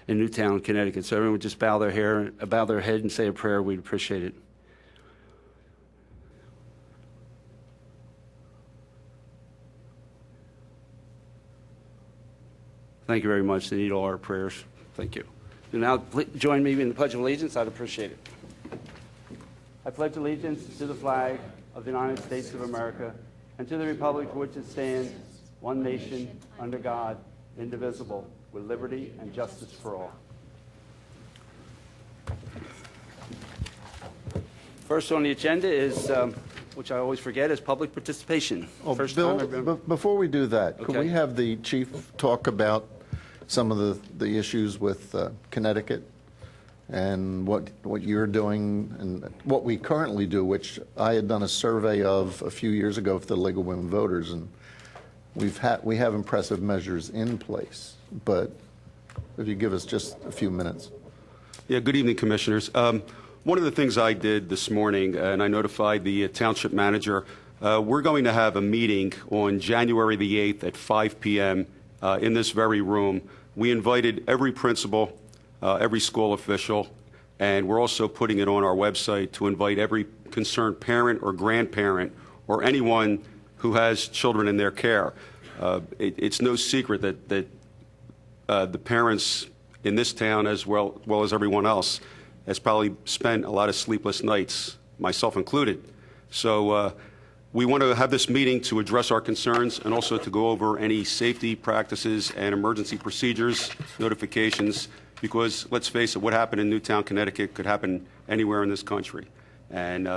in Newtown, Connecticut. So everyone would just bow their head and say a prayer. We'd appreciate it. Thank you very much. They need all our prayers. Thank you. So now join me in the Pledge of Allegiance. I'd appreciate it. I pledge allegiance to the flag of the United States of America and to the republic for which it stands, one nation, under God, indivisible, with liberty and justice for all. First on the agenda is, which I always forget, is public participation. Oh, First Bill, time before we do that, could Okay. we have the chief talk about some of the issues with Connecticut and what you're doing and what we currently do, which I had done a survey of a few years ago for the League of Women Voters, and we have impressive measures in place. But if you give us just a few minutes. Yeah, good evening, Commissioners. One of the things I did this morning, and I notified the Township manager, we're going to have a meeting on January the 8th at 5 p.m. In this very room. We invited every principal, every school official, and we're also putting it on our website to invite every concerned parent or grandparent or anyone who has children in their care. It's no secret that the parents in this town, as well as everyone else, has probably spent a lot of sleepless nights, myself included. So we want to have this meeting to address our concerns and also to go over any safety practices and emergency procedures, notifications, because let's face it, what happened in Newtown, Connecticut could happen anywhere in this country. And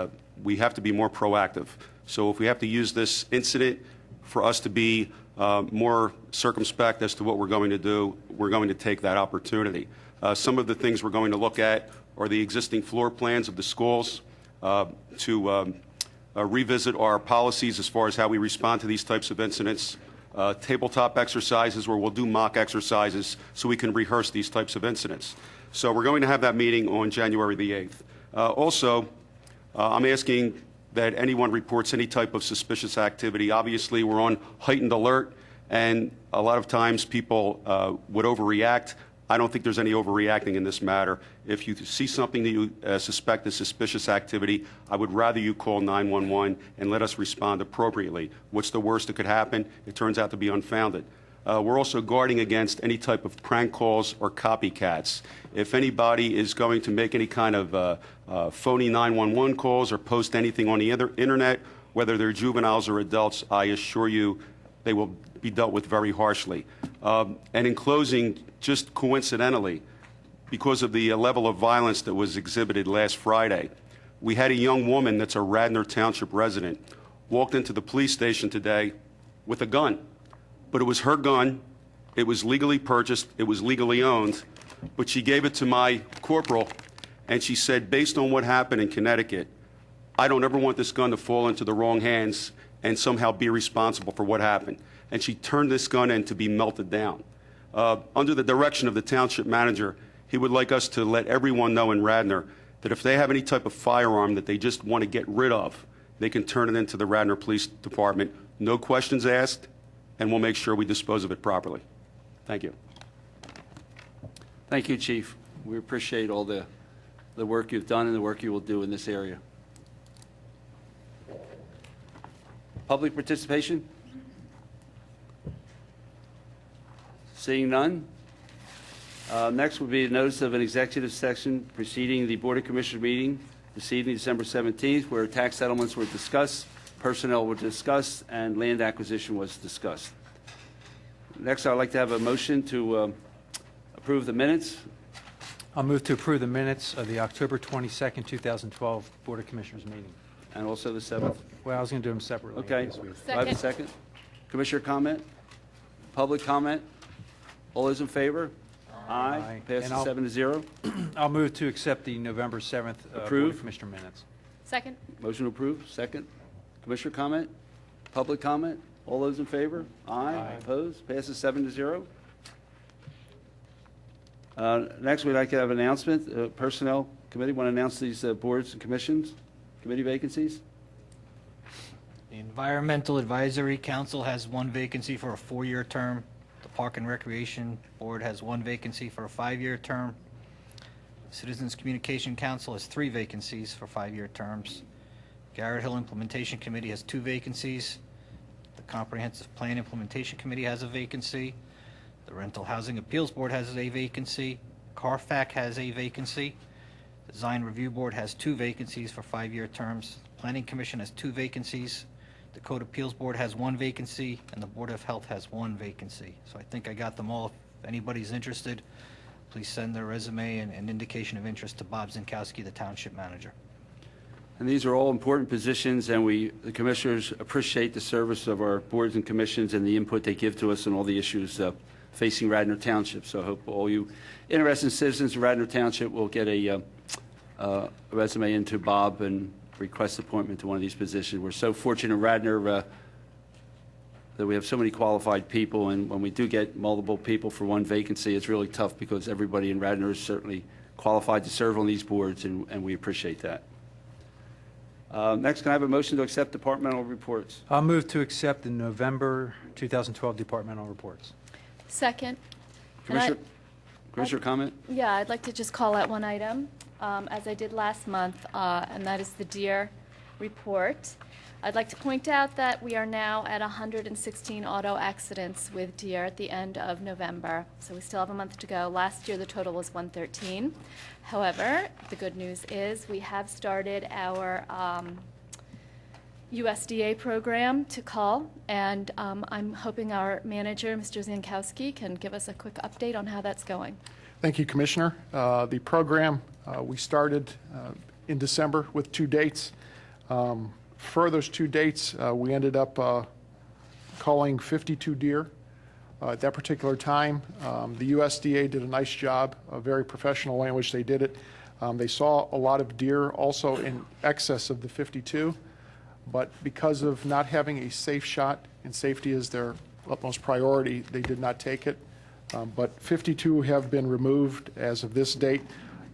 we have to be more proactive. So if we have to use this incident for us to be more circumspect as to what we're going to do, we're going to take that opportunity. Some of the things we're going to look at are the existing floor plans of the schools to revisit our policies as far as how we respond to these types of incidents, tabletop exercises where we'll do mock exercises so we can rehearse these types of incidents. So we're going to have that meeting on January the 8th. Also, I'm asking that anyone reports any type of suspicious activity. Obviously, we're on heightened alert, and a lot of times people would overreact. I don't think there's any overreacting in this matter. If you see something that you suspect is suspicious activity, I would rather you call 911 and let us respond appropriately. What's the worst that could happen? It turns out to be unfounded. We're also guarding against any type of prank calls or copycats. If anybody is going to make any kind of phony 911 calls or post anything on the internet, whether they're juveniles or adults, I assure you they will be dealt with very harshly. And in closing, just coincidentally, because of the level of violence that was exhibited last Friday, we had a young woman that's a Radnor Township resident walked into the police station today with a gun. But it was her gun, it was legally purchased, it was legally owned, but she gave it to my corporal, and she said, based on what happened in Connecticut, I don't ever want this gun to fall into the wrong hands and somehow be responsible for what happened. And she turned this gun in to be melted down. Under the direction of the township manager, he would like us to let everyone know in Radnor that if they have any type of firearm that they just want to get rid of, they can turn it into the Radnor Police Department. No questions asked, and we'll make sure we dispose of it properly. Thank you. Thank you, Chief. We appreciate all the work you've done and the work you will do in this area. Public participation? Seeing none. Next would be a notice of an executive session preceding the Board of Commissioners meeting this evening, December 17th, where tax settlements were discussed, personnel were discussed, and land acquisition was discussed. Next, I'd like to have a motion to approve the minutes. I'll move to approve the minutes of the October 22nd, 2012 Board of Commissioners meeting. And also the 7th. Well, I was going to do them separately. Okay. this week. Do I have a second? Commissioner comment? Public comment? All those in favor? Aye. Aye. Passes And I'll- 7-0. I'll move to accept the November 7th Board Approve. of Commissioner minutes. Second. Motion approved. Second. Commissioner comment? Public comment? All those in favor? Aye. Aye. Opposed? Passes 7-0. Next, we'd like to have an announcement. Personnel Committee want to announce these boards and commissions, committee vacancies. The Environmental Advisory Council has one vacancy for a 4-year term. The Park and Recreation Board has 1 vacancy for a 5-year term. Citizens Communication Council has 3 vacancies for 5-year terms. Garrett Hill Implementation Committee has 2 vacancies. The Comprehensive Plan Implementation Committee has a vacancy. The Rental Housing Appeals Board has a vacancy. CARFAC has a vacancy. The Design Review Board has 2 vacancies for 5-year terms. Planning Commission has 2 vacancies. The Code Appeals Board has 1 vacancy, and the Board of Health has 1 vacancy. So I think I got them all. If anybody's interested, please send their resume and an indication of interest to Bob Zinkowski, the Township Manager. And these are all important positions, and the commissioners appreciate the service of our boards and commissions and the input they give to us on all the issues facing Radnor Township. So I hope all you interested citizens of Radnor Township will get a resume into Bob and request appointment to one of these positions. We're so fortunate in Radnor that we have so many qualified people, and when we do get multiple people for 1 vacancy, it's really tough because everybody in Radnor is certainly qualified to serve on these boards, and we appreciate that. Next, can I have a motion to accept departmental reports? I'll move to accept the November 2012 departmental reports. Second. Commissioner comment? Yeah, I'd like to just call out one item, as I did last month, and that is the deer report. I'd like to point out that we are now at 116 auto accidents with deer at the end of November, so we still have a month to go. Last year, the total was 113. However, the good news is we have started our USDA program to call, and I'm hoping our manager, Mr. Zinkowski, can give us a quick update on how that's going. Thank you, Commissioner. The program, we started in December with 2 dates. For those 2 dates, we ended up calling 52 deer. At that particular time, the USDA did a nice job, a very professional way in which they did it. They saw a lot of deer also in excess of the 52, but because of not having a safe shot, and safety is their utmost priority, they did not take it. But 52 have been removed as of this date.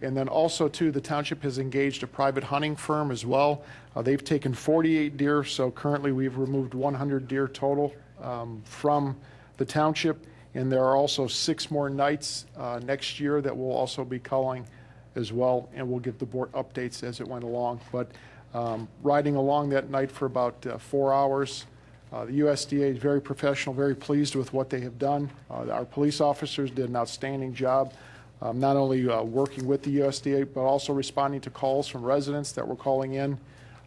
And then also, too, the township has engaged a private hunting firm as well. They've taken 48 deer, so currently we've removed 100 deer total from the township. And there are also 6 more nights next year that we'll also be culling as well, and we'll give the board updates as it went along. But riding along that night for about 4 hours, the USDA is very professional, very pleased with what they have done. Our police officers did an outstanding job. Not only working with the USDA, but also responding to calls from residents that were calling in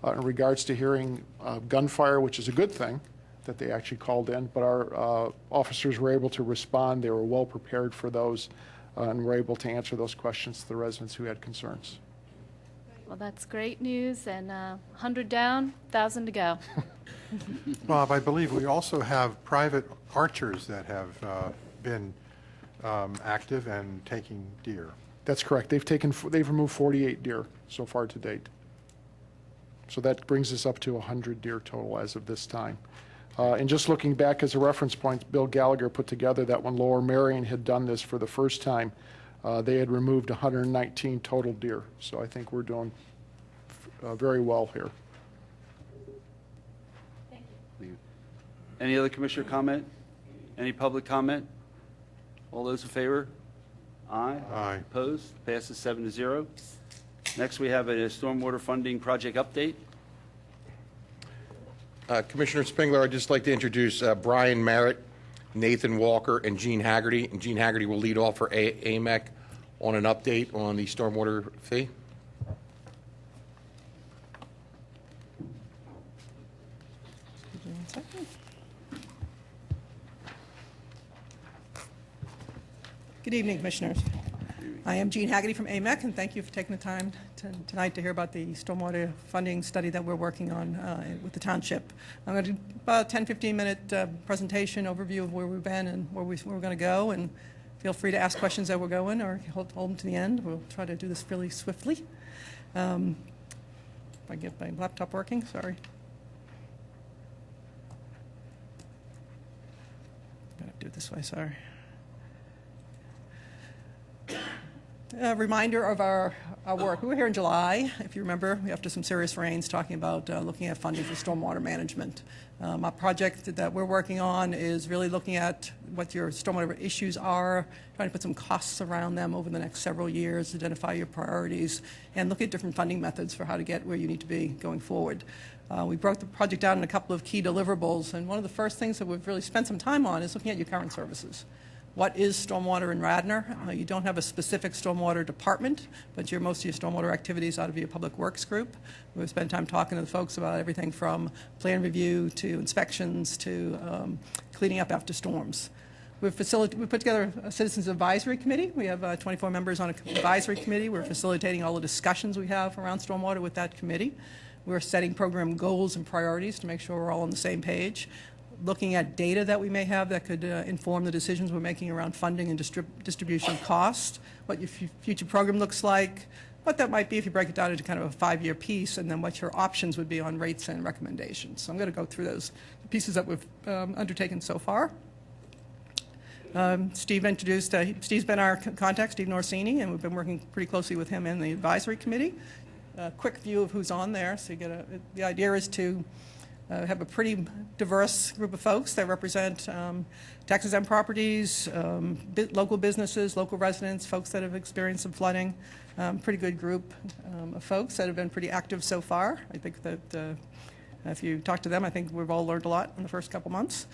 regards to hearing gunfire, which is a good thing that they actually called in. But our officers were able to respond. They were well prepared for those and were able to answer those questions to the residents who had concerns. Well, that's great news, and 100 down, 1,000 to go. Bob, I believe we also have private archers that have been active and taking deer. That's correct. They've removed 48 deer so far to date. So that brings us up to 100 deer total as of this time. And just looking back as a reference point, Bill Gallagher put together that when Lower Marion had done this for the first time, they had removed 119 total deer. So I think we're doing very well here. Thank you. Any other commissioner comment? Any public comment? All those in favor? Aye. Aye. Opposed? Passes 7-0. Next, we have a stormwater funding project update. Commissioner Spengler, I'd just like to introduce Brian Merritt, Nathan Walker, and Gene Haggerty. And Gene Haggerty will lead off for AMEC on an update on the stormwater fee. Good evening, Commissioners. I am Gene Haggerty from AMEC, and thank you for taking the time tonight to hear about the stormwater funding study that we're working on with the township. I'm going to do about a 10-15-minute presentation overview of where we've been and where we're going to go, and feel free to ask questions as we're going or hold them to the end. We'll try to do this fairly swiftly. If I get my laptop working, sorry. I'm going to do it this way, sorry. A reminder of our work. We were here in July, if you remember, after some serious rains, talking about looking at funding for stormwater management. Our project that we're working on is really looking at what your stormwater issues are, trying to put some costs around them over the next several years, identify your priorities, and look at different funding methods for how to get where you need to be going forward. We broke the project down in a couple of key deliverables, and one of the first things that we've really spent some time on is looking at your current services. What is stormwater in Radnor? You don't have a specific stormwater department, but most of your stormwater activities ought to be a public works group. We've spent time talking to the folks about everything from plan review to inspections to cleaning up after storms. We put together a Citizens Advisory Committee. We have 24 members on an advisory committee. We're facilitating all the discussions we have around stormwater with that committee. We're setting program goals and priorities to make sure we're all on the same page. Looking at data that we may have that could inform the decisions we're making around funding and distribution of cost, what your future program looks like, what that might be if you break it down into kind of a 5-year piece, and then what your options would be on rates and recommendations. So I'm going to go through those pieces that we've undertaken so far. Steve introduced, Steve's been our contact, Steve Norsini, and we've been working pretty closely with him in the advisory committee. A quick view of who's on there. So you get the idea is to have a pretty diverse group of folks that represent tax-exempt properties, local businesses, local residents, folks that have experienced some flooding. Pretty good group of folks that have been pretty active so far. I think that if you talk to them, I think we've all learned a lot in the first couple months.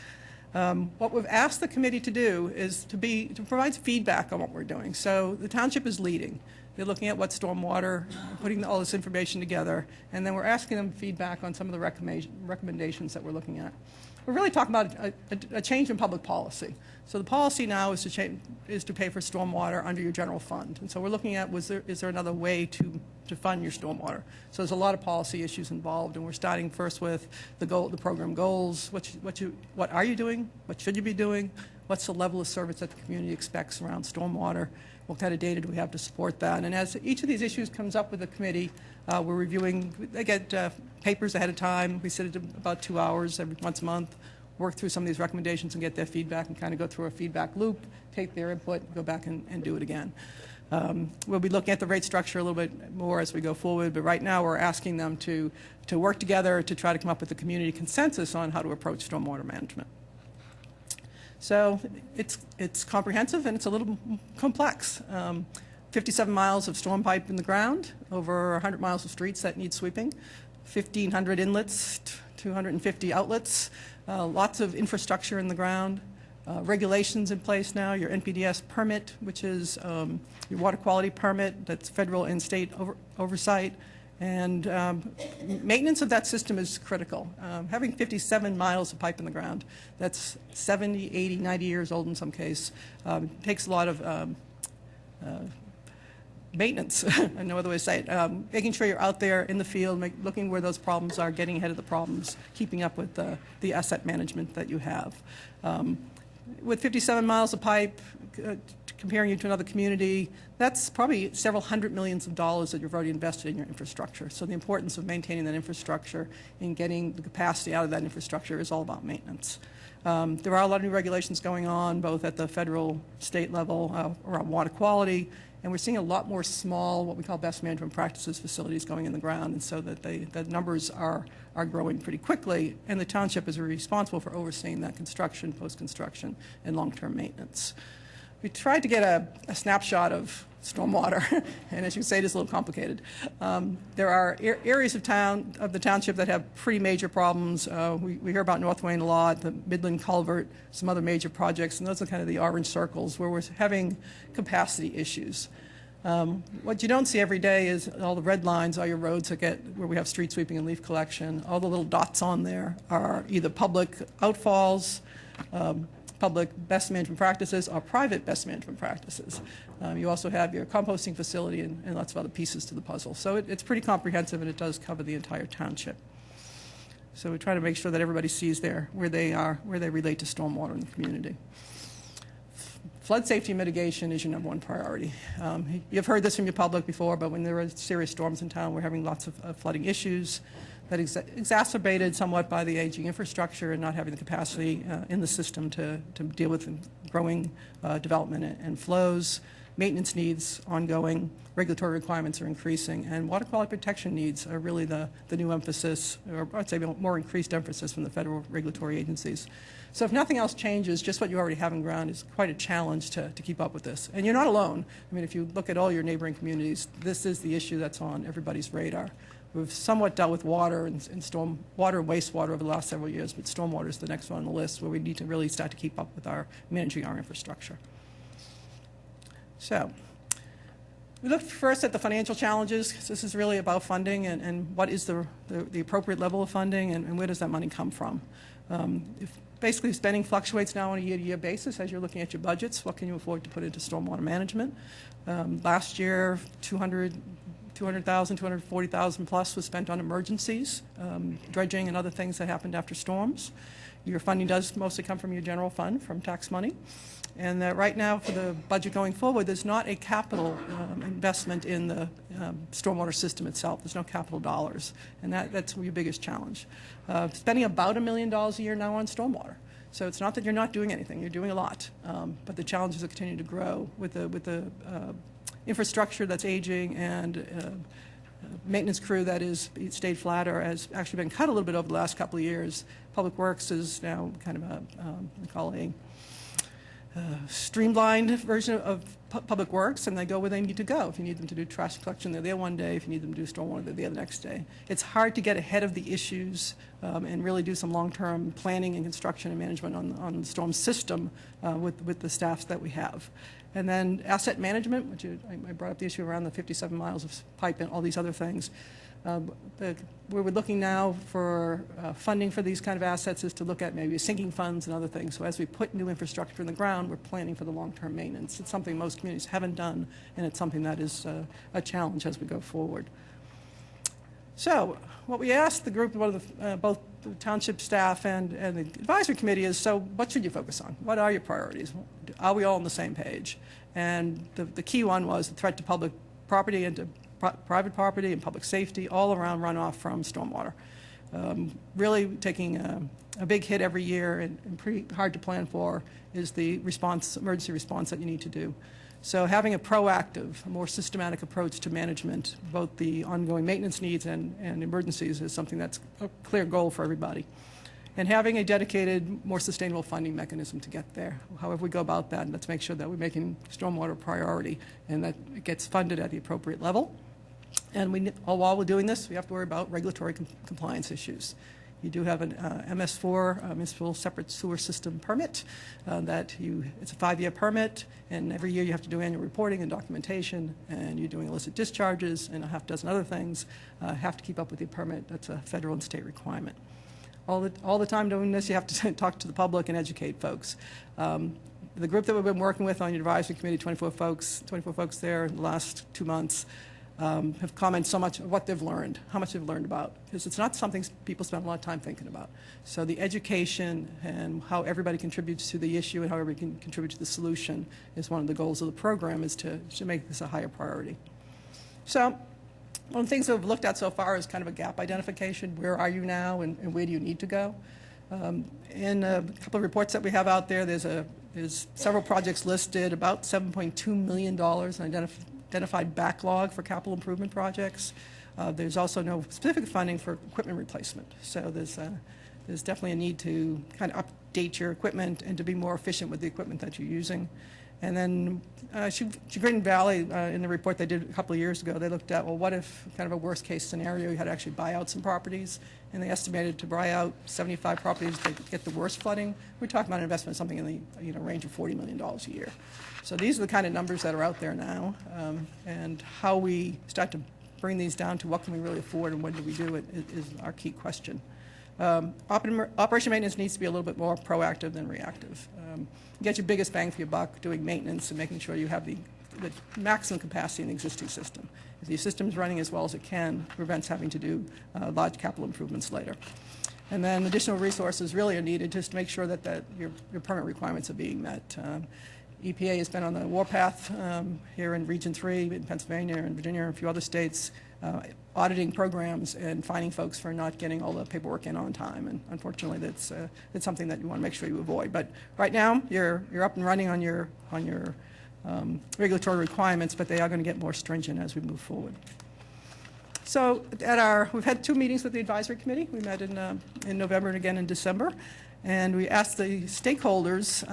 What we've asked the committee to do is to provide feedback on what we're doing. So the township is leading. They're looking at what stormwater, putting all this information together, and then we're asking them feedback on some of the recommendations that we're looking at. We're really talking about a change in public policy. So the policy now is to pay for stormwater under your general fund. And so we're looking at is there another way to fund your stormwater? So there's a lot of policy issues involved, and we're starting first with the program goals. What are you doing? What should you be doing? What's the level of service that the community expects around stormwater? What kind of data do we have to support that? And as each of these issues comes up with the committee, we're reviewing. They get papers ahead of time. We sit at about 2 hours once a month, work through some of these recommendations and get their feedback and kind of go through a feedback loop, take their input, go back and do it again. We'll be looking at the rate structure a little bit more as we go forward, but right now we're asking them to work together to try to come up with a community consensus on how to approach stormwater management. So it's comprehensive and it's a little complex. 57 miles of storm pipe in the ground, over 100 miles of streets that need sweeping, 1,500 inlets, 250 outlets, lots of infrastructure in the ground, regulations in place now, your NPDES permit, which is your water quality permit, that's federal and state oversight, and maintenance of that system is critical. Having 57 miles of pipe in the ground, that's 70, 80, 90 years old in some case, takes a lot of maintenance, no other way to say it. Making sure you're out there in the field, looking where those problems are, getting ahead of the problems, keeping up with the asset management that you have. With 57 miles of pipe, comparing you to another community, that's probably several $100 million that you've already invested in your infrastructure. So the importance of maintaining that infrastructure and getting the capacity out of that infrastructure is all about maintenance. There are a lot of new regulations going on, both at the federal, state level, around water quality, and we're seeing a lot more small, what we call best management practices facilities going in the ground, and so that the numbers are growing pretty quickly, and the township is responsible for overseeing that construction, post-construction, and long-term maintenance. We tried to get a snapshot of stormwater, and as you say, it is a little complicated. There are areas of the township that have pretty major problems. We hear about North Wayne a lot, the Midland Culvert, some other major projects, and those are kind of the orange circles where we're having capacity issues. What you don't see every day is all the red lines are your roads where we have street sweeping and leaf collection. All the little dots on there are either public outfalls, public best management practices, or private best management practices. You also have your composting facility and lots of other pieces to the puzzle. So it's pretty comprehensive, and it does cover the entire township. So we try to make sure that everybody sees where they relate to stormwater in the community. Flood safety mitigation is your number one priority. You've heard this from your public before, but when there are serious storms in town, we're having lots of flooding issues that exacerbated somewhat by the aging infrastructure and not having the capacity in the system to deal with growing development and flows. maintenance needs ongoing, regulatory requirements are increasing, and water quality protection needs are really the new emphasis, or I'd say more increased emphasis from the federal regulatory agencies. So if nothing else changes, just what you already have in ground is quite a challenge to keep up with this. And you're not alone. I mean, if you look at all your neighboring communities, this is the issue that's on everybody's radar. We've somewhat dealt with water and storm water and wastewater over the last several years, but stormwater is the next one on the list where we need to really start to keep up with managing our infrastructure. So we looked first at the financial challenges, because this is really about funding and what is the appropriate level of funding and where does that money come from. Basically, spending fluctuates now on a year-to-year basis as you're looking at your budgets. What can you afford to put into stormwater management? Last year, $200,000, $240,000 plus was spent on emergencies, dredging and other things that happened after storms. Your funding does mostly come from your general fund, from tax money. And right now, for the budget going forward, there's not a capital investment in the stormwater system itself. There's no capital dollars, and that's your biggest challenge. Spending about $1 million a year now on stormwater. So it's not that you're not doing anything. You're doing a lot, but the challenges are continuing to grow with the infrastructure that's aging and maintenance crew that is stayed flat or has actually been cut a little bit over the last couple of years. Public Works is now kind of we call a streamlined version of Public Works, and they go where they need to go. If you need them to do trash collection, they're there one day. If you need them to do stormwater, they're there the next day. It's hard to get ahead of the issues and really do some long-term planning and construction and management on the storm system with the staffs that we have. And then asset management, which I brought up the issue around the 57 miles of pipe and all these other things. Where we're looking now for funding for these kind of assets is to look at maybe sinking funds and other things. So as we put new infrastructure in the ground, we're planning for the long-term maintenance. It's something most communities haven't done, and it's something that is a challenge as we go forward. So what we asked the group, both the township staff and the advisory committee is, so what should you focus on? What are your priorities? Are we all on the same page? And the key one was the threat to public property and to private property and public safety, all around runoff from stormwater. Really taking a big hit every year and pretty hard to plan for is the emergency response that you need to do. So having a proactive, more systematic approach to management, both the ongoing maintenance needs and emergencies, is something that's a clear goal for everybody. And having a dedicated, more sustainable funding mechanism to get there. However we go about that, let's make sure that we're making stormwater a priority and that it gets funded at the appropriate level. And while we're doing this, we have to worry about regulatory compliance issues. You do have an MS4, Municipal Separate Sewer System Permit. It's a 5-year permit, and every year you have to do annual reporting and documentation, and you're doing illicit discharges and a half dozen other things. Have to keep up with your permit. That's a federal and state requirement. All the time doing this, you have to talk to the public and educate folks. The group that we've been working with on your advisory committee, 24 folks there in the last 2 months, have commented so much of what they've learned, how much they've learned about, because it's not something people spend a lot of time thinking about. So the education and how everybody contributes to the issue and how everybody can contribute to the solution is one of the goals of the program, is to make this a higher priority. So one of the things that we've looked at so far is kind of a gap identification. Where are you now and where do you need to go? In a couple of reports that we have out there, there's several projects listed, about $7.2 million identified backlog for capital improvement projects. There's also no specific funding for equipment replacement. So there's definitely a need to kind of update your equipment and to be more efficient with the equipment that you're using. And then Chagrin Valley, in the report they did a couple of years ago, they looked at, well, what if kind of a worst case scenario, you had to actually buy out some properties, and they estimated to buy out 75 properties to get the worst flooding. We're talking about an investment of something in the range of $40 million a year. So these are the kind of numbers that are out there now, and how we start to bring these down to what can we really afford and when do we do it is our key question. Operation maintenance needs to be a little bit more proactive than reactive. You get your biggest bang for your buck doing maintenance and making sure you have the maximum capacity in the existing system. If the system is running as well as it can, it prevents having to do large capital improvements later. And then additional resources really are needed just to make sure that your permit requirements are being met. EPA has been on the warpath here in Region 3, in Pennsylvania and Virginia and a few other states, auditing programs and finding folks for not getting all the paperwork in on time. And unfortunately, that's something that you want to make sure you avoid. But right now, you're up and running on your regulatory requirements, but they are going to get more stringent as we move forward. So we've had 2 meetings with the advisory committee. We met in November and again in December. And we asked the stakeholders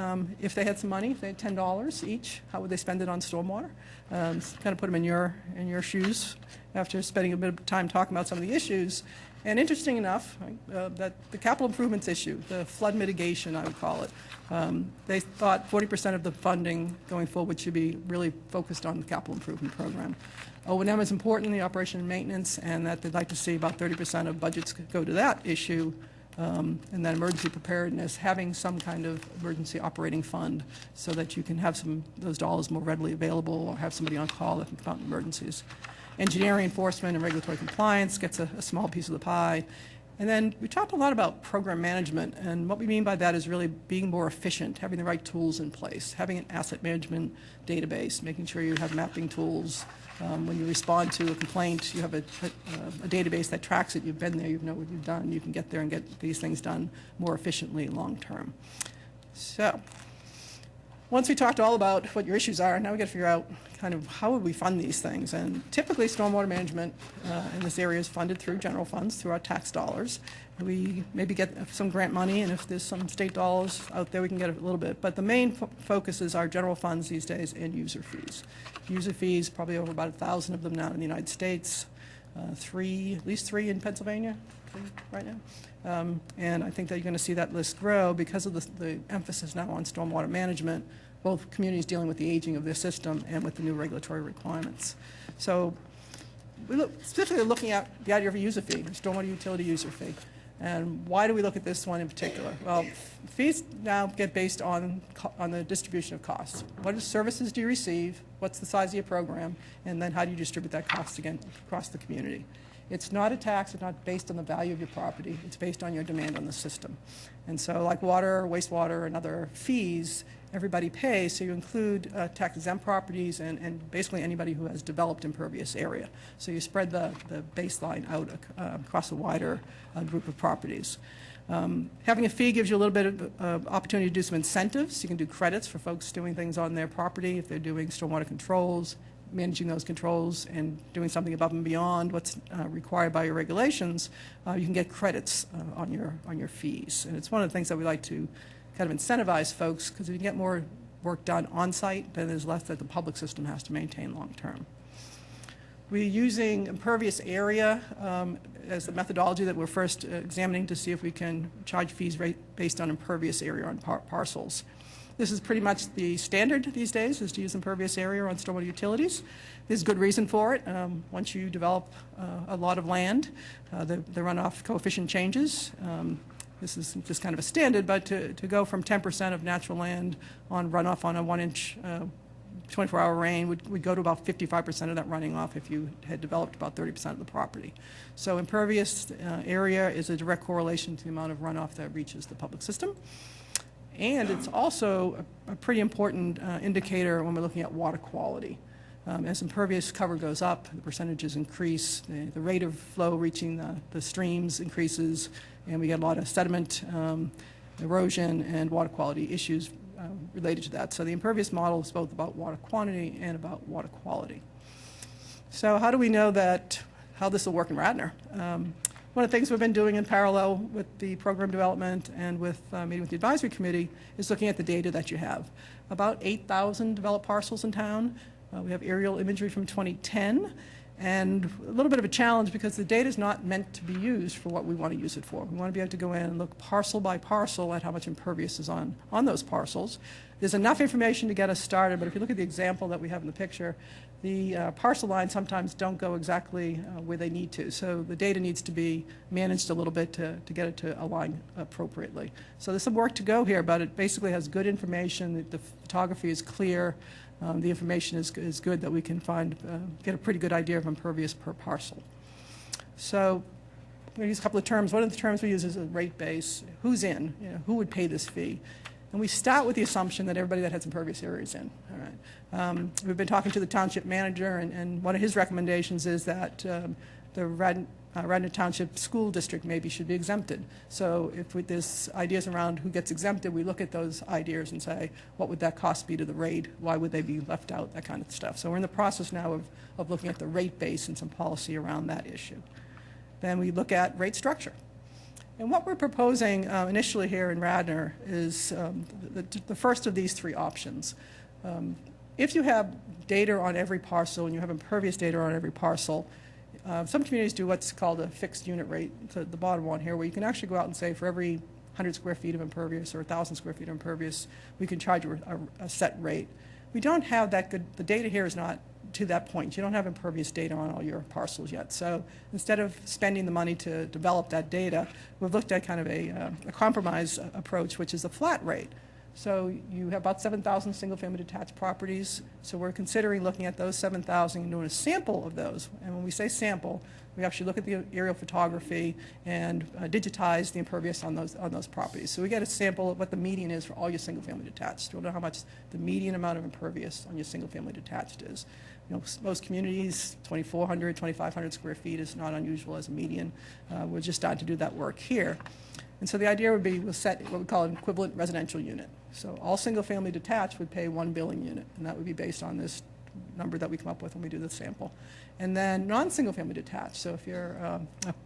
if they had some money, if they had $10 each, how would they spend it on stormwater? Kind of put them in your shoes after spending a bit of time talking about some of the issues. And interesting enough, that the capital improvements issue, the flood mitigation, I would call it, they thought 40% of the funding going forward should be really focused on the capital improvement program. O&M is important, the operation and maintenance, and that they'd like to see about 30% of budgets go to that issue. And then emergency preparedness, having some kind of emergency operating fund so that you can have those dollars more readily available or have somebody on call that can come out in emergencies. Engineering enforcement and regulatory compliance gets a small piece of the pie. And then we talked a lot about program management, and what we mean by that is really being more efficient, having the right tools in place, having an asset management database, making sure you have mapping tools. When you respond to a complaint, you have a database that tracks it. You've been there, you know what you've done. You can get there and get these things done more efficiently long term. So once we talked all about what your issues are, now we got to figure out kind of how would we fund these things. And typically stormwater management in this area is funded through general funds, through our tax dollars. We maybe get some grant money, and if there's some state dollars out there, we can get a little bit. But the main focus is our general funds these days and user fees. User fees, probably over about 1,000 of them now in the United States, at least three in Pennsylvania right now. And I think that you're going to see that list grow because of the emphasis now on stormwater management, both communities dealing with the aging of their system and with the new regulatory requirements. So we're specifically looking at the idea of a user fee, a stormwater utility user fee. And why do we look at this one in particular? Well, fees now get based on the distribution of costs. What services do you receive? What's the size of your program? And then how do you distribute that cost again across the community? It's not a tax. It's not based on the value of your property. It's based on your demand on the system. And so like water, wastewater, and other fees, everybody pays, so you include tax-exempt properties and basically anybody who has developed impervious area. So you spread the baseline out across a wider group of properties. Having a fee gives you a little bit of opportunity to do some incentives. You can do credits for folks doing things on their property if they're doing stormwater controls, managing those controls and doing something above and beyond what's required by your regulations. You can get credits on your fees. And it's one of the things that we like to kind of incentivize folks, because if you can get more work done on site, then there's less that the public system has to maintain long term. We're using impervious area as the methodology that we're first examining to see if we can charge fees based on impervious area on parcels. This is pretty much the standard these days, is to use impervious area on stormwater utilities. There's good reason for it. Once you develop a lot of land, the runoff coefficient changes. This is just kind of a standard, but to go from 10% of natural land on runoff on a 1-inch 24-hour rain would go to about 55% of that running off if you had developed about 30% of the property. So impervious area is a direct correlation to the amount of runoff that reaches the public system. And it's also a pretty important indicator when we're looking at water quality. As impervious cover goes up, the percentages increase, the rate of flow reaching the streams increases, and we get a lot of sediment, erosion, and water quality issues related to that. So the impervious model is both about water quantity and about water quality. So how do we know how this will work in Radnor? One of the things we've been doing in parallel with the program development and with meeting with the advisory committee is looking at the data that you have. About 8,000 developed parcels in town. We have aerial imagery from 2010, and a little bit of a challenge because the data is not meant to be used for what we want to use it for. We want to be able to go in and look parcel by parcel at how much impervious is on those parcels. There's enough information to get us started, but if you look at the example that we have in the picture, the parcel lines sometimes don't go exactly where they need to. So the data needs to be managed a little bit to get it to align appropriately. So there's some work to go here, but it basically has good information. The photography is clear. The information is good that we can get a pretty good idea of impervious per parcel. So I'm going to use a couple of terms. One of the terms we use is a rate base. Who's in? Who would pay this fee? And we start with the assumption that everybody that has impervious area is in. All right. We've been talking to the township manager, and one of his recommendations is that the Radnor Township School District maybe should be exempted. So if with this ideas around who gets exempted, we look at those ideas and say, what would that cost be to the rate? Why would they be left out? That kind of stuff. So we're in the process now of looking at the rate base and some policy around that issue. Then we look at rate structure. And what we're proposing initially here in Radnor is the first of these three options. If you have data on every parcel and you have impervious data on every parcel, some communities do what's called a fixed unit rate, so the bottom one here, where you can actually go out and say for every 100 square feet of impervious or 1,000 square feet of impervious, we can charge a set rate. We don't have that good, the data here is not to that point. You don't have impervious data on all your parcels yet. So instead of spending the money to develop that data, we've looked at kind of a compromise approach, which is a flat rate. So you have about 7,000 single-family detached properties. So we're considering looking at those 7,000 and doing a sample of those. And when we say sample, we actually look at the aerial photography and digitize the impervious on those properties. So we get a sample of what the median is for all your single-family detached. We'll know how much the median amount of impervious on your single-family detached is. You know, most communities, 2,400, 2,500 square feet is not unusual as a median. We're just starting to do that work here. And so the idea would be we'll set what we call an equivalent residential unit. So all single-family detached would pay one billing unit, and that would be based on this number that we come up with when we do the sample. And then non-single-family detached, so if you're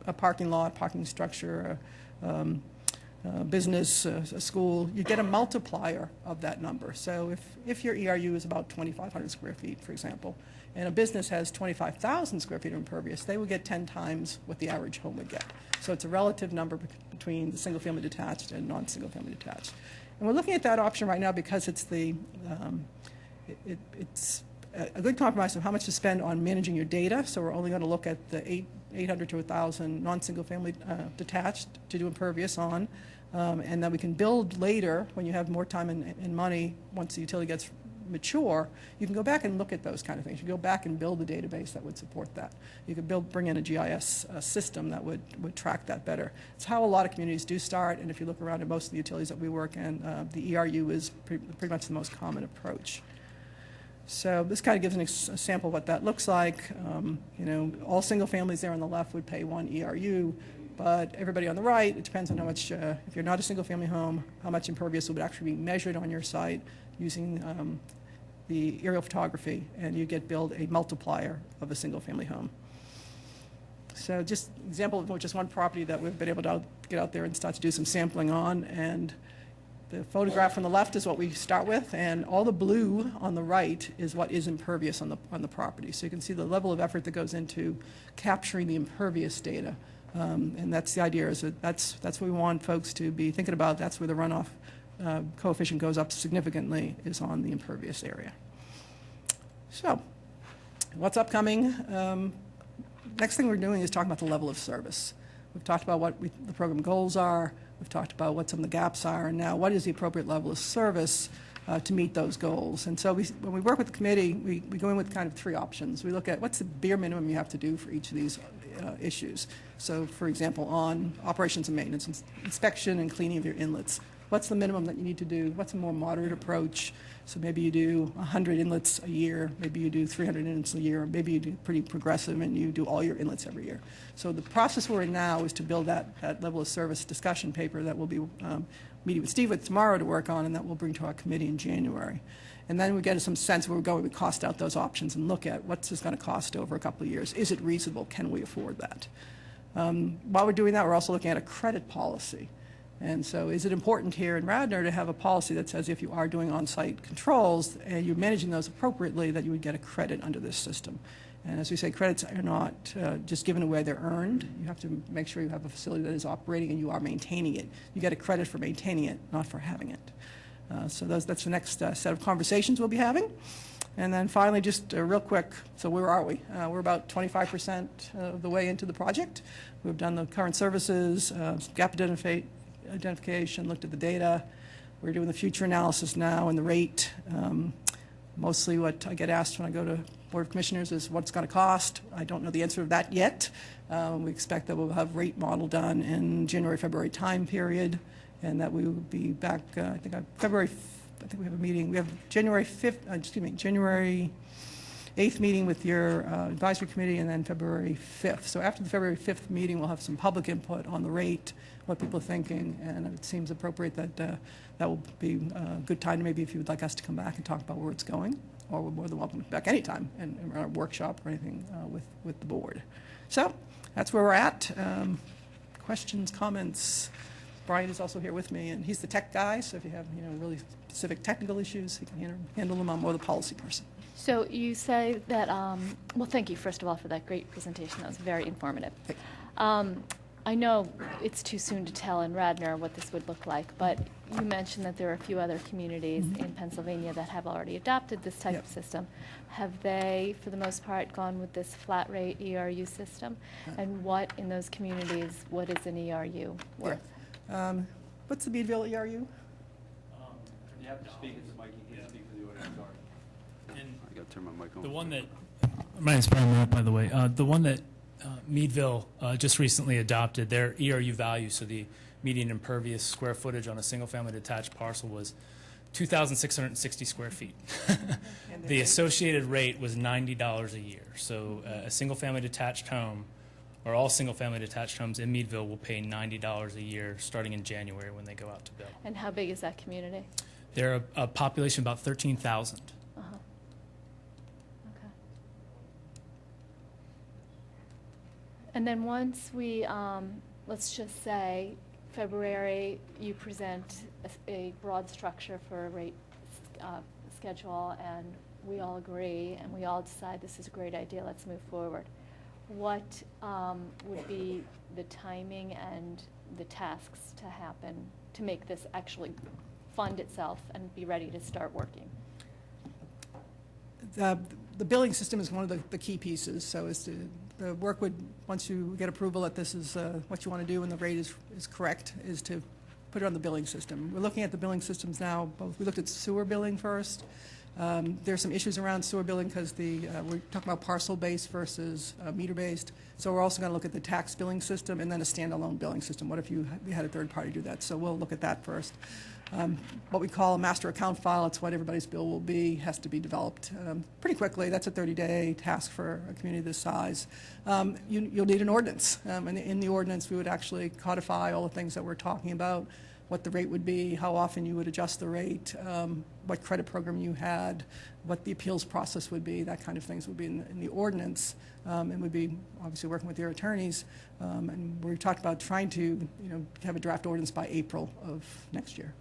a parking lot, parking structure, a business, a school, you get a multiplier of that number. So if your ERU is about 2,500 square feet, for example, and a business has 25,000 square feet of impervious, they would get 10 times what the average home would get. So it's a relative number between the single-family detached and non-single-family detached. And we're looking at that option right now because it's it's a good compromise of how much to spend on managing your data. So we're only going to look at the 800 to 1,000 non-single-family detached to do impervious on, and then we can build later when you have more time and money. Once the utility gets mature, you can go back and look at those kind of things. You can go back and build a database that would support that. You could bring in a GIS system that would track that better. It's how a lot of communities do start, and if you look around at most of the utilities that we work in, the ERU is pretty much the most common approach. So this kind of gives a sample of what that looks like. You know, all single families there on the left would pay one ERU, but everybody on the right, it depends on how much, if you're not a single family home, how much impervious would actually be measured on your site using the aerial photography, and you get billed a multiplier of a single family home. So just an example of just one property that we've been able to get out there and start to do some sampling on, and the photograph on the left is what we start with, and all the blue on the right is what is impervious on the property. So you can see the level of effort that goes into capturing the impervious data, and that's the idea. Is that that's what we want folks to be thinking about. That's where the runoff coefficient goes up significantly, is on the impervious area. So, what's upcoming? Next thing we're doing is talking about the level of service. We've talked about what the program goals are. We've talked about what some of the gaps are, and now what is the appropriate level of service to meet those goals. And so when we work with the committee, we go in with kind of three options. We look at what's the bare minimum you have to do for each of these issues. So, for example, on operations and maintenance, inspection and cleaning of your inlets. What's the minimum that you need to do? What's a more moderate approach? So maybe you do 100 inlets a year, maybe you do 300 inlets a year, or maybe you do pretty progressive and you do all your inlets every year. So the process we're in now is to build that level of service discussion paper that we'll be meeting with Steve tomorrow to work on, and that we'll bring to our committee in January. And then we get some sense where we're going to cost out those options and look at what's this going to cost over a couple of years. Is it reasonable? Can we afford that? While we're doing that, we're also looking at a credit policy. And so is it important here in Radnor to have a policy that says if you are doing on-site controls and you're managing those appropriately, that you would get a credit under this system? And as we say, credits are not just given away, they're earned. You have to make sure you have a facility that is operating and you are maintaining it. You get a credit for maintaining it, not for having it. So that's the next set of conversations we'll be having. And then finally, just real quick, so where are we? We're about 25% of the way into the project. We've done the current services, gap identification, looked at the data. We're doing the future analysis now and the rate. Mostly what I get asked when I go to Board of Commissioners is what's going to cost. I don't know the answer to that yet. We expect that we'll have rate model done in January, February time period, and that we will be back, I think we have a meeting. We have January 5th, January 8th meeting with your advisory committee, and then February 5th. So after the February 5th meeting, we'll have some public input on the rate, what people are thinking, and it seems appropriate that that will be a good time, maybe if you would like us to come back and talk about where it's going, or we're more than welcome back anytime and run a workshop or anything with the board. So that's where we're at. Questions, comments? Brian is also here with me, and he's the tech guy, so if you have really specific technical issues, he can handle them. I'm more the policy person. So you say that, well, thank you, first of all, for that great presentation. That was very informative. I know it's too soon to tell in Radnor what this would look like, but you mentioned that there are a few other communities in Pennsylvania that have already adopted this type of system. Have they, for the most part, gone with this flat rate ERU system? And what, in those communities, what is an ERU worth? What's the Meadville ERU? You have to speak into the mic. You can't speak to the audience. Sorry. I got to turn my mic on. The one that, my name's Brian Merritt, by the way. The one that Meadville just recently adopted, their ERU value, so the median impervious square footage on a single-family detached parcel was 2,660 square feet. The associated rate was $90 a year. So a single-family detached home, or all single-family detached homes in Meadville, will pay $90 a year starting in January when they go out to build. And how big is that community? They're a population of about 13,000. Okay. And then once we, let's just say, February, you present a broad structure for a rate schedule, and we all agree, and we all decide this is a great idea, let's move forward. What would be the timing and the tasks to happen to make this actually fund itself and be ready to start working? The billing system is one of the key pieces. So the work would, once you get approval that this is what you want to do and the rate is correct, is to put it on the billing system. We're looking at the billing systems now. We looked at sewer billing first. There's some issues around sewer billing because we're talking about parcel-based versus meter-based. So we're also going to look at the tax billing system and then a standalone billing system. What if we had a third party do that? So we'll look at that first. What we call a master account file, it's what everybody's bill will be, has to be developed pretty quickly. That's a 30-day task for a community this size. You'll need an ordinance. And in the ordinance, we would actually codify all the things that we're talking about, what the rate would be, how often you would adjust the rate, what credit program you had, what the appeals process would be, that kind of things would be in the ordinance, and we'd be obviously working with your attorneys. And we talked about trying to have a draft ordinance by April of next year,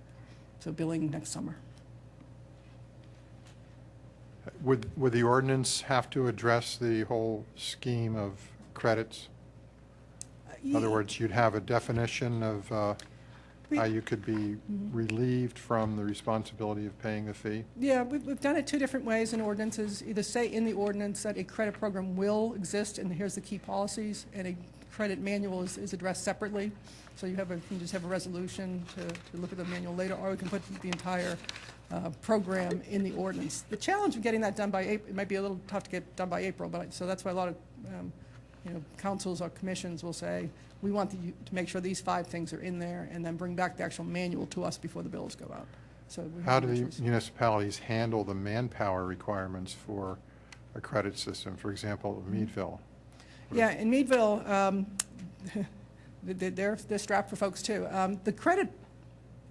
so billing next summer. Would the ordinance have to address the whole scheme of credits? In other words, you'd have a definition of how you could be relieved from the responsibility of paying the fee? Yeah, we've done it two different ways in ordinances. Either say in the ordinance that a credit program will exist, and here's the key policies, and a credit manual is addressed separately. So you can just have a resolution to look at the manual later, or we can put the entire program in the ordinance. The challenge of getting that done by April, it might be a little tough to get done by April, but so that's why a lot of councils or commissions will say, we want to make sure these 5 things are in there, and then bring back the actual manual to us before the bills go out. So how do the municipalities handle the manpower requirements for a credit system, for example, Meadville? Yeah, in Meadville, they're strapped for folks too.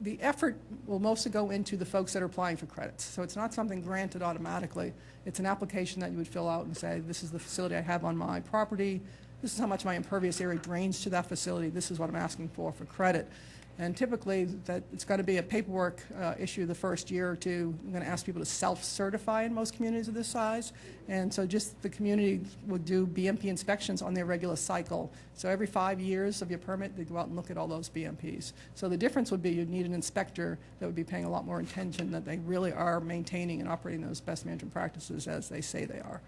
The effort will mostly go into the folks that are applying for credits. So it's not something granted automatically. It's an application that you would fill out and say, this is the facility I have on my property. This is how much my impervious area drains to that facility. This is what I'm asking for credit. And typically, that it's got to be a paperwork issue the first year or two. I'm going to ask people to self-certify in most communities of this size. And so just the community will do BMP inspections on their regular cycle. So every 5 years of your permit, they go out and look at all those BMPs. So the difference would be you'd need an inspector that would be paying a lot more attention that they really are maintaining and operating those best management practices as they say they are.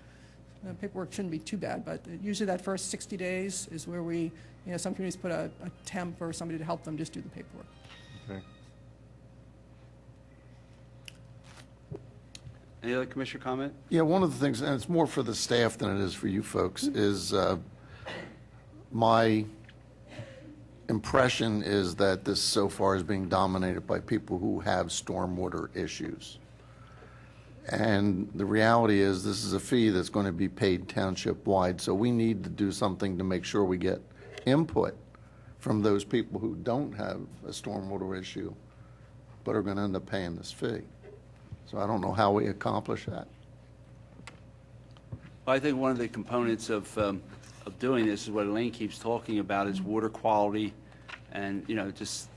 Paperwork shouldn't be too bad, but usually that first 60 days is where some communities put a temp or somebody to help them just do the paperwork. Okay. Any other commissioner comment? Yeah, one of the things, and it's more for the staff than it is for you folks, is my impression is that this so far is being dominated by people who have stormwater issues. And the reality is, this is a fee that's going to be paid township-wide, so we need to do something to make sure we get input from those people who don't have a stormwater issue, but are going to end up paying this fee. So I don't know how we accomplish that. I think one of the components of doing this is what Elaine keeps talking about is water quality, and, you know, just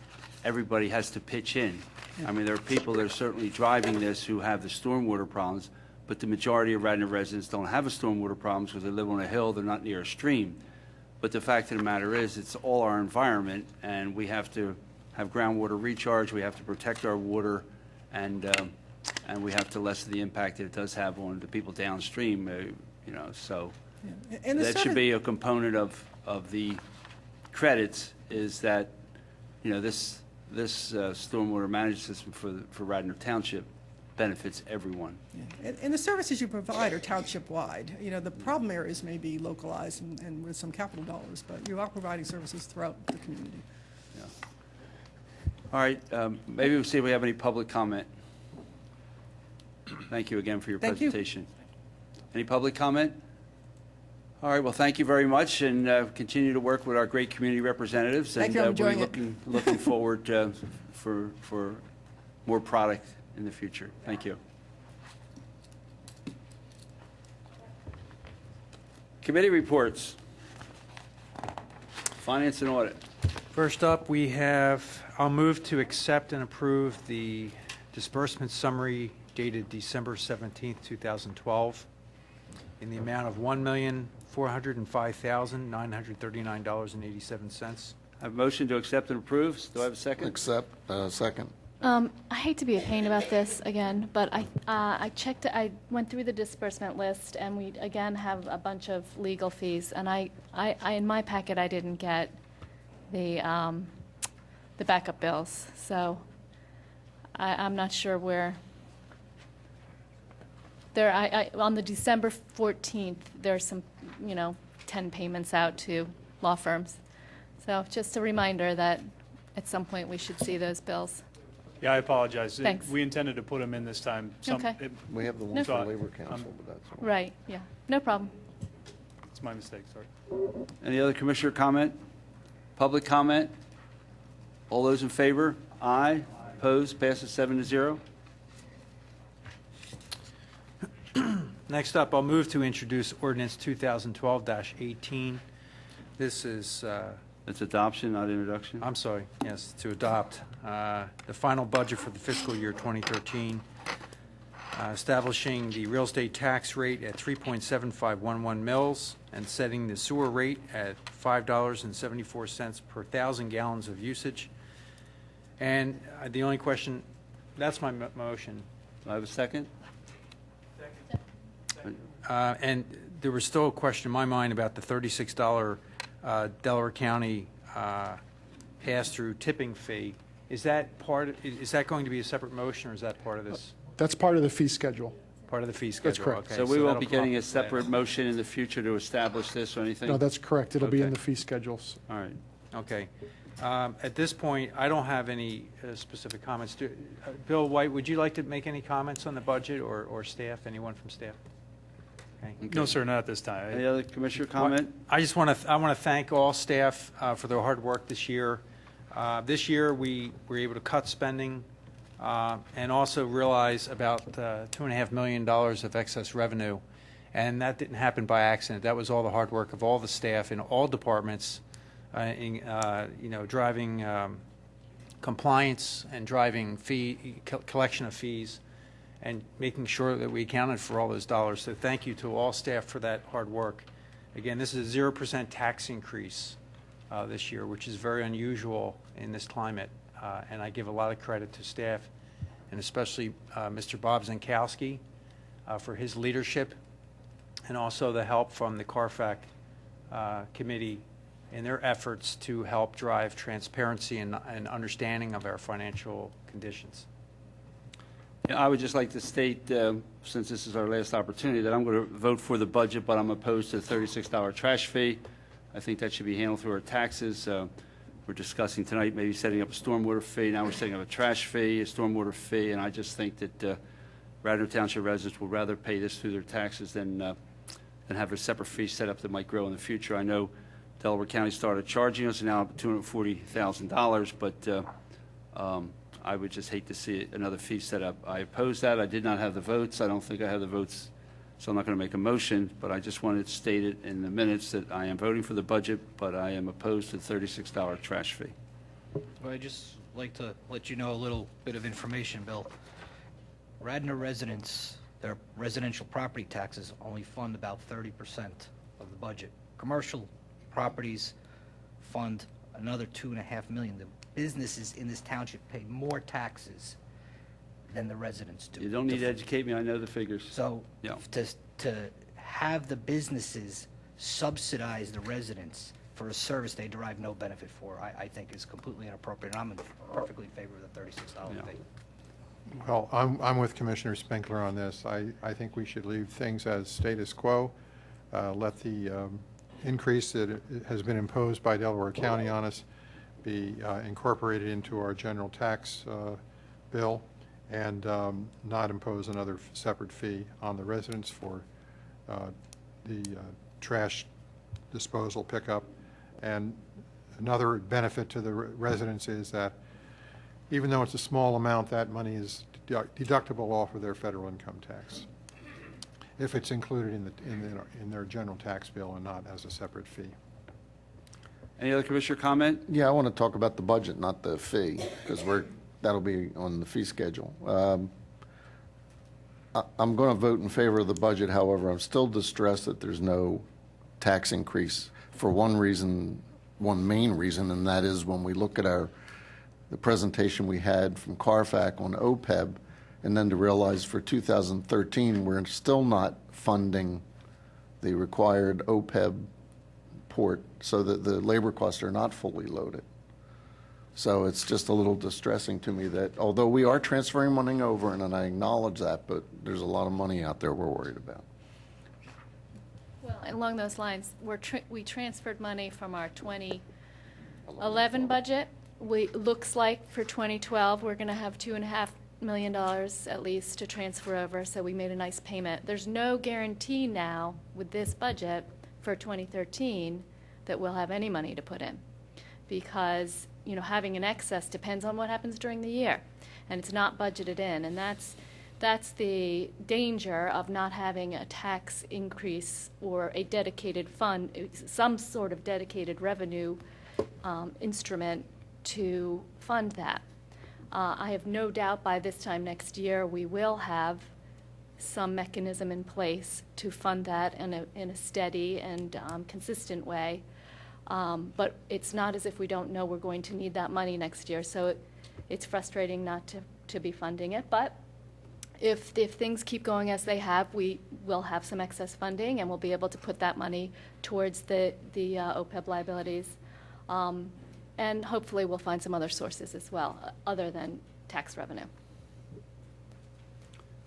everybody has to pitch in. I mean, there are people that are certainly driving this who have the stormwater problems, but the majority of Radnor residents don't have a stormwater problems because they live on a hill, they're not near a stream. But the fact of the matter is, it's all our environment, and we have to have groundwater recharge, we have to protect our water, and we have to lessen the impact that it does have on the people downstream, you know, so Yeah. And the that should service- be a component of the credits, is that, you know, this stormwater management system for Radnor Township benefits everyone. And the services you provide are township-wide. You know, the problem areas may be localized and with some capital dollars, but you are providing services throughout the community. Yeah. All right, maybe we'll see if we have any public comment. Thank you again for your Thank you. presentation. Any public comment? All right, well, thank you very much, and continue to work with our great community representatives. Thank you, I'm And we're enjoying it. looking forward for more product in the future. Thank you. Committee reports. Finance and audit. First up, we have, I'll move to accept and approve the disbursement summary dated December 17th, 2012, in the amount of $1,405,939.87. I have a motion to accept and approve. Do I have a second? Accept, second. I hate to be a pain about this again, but I checked, I went through the disbursement list, and we, again, have a bunch of legal fees, and I in my packet, I didn't get the backup bills, so I'm not sure where. There, on the December 14th, there's some, 10 payments out to law firms. So just a reminder that at some point we should see those bills. Yeah, I apologize. Thanks. We intended to put them in this time. Okay. We have the one No. for Labor Council, but that's all. Right, yeah, no problem. It's my mistake, sorry. Any other commissioner comment? Public comment? All those in favor? Aye. Opposed? Passes 7-0. Next up, I'll move to introduce ordinance 2012-18. This is, It's adoption, not introduction. I'm sorry, yes, to adopt the final budget for the fiscal year 2013, establishing the real estate tax rate at 3.7511 mils and setting the sewer rate at $5.74 per 1,000 gallons of usage. And the only question, that's my motion. Do I have a second? And there was still a question in my mind about the $36 Delaware County pass-through tipping fee. Is that going to be a separate motion, or is that part of this, That's part of the fee schedule. part of the fee schedule? That's correct. Okay, So we won't that'll be come up getting a later. separate motion in the future to establish this or anything? No, that's correct. It'll be in Okay. the fee schedules. All right. Okay. At this point, I don't have any specific comments. Bill White, would you like to make any comments on the budget, or staff? Anyone from staff? Okay. No, sir, not at this time. Any other commissioner comment? I just want to thank all staff for their hard work this year. This year, we were able to cut spending and also realize about $2.5 million of excess revenue, and that didn't happen by accident. That was all the hard work of all the staff in all departments, driving compliance and driving collection of fees, and making sure that we accounted for all those dollars. So thank you to all staff for that hard work. Again, this is a 0% tax increase this year, which is very unusual in this climate. And I give a lot of credit to staff, and especially Mr. Bob Zankowski for his leadership, and also the help from the CARFAC committee in their efforts to help drive transparency and understanding of our financial conditions. Yeah, I would just like to state, since this is our last opportunity, that I'm going to vote for the budget, but I'm opposed to the $36 trash fee. I think that should be handled through our taxes. We're discussing tonight maybe setting up a stormwater fee. Now we're setting up a trash fee, a stormwater fee, and I just think that Radnor Township residents will rather pay this through their taxes than have a separate fee set up that might grow in the future. I know Delaware County started charging us now $240,000, but I would just hate to see another fee set up. I oppose that. I did not have the votes. I don't think I have the votes, so I'm not going to make a motion, but I just wanted to state it in the minutes that I am voting for the budget, but I am opposed to the $36 trash fee. So I'd just like to let you know a little bit of information, Bill. Radnor residents, their residential property taxes only fund about 30% of the budget. Commercial properties fund another $2.5 million. The businesses in this township pay more taxes than the residents do. You don't need to educate me. I know the figures. So Yeah. to have the businesses subsidize the residents for a service they derive no benefit for, I think is completely inappropriate. And I'm perfectly in favor of the $36 Yeah. fee. Well, I'm with Commissioner Spinkler on this. I think we should leave things as status quo, let the increase that has been imposed by Delaware County on us be incorporated into our general tax bill, and not impose another separate fee on the residents for the trash disposal pickup. And another benefit to the residents is that even though it's a small amount, that money is deductible off of their federal income tax if it's included in their general tax bill and not as a separate fee. Any other commissioner comment? Yeah, I want to talk about the budget, not the fee, because that'll be on the fee schedule. I'm going to vote in favor of the budget. However, I'm still distressed that there's no tax increase for one reason, one main reason, and that is when we look at the presentation we had from CARFAC on OPEB, and then to realize for 2013 we're still not funding the required OPEB port, so that the labor costs are not fully loaded. So it's just a little distressing to me that although we are transferring money over, and I acknowledge that, but there's a lot of money out there we're worried about. Well, along those lines, we transferred money from our 2011 budget. Looks like for 2012, we're going to have $2.5 million at least to transfer over, so we made a nice payment. There's no guarantee now with this budget for 2013 that we'll have any money to put in, because having an excess depends on what happens during the year, and it's not budgeted in, and that's the danger of not having a tax increase or a dedicated fund, some sort of dedicated revenue instrument to fund that. I have no doubt by this time next year we will have some mechanism in place to fund that in a steady and consistent way. But it's not as if we don't know we're going to need that money next year. So it's frustrating not to be funding it. But if things keep going as they have, we will have some excess funding, and we'll be able to put that money towards the OPEB liabilities. And hopefully we'll find some other sources as well, other than tax revenue.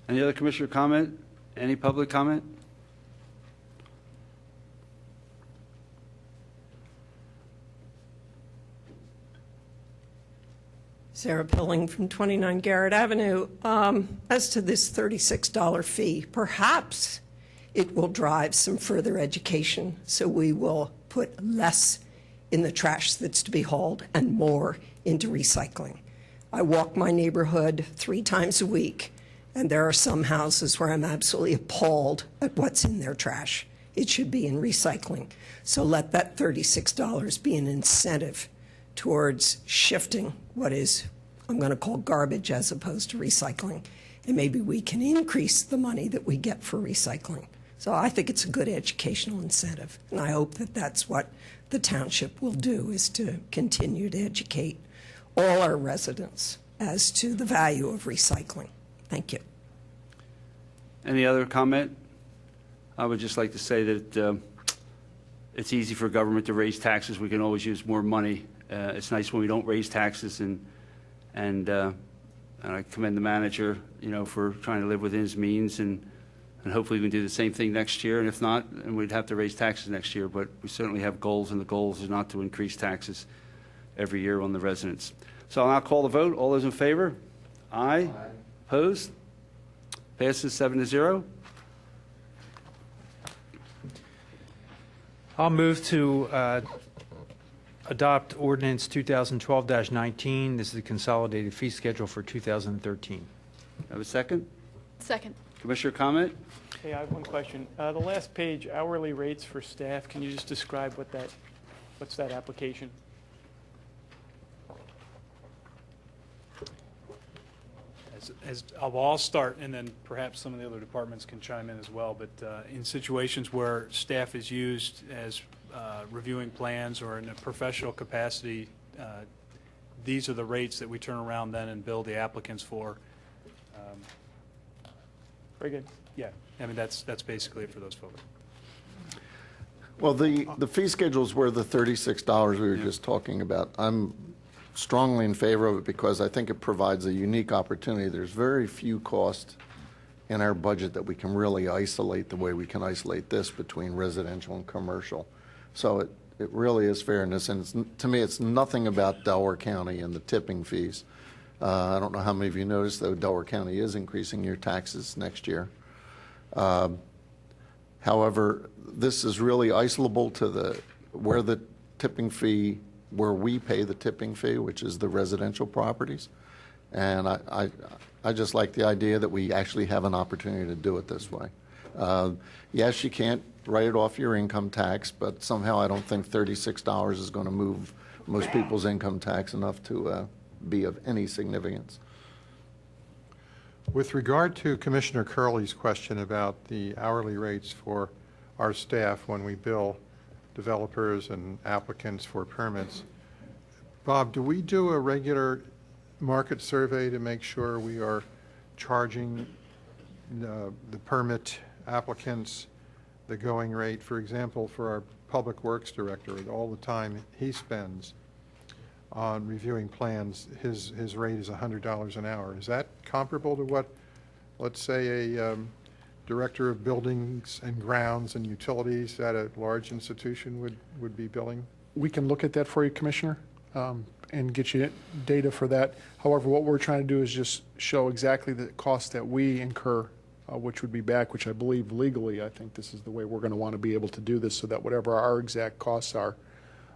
Any other commissioner comment? Any public comment? Sarah Pilling from 29 Garrett Avenue. As to this $36 fee, perhaps it will drive some further education, so we will put less in the trash that's to be hauled and more into recycling. I walk my neighborhood 3 times a week, and there are some houses where I'm absolutely appalled at what's in their trash. It should be in recycling. So let that $36 be an incentive towards shifting what is, I'm going to call garbage as opposed to recycling. And maybe we can increase the money that we get for recycling. So I think it's a good educational incentive. And I hope that that's what the township will do, is to continue to educate all our residents as to the value of recycling. Thank you. Any other comment? I would just like to say that it's easy for government to raise taxes. We can always use more money. It's nice when we don't raise taxes, and I commend the manager, for trying to live within his means, and hopefully we can do the same thing next year. And if not, and we'd have to raise taxes next year. But we certainly have goals, and the goals is not to increase taxes every year on the residents. So I'll now call the vote. All those in favor? Aye. Opposed? Passes 7-0. I'll move to adopt ordinance 2012-19. This is the consolidated fee schedule for 2013. Have a second? Second. Commissioner comment? Hey, I have one question. The last page, hourly rates for staff, can you just describe what's that application? I'll start, and then perhaps some of the other departments can chime in as well. But in situations where staff is used as reviewing plans or in a professional capacity, these are the rates that we turn around then and bill the applicants for. Very good. Yeah, I mean, that's basically it for those folks. Well, the fee schedules were the $36 we were just talking about. I'm strongly in favor of it because I think it provides a unique opportunity. There's very few costs in our budget that we can really isolate the way we can isolate this between residential and commercial. So it really is fairness, and to me, it's nothing about Delaware County and the tipping fees. I don't know how many of you noticed, though, Delaware County is increasing your taxes next year. However, this is really isolable to where the tipping fee, where we pay the tipping fee, which is the residential properties. And I just like the idea that we actually have an opportunity to do it this way. Yes, you can't write it off your income tax, but somehow I don't think $36 is going to move most people's income tax enough to be of any significance. With regard to Commissioner Curley's question about the hourly rates for our staff when we bill developers and applicants for permits, Bob, do we do a regular market survey to make sure we are charging the permit applicants the going rate? For example, for our Public Works Director, all the time he spends on reviewing plans, his rate is $100 an hour. Is that comparable to what, let's say, a Director of Buildings and Grounds and Utilities at a large institution would be billing? We can look at that for you, Commissioner, and get you data for that. However, what we're trying to do is just show exactly the cost that we incur, which would be back, which I believe legally, I think this is the way we're going to want to be able to do this, so that whatever our exact costs are.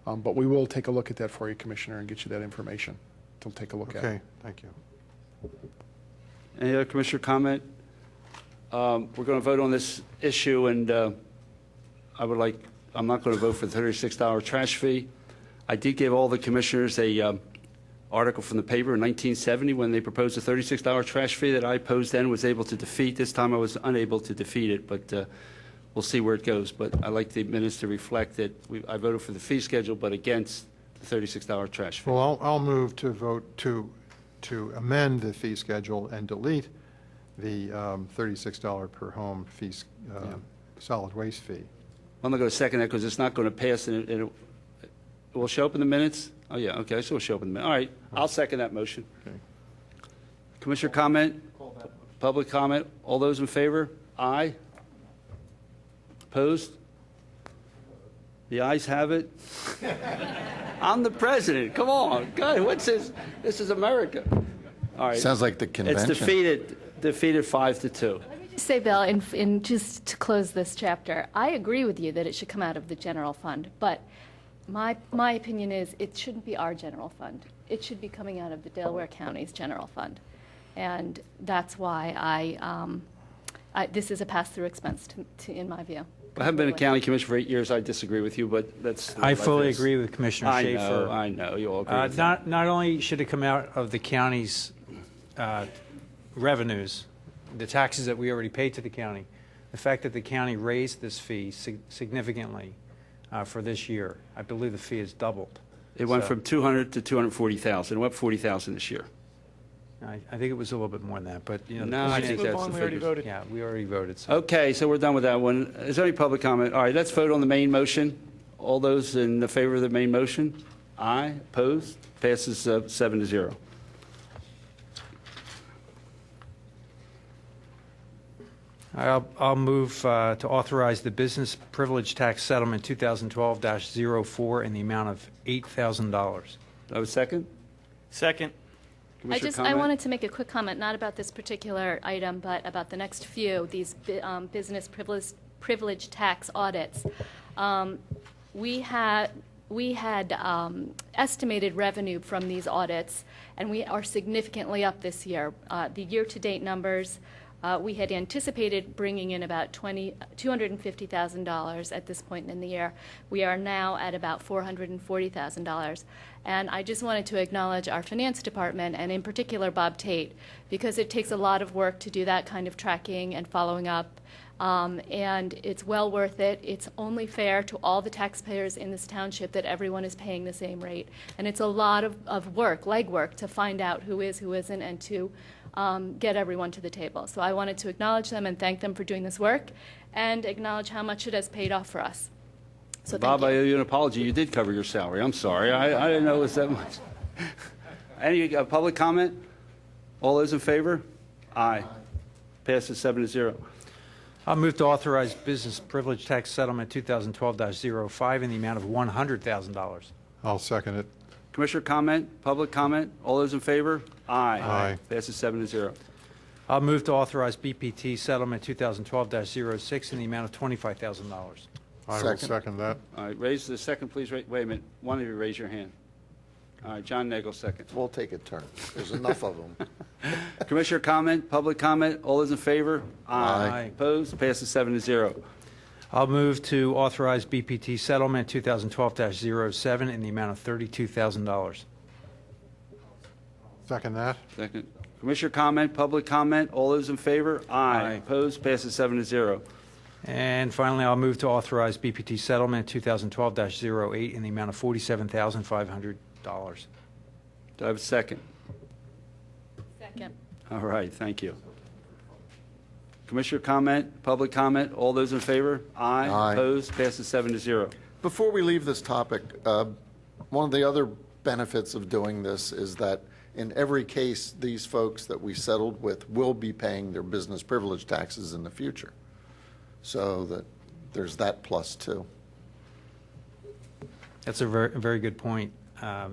But we will take a look at that for you, Commissioner, and get you that information. We'll take a look at it. Okay, thank you. Any other commissioner comment? We're going to vote on this issue, and I'm not going to vote for the $36 trash fee. I did give all the commissioners a article from the paper in 1970 when they proposed a $36 trash fee that I opposed then, was able to defeat. This time I was unable to defeat it, but we'll see where it goes. But I'd like the minutes to reflect that I voted for the fee schedule, but against the $36 trash fee. Well, I'll move to vote to amend the fee schedule and delete the $36 per home fee, solid waste fee. I'm not going to second that because it's not going to pass, and it will show up in the minutes? Oh, yeah, okay, so it'll show up in the minutes. All right, I'll second that motion. Okay. Commissioner comment? Public comment? All those in favor? Aye. Opposed? The ayes have it. I'm the president. Come on. God, what's this? This is America. All right. Sounds like the convention. It's defeated 5-2. Let me just say, Bill, in just to close this chapter, I agree with you that it should come out of the general fund, but my opinion is it shouldn't be our general fund. It should be coming out of the Delaware County's general fund. And that's why this is a pass-through expense in my view. I haven't been a county commissioner for 8 years. I disagree with you, but that's... I fully agree with Commissioner Schaefer. I know. You all agree with that. Not only should it come out of the county's revenues, the taxes that we already pay to the county, the fact that the county raised this fee significantly for this year. I believe the fee has doubled. It went from $200,000 to $240,000. It went up $40,000 this year. I think it was a little bit more than that, but you know. No, I think that's the we already figures. voted. Yeah, we already voted. So. Okay, so we're done with that one. Is there any public comment? All right, let's vote on the main motion. All those in the favor of the main motion? Aye. Opposed? Passes 7-0. I'll move to authorize the business privilege tax settlement 2012-04 in the amount of $8,000. Do I have a second? Second. Commissioner I comment? wanted to make a quick comment, not about this particular item, but about the next few, these business privilege tax audits. We had estimated revenue from these audits, and we are significantly up this year. The year-to-date numbers, we had anticipated bringing in about $250,000 at this point in the year. We are now at about $440,000. And I just wanted to acknowledge our finance department, and in particular Bob Tate, because it takes a lot of work to do that kind of tracking and following up. And it's well worth it. It's only fair to all the taxpayers in this township that everyone is paying the same rate. And it's a lot of work, legwork, to find out who is, who isn't, and to get everyone to the table. So I wanted to acknowledge them and thank them for doing this work and acknowledge how much it has paid off for us. So Bob, thank I you. owe you an apology. You did cover your salary. I'm sorry. I didn't know it was that much. Any public comment? All those in favor? Aye. Passes 7-0. I'll move to authorize business privilege tax settlement 2012-05 in the amount of $100,000. I'll second it. Commissioner comment? Public comment? All those in favor? Aye. Aye. Passes 7-0. I'll move to authorize BPT settlement 2012-06 in the amount of $25,000. I will second that. All right, raise the second, please. Wait a minute. One of you raise your hand. All right, John Nagel, second. We'll take a turn. There's enough of them. Commissioner comment? Public comment? All those in favor? Aye. Opposed? Passes 7-0. I'll move to authorize BPT settlement 2012-07 in the amount of $32,000. Second that. Second. Commissioner comment? Public comment? All those in favor? Aye. Opposed? Passes 7-0. And finally, I'll move to authorize BPT settlement 2012-08 in the amount of $47,500. Do I have a second? Second. All right, thank you. Commissioner comment? Public comment? All those in favor? Aye. Aye. Opposed? Passes 7-0. Before we leave this topic, one of the other benefits of doing this is that in every case, these folks that we settled with will be paying their business privilege taxes in the future. So that there's that plus too. That's a very good point.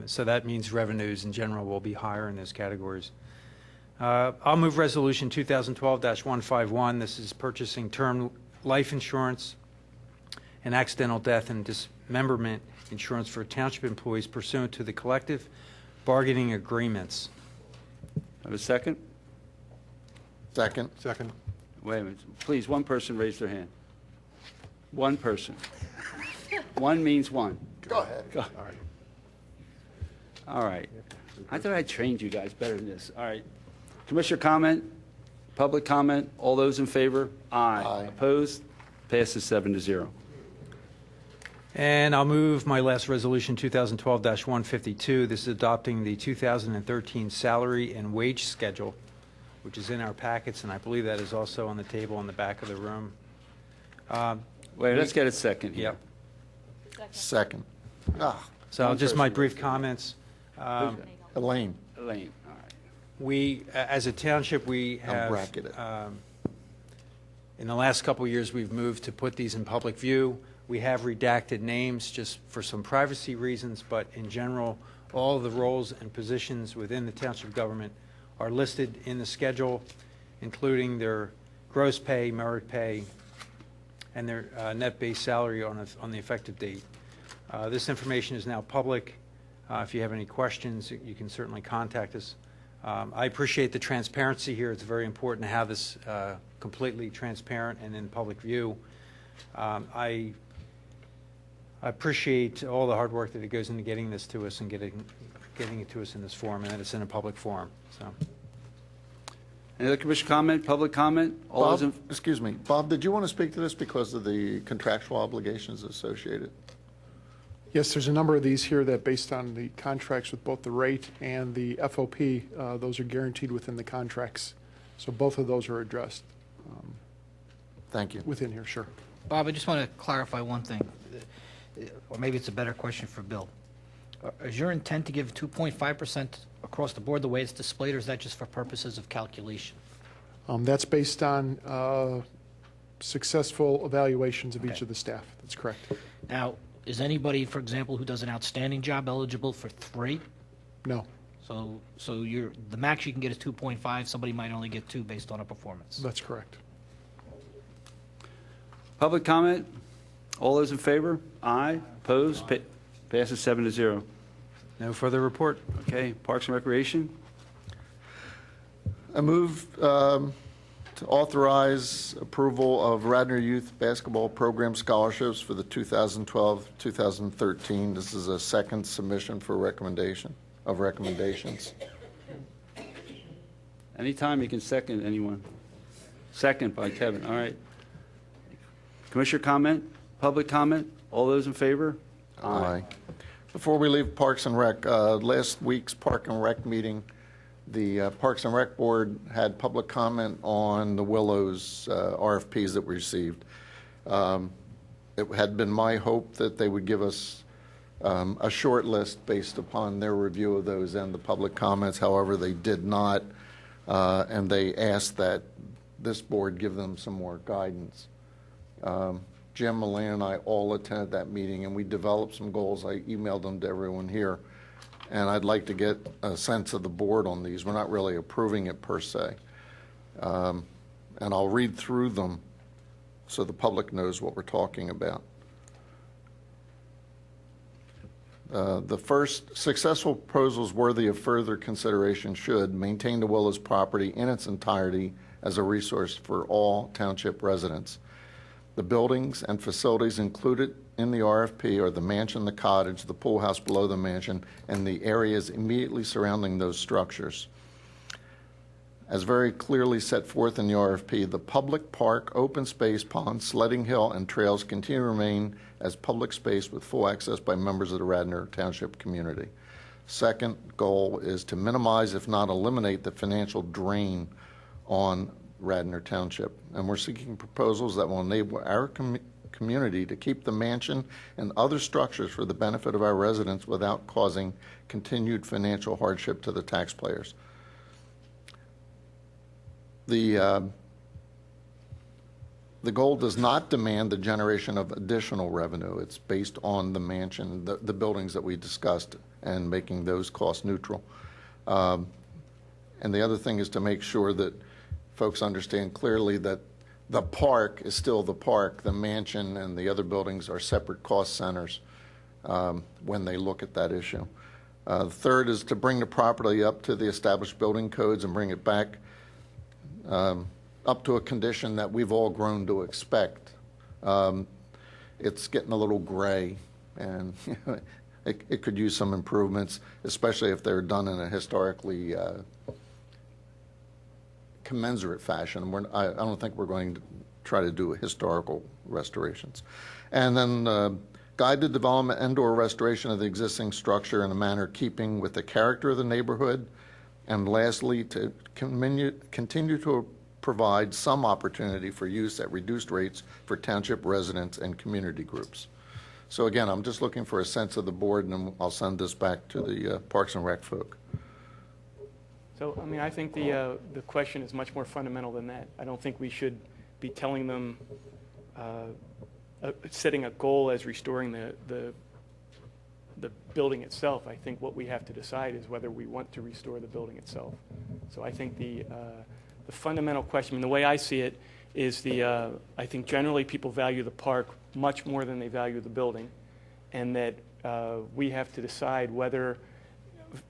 So that means revenues in general will be higher in those categories. I'll move Resolution 2012-151. This is purchasing term life insurance and accidental death and dismemberment insurance for township employees pursuant to the collective bargaining agreements. Have a second? Second. Second. Wait a minute. Please, one person raise their hand. One person. One means one. Go ahead. All right. I thought I trained you guys better than this. All right. Commissioner comment? Public comment? All those in favor? Aye. Aye. Opposed? Passes 7-0. And I'll move my last resolution, 2012-152. This is adopting the 2013 salary and wage schedule, which is in our packets, and I believe that is also on the table in the back of the room. Wait, let's get a second here. Yep. Second. So just my brief comments. Elaine. Elaine, all right. We, as a township, we have, bracket it. in the last couple of years, we've moved to put these in public view. We have redacted names just for some privacy reasons, but in general, all of the roles and positions within the township government are listed in the schedule, including their gross pay, merit pay, and their net base salary on the effective date. This information is now public. If you have any questions, you can certainly contact us. I appreciate the transparency here. It's very important to have this completely transparent and in public view. I appreciate all the hard work that it goes into getting this to us and getting it to us in this form, and that it's in a public forum. So, Any other commissioner comment? Public comment? All those in Excuse me. Bob, did you want to speak to this because of the contractual obligations associated? Yes, there's a number of these here that, based on the contracts with both the rate and the FOP, those are guaranteed within the contracts. So both of those are addressed Thank you. within here, sure. Bob, I just want to clarify one thing, or maybe it's a better question for Bill. Is your intent to give 2.5% across the board the way it's displayed, or is that just for purposes of calculation? That's based on successful evaluations of each of the staff. That's correct. Now, is anybody, for example, who does an outstanding job eligible for 3? No. So the max you can get is 2.5. Somebody might only get 2 based on a performance. That's correct. Public comment? All those in favor? Aye. Opposed? Passes 7-0. No further report. Okay, Parks and Recreation? I move to authorize approval of Radnor Youth Basketball Program scholarships for the 2012-2013. This is a second submission for recommendations. Anytime you can second anyone. Second by Kevin, all right. Commissioner comment? Public comment? All those in favor? Aye. Before we leave Parks and Rec, last week's Park and Rec meeting, the Parks and Rec Board had public comment on the Willows RFPs that we received. It had been my hope that they would give us a short list based upon their review of those and the public comments. However, they did not, and they asked that this board give them some more guidance. Jim, Elaine, and I all attended that meeting, and we developed some goals. I emailed them to everyone here, and I'd like to get a sense of the board on these. We're not really approving it per se. And I'll read through them so the public knows what we're talking about. The first, successful proposals worthy of further consideration should maintain the Willows property in its entirety as a resource for all township residents. The buildings and facilities included in the RFP are the mansion, the cottage, the pool house below the mansion, and the areas immediately surrounding those structures. As very clearly set forth in the RFP, the public park, open space, ponds, sledding hill, and trails continue to remain as public space with full access by members of the Radnor Township community. Second goal is to minimize, if not eliminate, the financial drain on Radnor Township, and we're seeking proposals that will enable our community to keep the mansion and other structures for the benefit of our residents without causing continued financial hardship to the taxpayers. The goal does not demand the generation of additional revenue. It's based on the mansion, the buildings that we discussed, and making those cost neutral. And the other thing is to make sure that folks understand clearly that the park is still the park. The mansion and the other buildings are separate cost centers when they look at that issue. The third is to bring the property up to the established building codes and bring it back up to a condition that we've all grown to expect. It's getting a little gray, and it could use some improvements, especially if they're done in a historically commensurate fashion. I don't think we're going to try to do historical restorations. And then guide the development and/or restoration of the existing structure in a manner keeping with the character of the neighborhood. And lastly, to continue to provide some opportunity for use at reduced rates for township residents and community groups. So again, I'm just looking for a sense of the board, and then I'll send this back to the Parks and Rec folk. So, I mean, I think the question is much more fundamental than that. I don't think we should be telling them, setting a goal as restoring the building itself. I think what we have to decide is whether we want to restore the building itself. So I think the fundamental question, I mean, the way I see it, is I think generally people value the park much more than they value the building, and that we have to decide whether,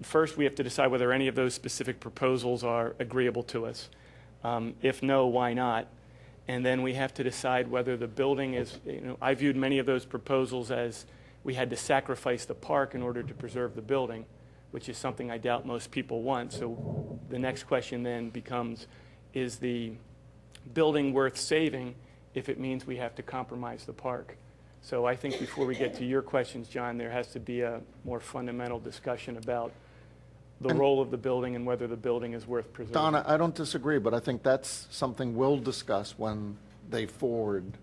first we have to decide whether any of those specific proposals are agreeable to us. If no, why not? And then we have to decide whether the building is, I viewed many of those proposals as we had to sacrifice the park in order to preserve the building, which is something I doubt most people want. So the next question then becomes, is the building worth saving if it means we have to compromise the park? So I think before we get to your questions, John, there has to be a more fundamental discussion about the role of the building and whether the building is worth preserving. Donna, I don't disagree, but I think that's something we'll discuss when they forward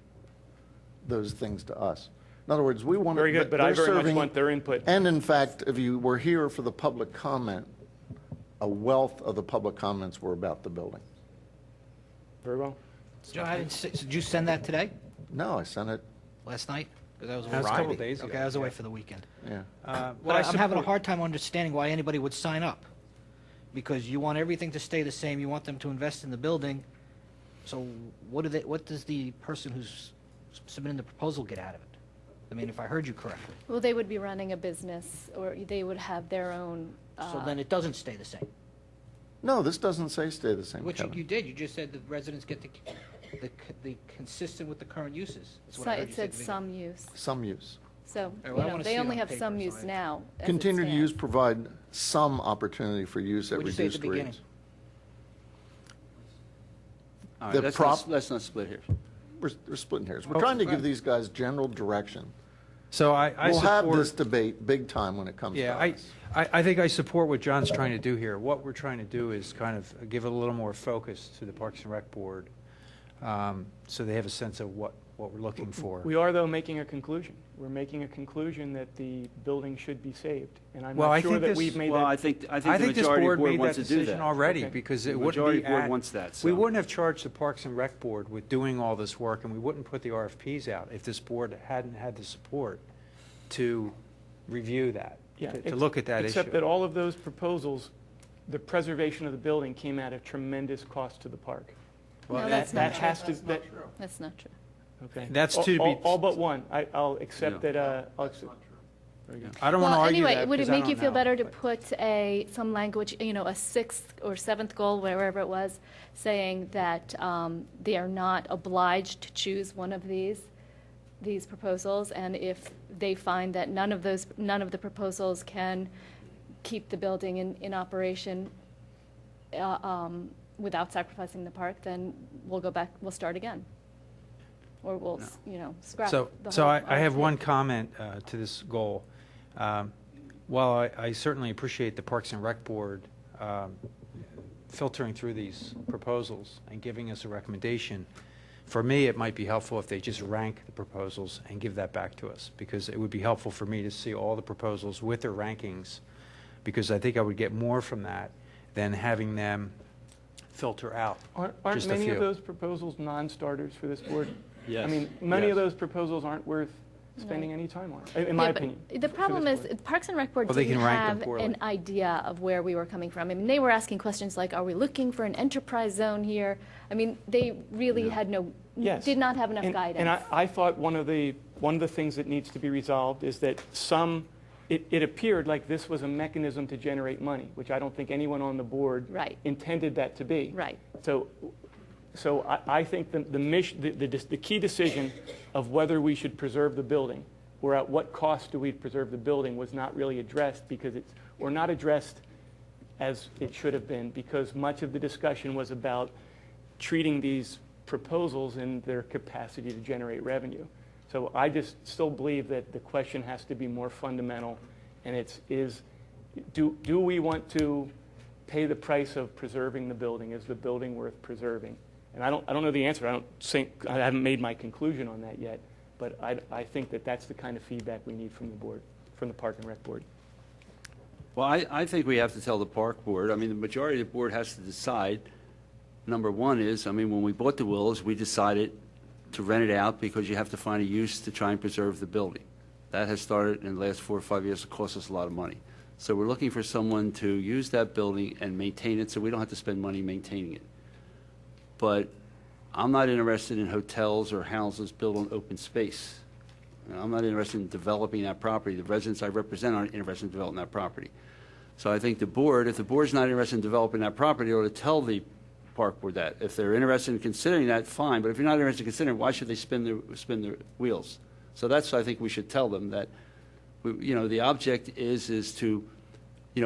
those things to us. In other words, we want to... Very good, but I very much want their input. And in fact, if you were here for the public comment, a wealth of the public comments were about the building. Very well. John, did you send that today? No, I sent it. Last night? Because I was That was a away. couple days ago. Okay, I was away for the weekend. Yeah. But I'm having a hard time understanding why anybody would sign up. because you want everything to stay the same, you want them to invest in the building. So what does the person who's submitting the proposal get out of it? I mean, if I heard you correctly. Well, they would be running a business, or they would have their own. So then it doesn't stay the same. No, this doesn't say stay the same, Which Kevin. you did. You just said the residents get the consistent with the current uses. That's what I heard It you say at said the some use. Some use. So, Well, I wanna see they it only on have paper, some so use I- now. as it Continued use stands. provide some opportunity for use at What'd you say at reduced the beginning? rates. All The right, prop- let's not split here. We're splitting hairs. We're trying to give these guys general direction. So I We'll have support- this debate big time when it comes to Yeah, us. I think I support what John's trying to do here. What we're trying to do is kind of give it a little more focus to the Parks and Rec Board, so they have a sense of what we're looking for. We are, though, making a conclusion. We're making a conclusion that the building should be saved. And I'm Well, I not sure think that this- we've made Well, that. I think the I think this majority of board the board made wants that to do decision that. already, Okay. because The it wouldn't majority be of the board at- wants that, We so. wouldn't have charged the Parks and Rec Board with doing all this work, and we wouldn't put the RFPs out if this board hadn't had the support to review that, Yeah, to look at that issue. Except that all of those proposals, the preservation of the building came at a tremendous cost to the park. No, that's That not true. has to, that, That's not true. okay. That's to be- All but one. I'll accept Yeah. that, I'll accept. Very good. I don't want to Well, argue anyway, that would it because I make you don't feel know, better to but- put some language, a sixth or seventh goal, wherever it was, saying that they are not obliged to choose one of these proposals, and if they find that none of the proposals can keep the building in operation without sacrificing the park, then we'll go back, we'll start again. Or we'll, scrap the whole. So I have RFP. one comment to this goal. While I certainly appreciate the Parks and Rec Board filtering through these proposals and giving us a recommendation, for me, it might be helpful if they just rank the proposals and give that back to us, because it would be helpful for me to see all the proposals with their rankings, because I think I would get more from that than having them filter out Aren't just a many of few. those proposals non-starters for this board? Yes. I mean, many of Yes. those proposals aren't worth spending any time on, in Yeah, my but opinion. The problem is, Parks and Rec Board Well, they didn't can rank them have poorly. an idea of where we were coming from. I mean, they were asking questions like, are we looking for an enterprise zone here? I mean, they really had Yes. did not have enough And guidance. I thought one of the things that needs to be resolved is that it appeared like this was a mechanism to generate money, which I don't think anyone on the board Right. intended that to be. Right. So I think the key decision of whether we should preserve the building or at what cost do we preserve the building was not really addressed or not addressed as it should have been, because much of the discussion was about treating these proposals in their capacity to generate revenue. So I just still believe that the question has to be more fundamental, and do we want to pay the price of preserving the building? Is the building worth preserving? And I don't know the answer. I haven't made my conclusion on that yet, but I think that that's the kind of feedback we need from the board, from the Park and Rec Board. Well, I think we have to tell the park board, I mean, the majority of the board has to decide. Number one is, I mean, when we bought the Willows, we decided to rent it out because you have to find a use to try and preserve the building. That has started in the last 4 or 5 years. It cost us a lot of money. So we're looking for someone to use that building and maintain it so we don't have to spend money maintaining it. But I'm not interested in hotels or houses built on open space. I'm not interested in developing that property. The residents I represent aren't interested in developing that property. So I think the board, if the board's not interested in developing that property, ought to tell the park board that. If they're interested in considering that, fine. But if you're not interested in considering, why should they spin their wheels? So that's, I think we should tell them that, the object is to,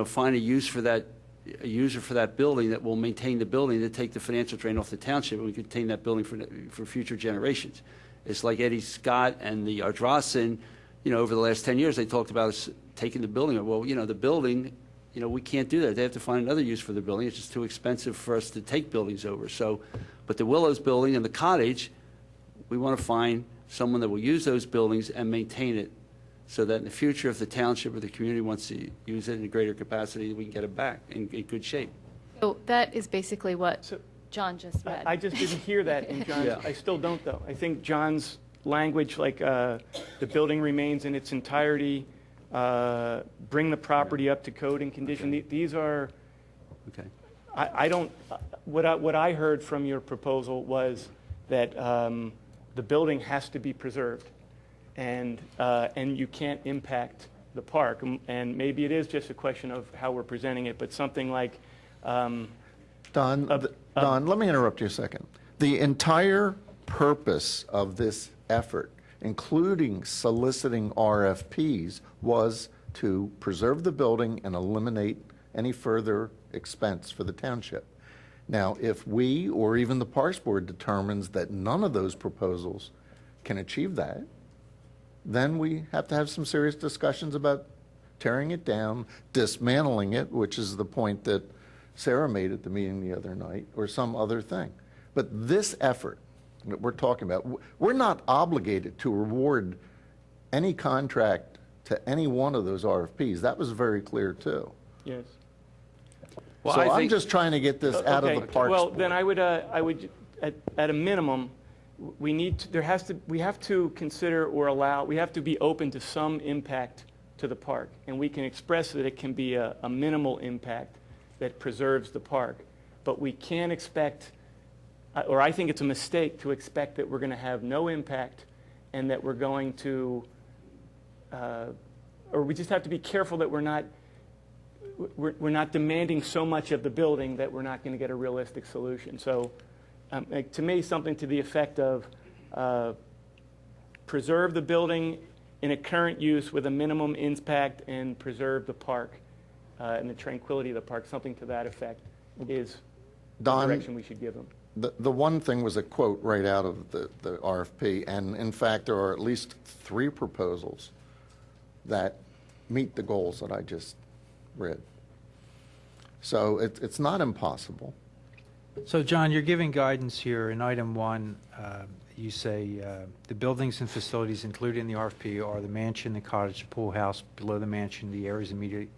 find a user for that building that will maintain the building, to take the financial drain off the township, and we can maintain that building for future generations. It's like Eddie Scott and the Ardrossan, over the last 10 years, they talked about us taking the building. Well, the building, we can't do that. They have to find another use for the building. It's just too expensive for us to take buildings over. So, but the Willows building and the cottage, we want to find someone that will use those buildings and maintain it, so that in the future, if the township or the community wants to use it in a greater capacity, we can get it back in good shape. So that is basically what John just read. I just didn't hear that in John's. Yeah. I still don't, though. I think John's language, like the building remains in its entirety, bring the property up to code and condition, these are Okay. I don't, what I heard from your proposal was that the building has to be preserved, and you can't impact the park. And maybe it is just a question of how we're presenting it, but something like... Don, let me interrupt you a second. The entire purpose of this effort, including soliciting RFPs, was to preserve the building and eliminate any further expense for the township. Now, if we or even the Parks Board determines that none of those proposals can achieve that, then we have to have some serious discussions about tearing it down, dismantling it, which is the point that Sarah made at the meeting the other night, or some other thing. But this effort that we're talking about, we're not obligated to reward any contract to any one of those RFPs. That was very clear, too. Yes. Well, So I I'm think- just trying to get this out of the Parks Well, Board. then I would at a minimum, we have to consider or allow, we have to be open to some impact to the park, and we can express that it can be a minimal impact that preserves the park, but we can't expect, or I think it's a mistake to expect that we're going to have no impact and that we're going to, or we just have to be careful that we're not demanding so much of the building that we're not going to get a realistic solution. So to me, something to the effect of preserve the building in a current use with a minimum impact and preserve the park and the tranquility of the park, something to that effect is Don, the direction we should give them. The one thing was a quote right out of the RFP, and in fact, there are at least 3 proposals that meet the goals that I just read. So it's not impossible. So, John, you're giving guidance here in item 1. You say the buildings and facilities included in the RFP are the mansion, the cottage, the pool house, below the mansion, the areas immediately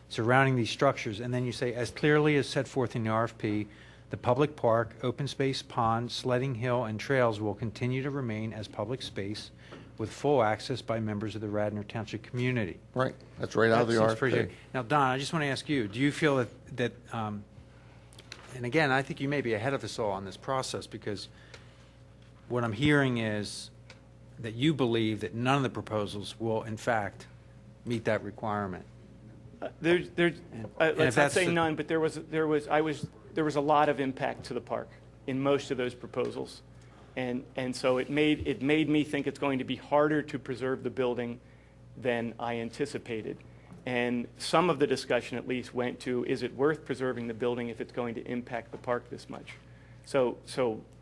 surrounding these structures. And then you say, as clearly as set forth in the RFP, the public park, open space, pond, sledding hill, and trails will continue to remain as public space with full access by members of the Radnor Township community. Right. That's right out of the That seems RFP. pretty- Now, Don, I just want to ask you, do you feel that and again, I think you may be ahead of us all on this process, because what I'm hearing is that you believe that none of the proposals will, in fact, meet that requirement. Let's if not that's say the- none, but there was a lot of impact to the park in most of those proposals. And so it made me think it's going to be harder to preserve the building than I anticipated. And some of the discussion at least went to, is it worth preserving the building if it's going to impact the park this much? So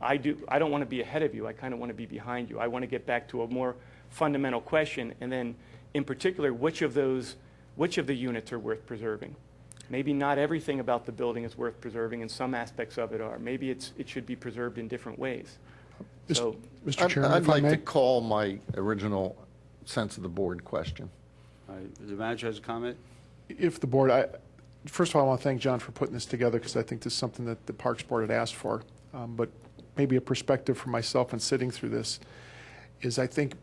I don't want to be ahead of you. I kind of want to be behind you. I want to get back to a more fundamental question, and then in particular, which of the units are worth preserving? Maybe not everything about the building is worth preserving, and some aspects of it are. Maybe it should be preserved in different ways. So Mr. Chairman, I'd if I like may. to call my original sense of the board question. All right, the manager has a comment? If the board, first of all, I want to thank John for putting this together, because I think this is something that the Parks Board had asked for. But maybe a perspective for myself in sitting through this is, I think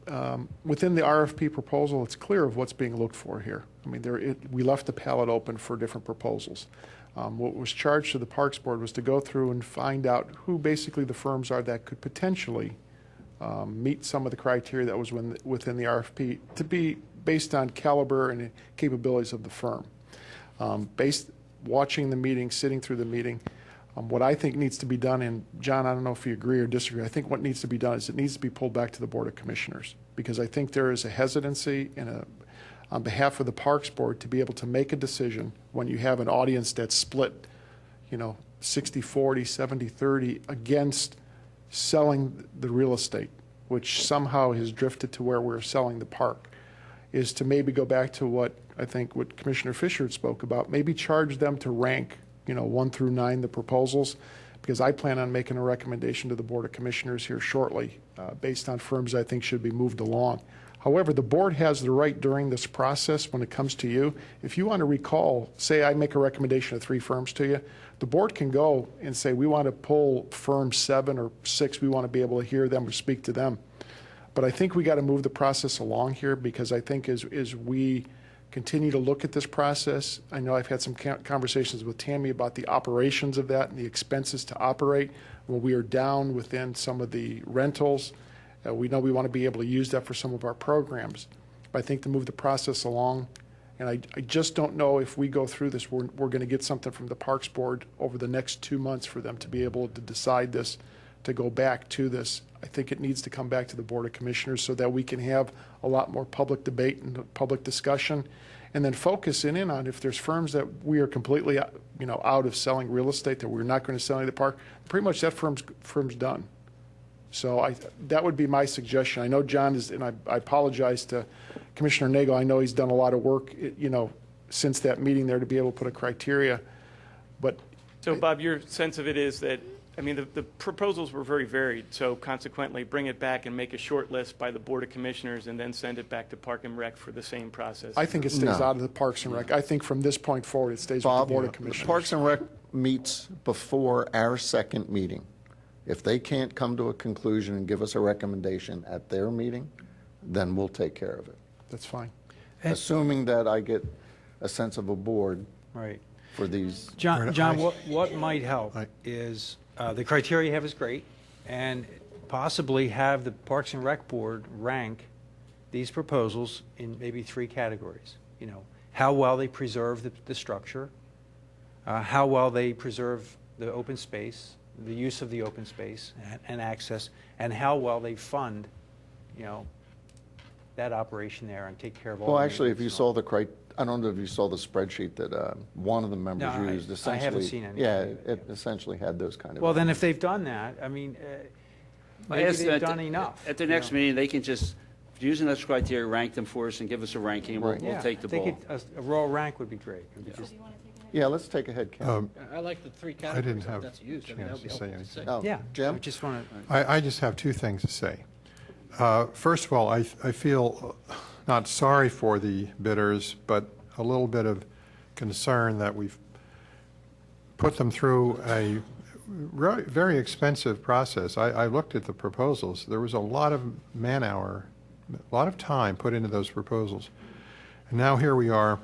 within the RFP proposal, it's clear of what's being looked for here. I mean, we left the palette open for different proposals. What was charged to the Parks Board was to go through and find out who basically the firms are that could potentially meet some of the criteria that was within the RFP, to be based on caliber and capabilities of the firm. Watching the meeting, sitting through the meeting, what I think needs to be done, and John, I don't know if you agree or disagree, I think what needs to be done is it needs to be pulled back to the Board of Commissioners, because I think there is a hesitancy on behalf of the Parks Board to be able to make a decision when you have an audience that's split, 60-40, 70-30 against selling the real estate, which somehow has drifted to where we're selling the park, is to maybe go back to what Commissioner Fisher had spoke about, maybe charge them to rank, 1 through 9, the proposals, because I plan on making a recommendation to the Board of Commissioners here shortly, based on firms I think should be moved along. However, the board has the right during this process, when it comes to you, if you want to recall, say I make a recommendation of 3 firms to you, the board can go and say, we want to pull firm 7 or 6, we want to be able to hear them or speak to them. But I think we got to move the process along here, because I think as we continue to look at this process. I know I've had some conversations with Tammy about the operations of that and the expenses to operate. When we are down within some of the rentals, we know we want to be able to use that for some of our programs. But I think to move the process along, and I just don't know if we go through this, we're going to get something from the Parks Board over the next 2 months for them to be able to decide this, to go back to this. I think it needs to come back to the Board of Commissioners so that we can have a lot more public debate and public discussion, and then focus in on if there's firms that we are completely, out of selling real estate, that we're not going to sell any of the park, pretty much that firm's done. So that would be my suggestion. I know John is, and I apologize to Commissioner Nagel. I know he's done a lot of work, since that meeting there to be able to put a criteria. But So, Bob, your sense of it is that, the proposals were very varied, so consequently, bring it back and make a short list by the Board of Commissioners and then send it back to Park and Rec for the same process. I think it stays No. out of the Parks and Rec. I think from this point forward, it stays Bob, with the Board of Commissioners. Parks and Rec meets before our second meeting. If they can't come to a conclusion and give us a recommendation at their meeting, then we'll take care of it. That's fine. Assuming that I get a sense of a board Right. for these. John, what might help is, the criteria you have is great, and possibly have the Parks and Rec Board rank these proposals in maybe 3 categories. How well they preserve the structure, how well they preserve the open space, the use of the open space and access, and how well they fund, that operation there and take care of all. Well, the actually, if you maintenance saw I don't know if you saw the spreadsheet that one of the members No, used. I Essentially, haven't seen any. Yeah, it essentially had those kind of. Well, then if they've done that, maybe they've done enough. At their next meeting, they can just, using those criteria, rank them for us and give us a ranking, and Right. we'll take the ball. A raw rank would be great. It'd be just- Yeah, let's take a head count. I like the 3 I categories. didn't if have that's used. a That would chance be to say helpful to anything. Oh, Yeah, I Jim? just want to. I just have 2 things to say. First of all, I feel not sorry for the bidders, but a little bit of concern that we've put them through a very expensive process. I looked at the proposals. There was a lot of man-hour, a lot of time put into those proposals. And now here we are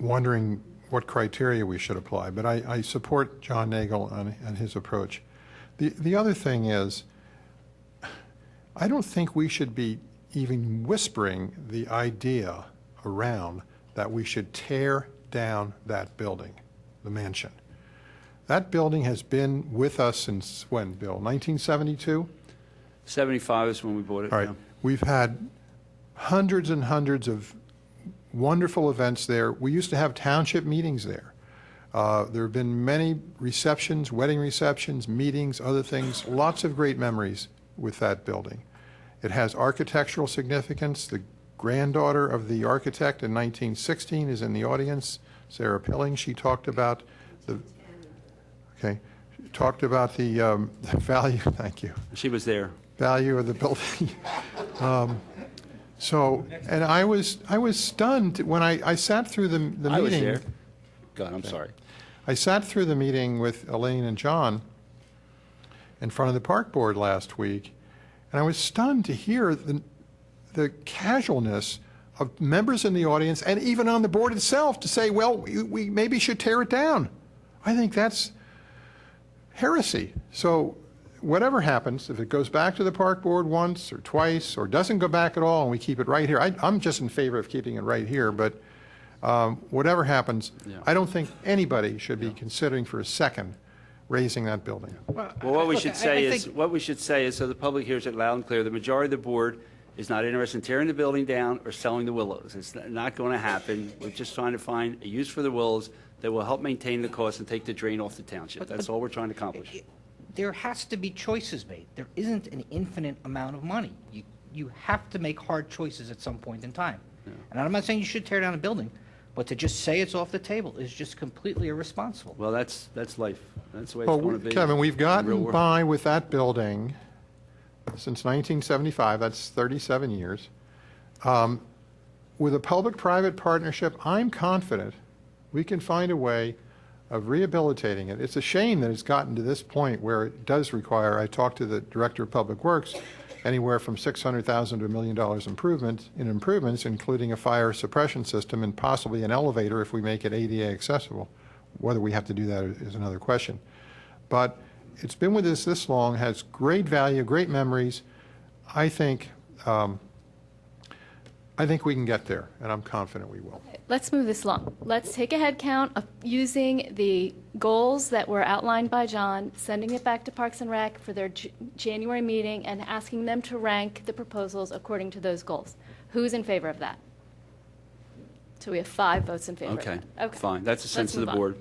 wondering what criteria we should apply. But I support John Nagel on his approach. The other thing is, I don't think we should be even whispering the idea around that we should tear down that building, the mansion. That building has been with us since when, Bill? 1972? 75 is when we bought it. All right. yeah. We've had hundreds and hundreds of wonderful events there. We used to have township meetings there. There have been many receptions, wedding receptions, meetings, other things, lots of great memories with that building. It has architectural significance. The granddaughter of the architect in 1916 is in the audience, Sarah Pilling. She talked about the value. Thank you. She was there. Value of the building. And I was stunned when I sat through the meeting. I was there. Go on, I'm sorry. I sat through the meeting with Elaine and John in front of the park board last week, and I was stunned to hear the casualness of members in the audience and even on the board itself to say, well, we maybe should tear it down. I think that's heresy. So whatever happens, if it goes back to the park board once or twice or doesn't go back at all and we keep it right here, I'm just in favor of keeping it right here, but whatever happens, I don't think anybody should be considering for a second raising that building. Well, what we should say is, so the public hears it loud and clear, the majority of the board is not interested in tearing the building down or selling the willows. It's not going to happen. We're just trying to find a use for the willows that will help maintain the cost and take the drain off the township. That's all we're trying to accomplish. There has to be choices made. There isn't an infinite amount of money. You have to make hard choices at some point in time. And I'm not saying you should tear down a building, but to just say it's off the table is just completely irresponsible. Well, that's life. That's the way it's Well, going to be. Kevin, we've in the real gotten world. by with that building since 1975, that's 37 years. With a public-private partnership, I'm confident we can find a way of rehabilitating it. It's a shame that it's gotten to this point where it does require, I talked to the Director of Public Works, anywhere from $600,000 to $1 million improvements, including a fire suppression system and possibly an elevator if we make it ADA accessible. Whether we have to do that is another question. But it's been with us this long, has great value, great memories. I think we can get there, and I'm confident we will. Let's move this along. Let's take a head count of using the goals that were outlined by John, sending it back to Parks and Rec for their January meeting, and asking them to rank the proposals according to those goals. Who's in favor of that? So we have 5 votes in favor. Okay, fine. That's the sense of the move on. board.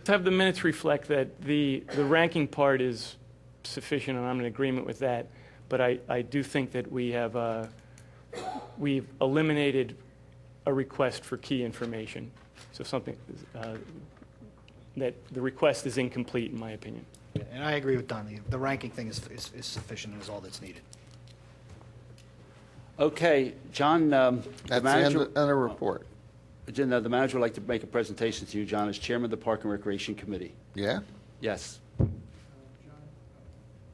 To have the minutes reflect that the ranking part is sufficient, and I'm in agreement with that, but I do think that we've eliminated a request for key information. So something that the request is incomplete, in my opinion. Yeah, and I agree with Don. The ranking thing is sufficient and is all that's needed. Okay, John, That's the end of the report. The manager would like to make a presentation to you, John, as chairman of the Park and Recreation Committee. Yeah? Yes.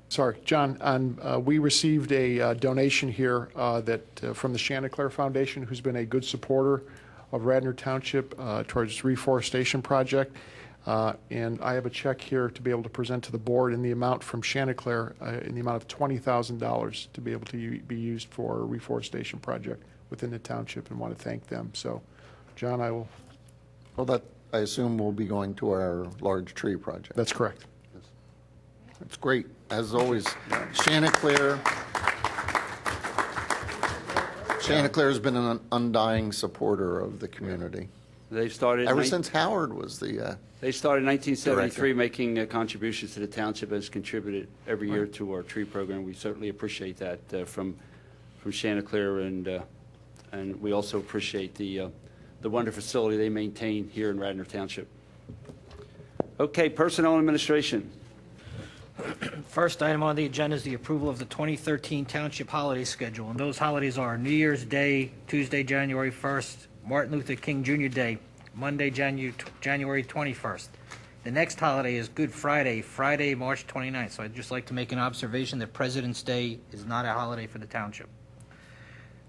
Sorry, John, we received a donation here from the Chanticleer Foundation, who's been a good supporter of Radnor Township towards reforestation project. And I have a check here to be able to present to the board in the amount from Chanticleer, in the amount of $20,000 to be able to be used for a reforestation project within the township, and want to thank them. So, John, I will. Well, that, I assume, will be going to our large tree project. That's correct. It's great. As always, Chanticleer has been an undying supporter of the community. They started ever since Howard was the They started in 1973 director. making contributions to the township, has contributed every year to our tree program. We certainly appreciate that from Chanticleer, and we also appreciate the wonderful facility they maintain here in Radnor Township. Okay, personnel and administration. First item on the agenda is the approval of the 2013 Township holiday schedule, and those holidays are New Year's Day, Tuesday, January 1st, Martin Luther King Jr. Day, Monday, January 21st. The next holiday is Good Friday, Friday, March 29th. So I'd just like to make an observation that President's Day is not a holiday for the township.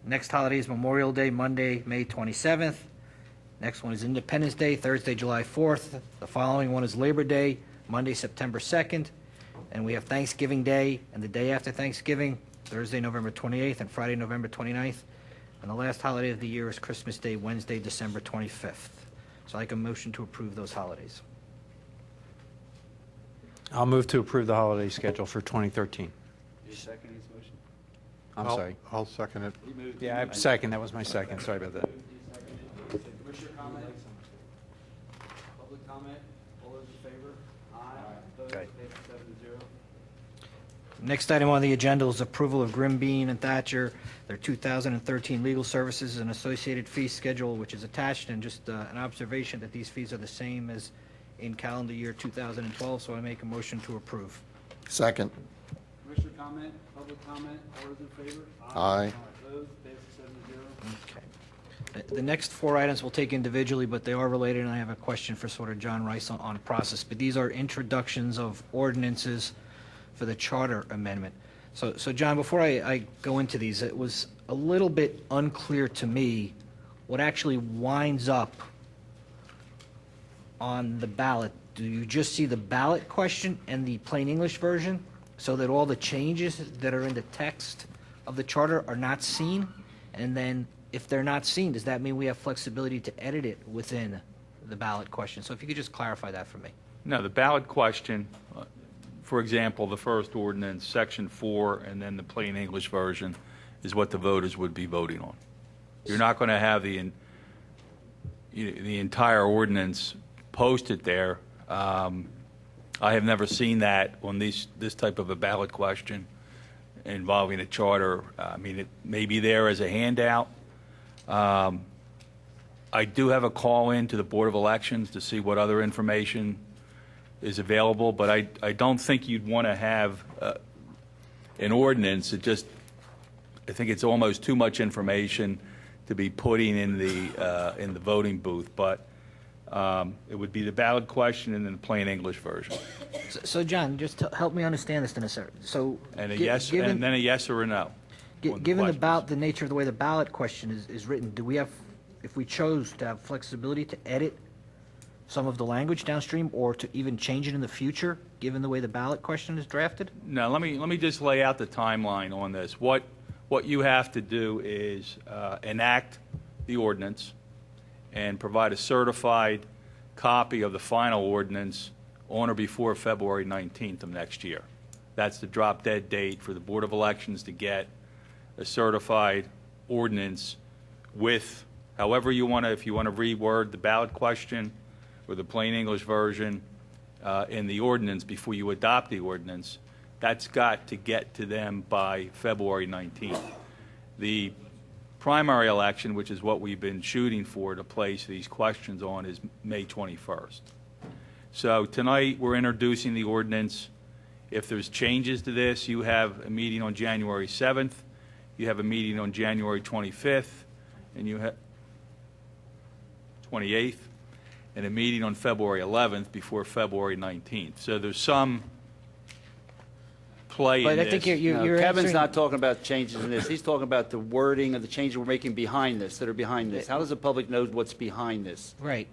Next holiday is Memorial Day, Monday, May 27th. Next one is Independence Day, Thursday, July 4th. The following one is Labor Day, Monday, September 2nd. And we have Thanksgiving Day and the day after Thanksgiving, Thursday, November 28th, and Friday, November 29th. And the last holiday of the year is Christmas Day, Wednesday, December 25th. So I'd like a motion to approve those holidays. I'll move to approve the holiday schedule for 2013. You second his motion? I'm sorry. I'll second it. Yeah, second. That was my second. Sorry about that. Commissioner comment? Public comment? All those in favor? Aye. Opposed? Okay. Passes 7-0. Next item on the agenda is approval of Grim Bean and Thatcher, their 2013 legal services and associated fee schedule, which is attached, and just an observation that these fees are the same as in calendar year 2012, so I make a motion to approve. Second. Commissioner comment? Public comment? All those in favor? Aye. Opposed? Passes 7-0. Okay. The next 4 items we'll take individually, but they are related, and I have a question for sort of John Rice on process. But these are introductions of ordinances for the charter amendment. So John, before I go into these, it was a little bit unclear to me what actually winds up on the ballot. Do you just see the ballot question and the plain English version so that all the changes that are in the text of the charter are not seen? And then if they're not seen, does that mean we have flexibility to edit it within the ballot question? So if you could just clarify that for me. No, the ballot question, for example, the first ordinance, Section 4, and then the plain English version, is what the voters would be voting on. You're not going to have the entire ordinance posted there. I have never seen that on this type of a ballot question involving a charter. I mean, it may be there as a handout. I do have a call in to the Board of Elections to see what other information is available, but I don't think you'd want to have an ordinance. I think it's almost too much information to be putting in the voting booth. But It would be the ballot question and then the plain English version. So John, just help me understand this in a second. So, And a gi- yes, given- and then a yes or a no. on Given the questions. the nature of the way the ballot question is written, do we have, if we chose to have flexibility to edit some of the language downstream or to even change it in the future, given the way the ballot question is drafted? No, let me just lay out the timeline on this. What you have to do is enact the ordinance and provide a certified copy of the final ordinance on or before February 19th of next year. That's the drop dead date for the Board of Elections to get a certified ordinance with, however you want to, if you want to reword the ballot question or the plain English version in the ordinance before you adopt the ordinance, that's got to get to them by February 19th. The primary election, which is what we've been shooting for to place these questions on, is May 21st. So tonight, we're introducing the ordinance. If there's changes to this, you have a meeting on January 7th, you have a meeting on January 25th, and you have 28th, and a meeting on February 11th before February 19th. So there's some play in But I this. think you're No, Kevin's answering- not talking about changes in this. He's talking about the wording of the changes we're making behind this, that are behind this. How does the public know what's behind this? Right.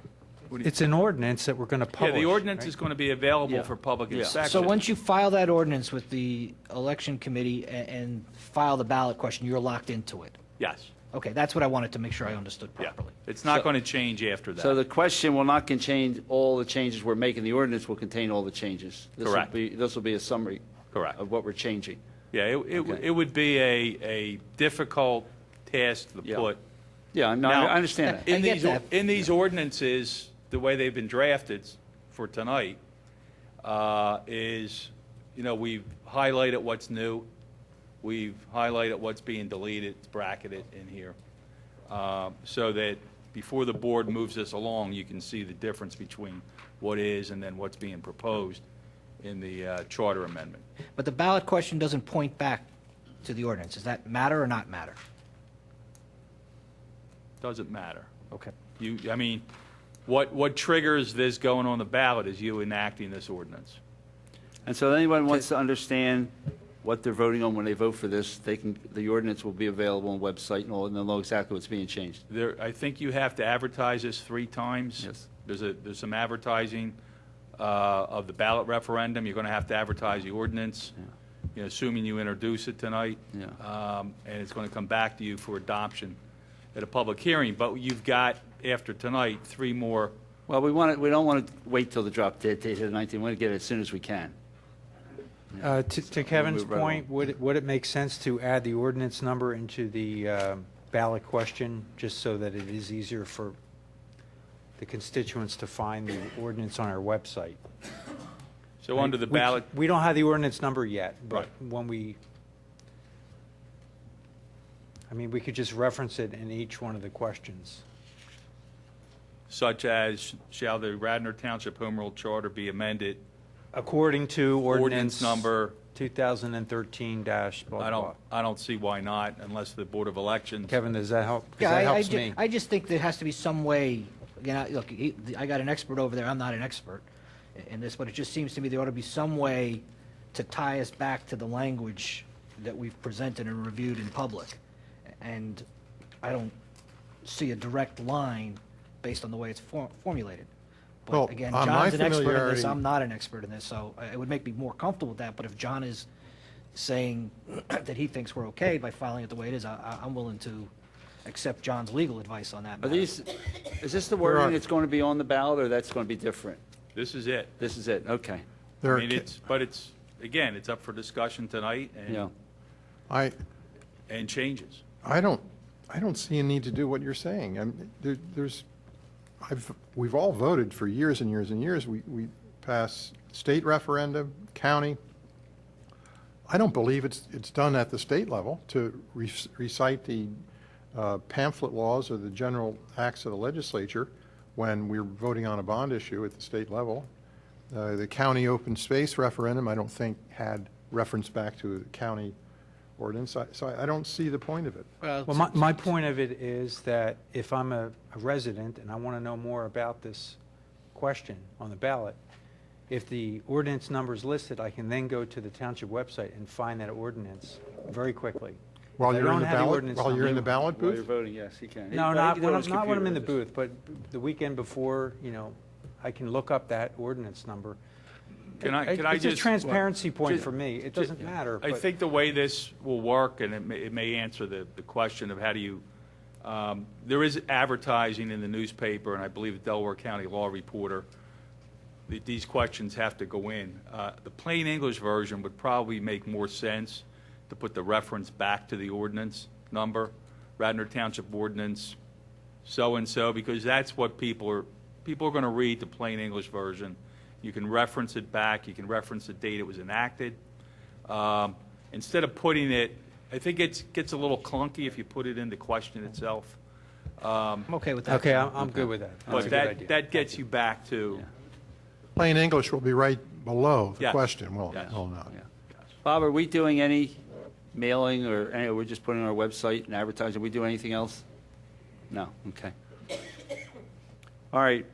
It's an ordinance that we're going to Yeah, publish. the ordinance right? is going to be available Yeah. for public Yeah. inspection. So once you file that ordinance with the election committee and file the ballot question, you're locked into it? Yes, Okay, that's what I wanted to make sure I understood yeah. properly. It's not going to change after that. So the question will not contain all the changes we're making. The ordinance will contain all the changes. Correct. This will be a summary Correct. of what we're changing. Yeah, Okay. it would be a difficult task to Yeah. put. Yeah, no, Now, I understand that. I get that. In these ordinances, the way they've been drafted for tonight is, we've highlighted what's new. We've highlighted what's being deleted, it's bracketed in here, so that before the board moves this along, you can see the difference between what is and then what's being proposed in the charter amendment. But the ballot question doesn't point back to the ordinance. Does that matter or not matter? Doesn't matter. Okay. What triggers this going on the ballot is you enacting this ordinance. And so anyone wants to understand what they're voting on when they vote for this, the ordinance will be available on the website and all, and they'll know exactly what's being changed. I think you have to advertise this 3 times. Yes. There's some advertising of the ballot referendum. You're going to have to advertise the ordinance, assuming you introduce it tonight. Yeah. And it's going to come back to you for adoption at a public hearing. But you've got, after tonight, 3 more. Well, we don't want to wait till the drop dead date of the 19th. We want to get it as soon as we can. To Kevin's move right point, would it make sense to add the ordinance number into the ballot question, just so that it is easier for the constituents to find the ordinance on our website? So under the ballot, We don't have the ordinance number yet, but Right. when we could just reference it in each one of the questions. such as, shall the Radnor Township Home Rule Charter be amended? According to Ordinance number, 2013 dash blah, blah. I don't see why not, unless the Board of Elections. Kevin, does that help? 'Cause Yeah, that I helps me. just think there has to be some way, look, I got an expert over there, I'm not an expert in this, but it just seems to me there ought to be some way to tie us back to the language that we've presented and reviewed in public. And I don't see a direct line based on the way it's formulated. Well, But again, on my John's an expert in this, familiarity- I'm not an expert in this, so it would make me more comfortable with that. But if John is saying that he thinks we're okay by filing it the way it is, I'm willing to accept John's legal advice on that Are matter. is this the wording that's going to be on the ballot, or that's going to be different? This is it. This is it, okay. There I are mean, ca- again, it's up for discussion tonight Yeah. and changes. I don't see a need to do what you're saying. We've all voted for years and years and years. We pass state referendum, county. I don't believe it's done at the state level to recite the pamphlet laws or the general acts of the legislature when we're voting on a bond issue at the state level. The county open space referendum, I don't think, had reference back to the county ordinance, so I don't see the point of it. Well, my point of it is that if I'm a resident and I want to know more about this question on the ballot, if the ordinance number is listed, I can then go to the township website and find that ordinance very quickly. While If I you're in don't the have ballot, ordinance while you're in number- the ballot While you're booth? voting, yes, he can. No, He not can when do it on I'm, his not when I'm computer. in the booth, but the weekend before, I can look up that ordinance number. Can I It's a just- transparency point Just- for me. It doesn't matter. I but- think the way this will work, and it may answer the question of how do you, there is advertising in the newspaper, and I believe the Delaware County Law Reporter, that these questions have to go in. The plain English version would probably make more sense to put the reference back to the ordinance number, Radnor Township ordinance, so-and-so, because that's what people are going to read the plain English version. You can reference it back. You can reference the date it was enacted. Instead of putting it, I think it gets a little clunky if you put it in the question itself. I'm okay with that. Okay, I'm good with that. That's a But good that, idea. that gets you back to, Plain English will be right below the Yes. question, will Yes. will not? Yeah. Bob, are we doing any mailing or any, we're just putting on our website and advertising? Are we doing anything else? No, okay. All right.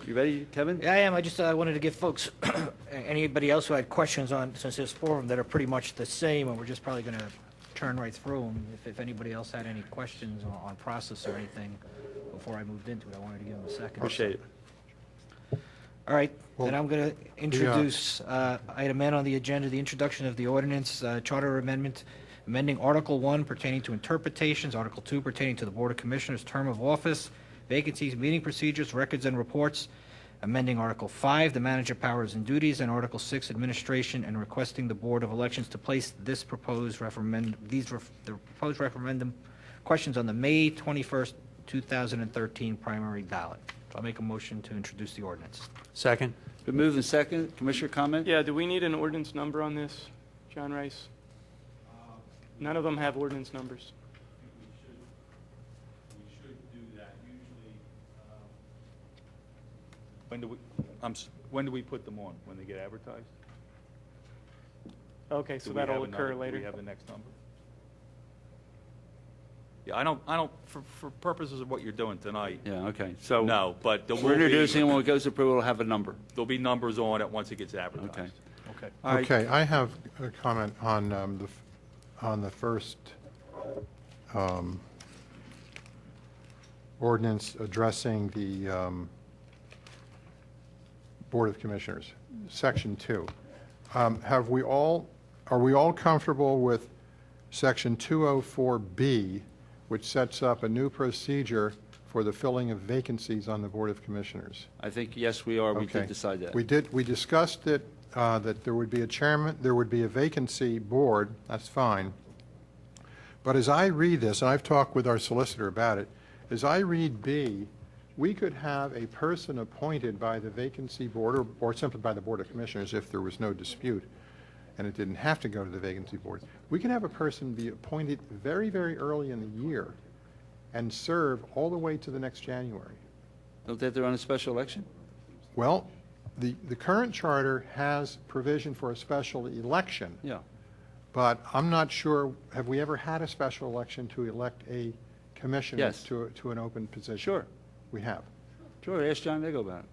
You ready, Kevin? Yeah, I am. I just wanted to give folks, anybody else who had questions on, since there's four of them that are pretty much the same, and we're just probably going to turn right through them. If anybody else had any questions on process or anything before I moved into it, I wanted to give them a second. Appreciate it. All right, Well, then I'm going to introduce item N on the agenda, the introduction of the ordinance, charter amendment, amending Article 1 pertaining to interpretations, Article 2 pertaining to the Board of Commissioners' term of office, vacancies, meeting procedures, records, and reports, amending Article 5, the manager powers and duties, and Article 6, administration, and requesting the Board of Elections to place this proposed referendum, the proposed referendum questions on the May 21st, 2013 primary ballot. So I'll make a motion to introduce the ordinance. Second? Been moved and second. Commissioner comment? Yeah, do we need an ordinance number on this, John Rice? None of them have ordinance numbers. we should do that. Usually, when do we put them on? When they get advertised? Okay, Do so we that'll have occur another- later. Do we have the next number? Yeah, I don't, for purposes of what you're doing tonight, Yeah, okay. So no, but there will we're be, introducing, when it goes to approval, it'll have a number. there'll be numbers on it once it gets advertised. Okay. Okay. All right. Okay, I have a comment on the first ordinance addressing the Board of Commissioners, Section 2. Are we all comfortable with Section 204B, which sets up a new procedure for the filling of vacancies on the Board of Commissioners? I think, yes, we are. We Okay. did decide that. We discussed it, that there would be a chairman, there would be a vacancy board, that's fine. But as I read this, and I've talked with our solicitor about it, as I read B, we could have a person appointed by the vacancy board, or simply by the Board of Commissioners if there was no dispute, and it didn't have to go to the vacancy board. We can have a person be appointed very, very early in the year and serve all the way to the next January. Don't they have to run a special election? Well, the current charter has provision for a special election, Yeah. but I'm not sure, have we ever had a special election to elect a commissioner Yes. to an open position? Sure. We have. Sure, ask John Diggle about it.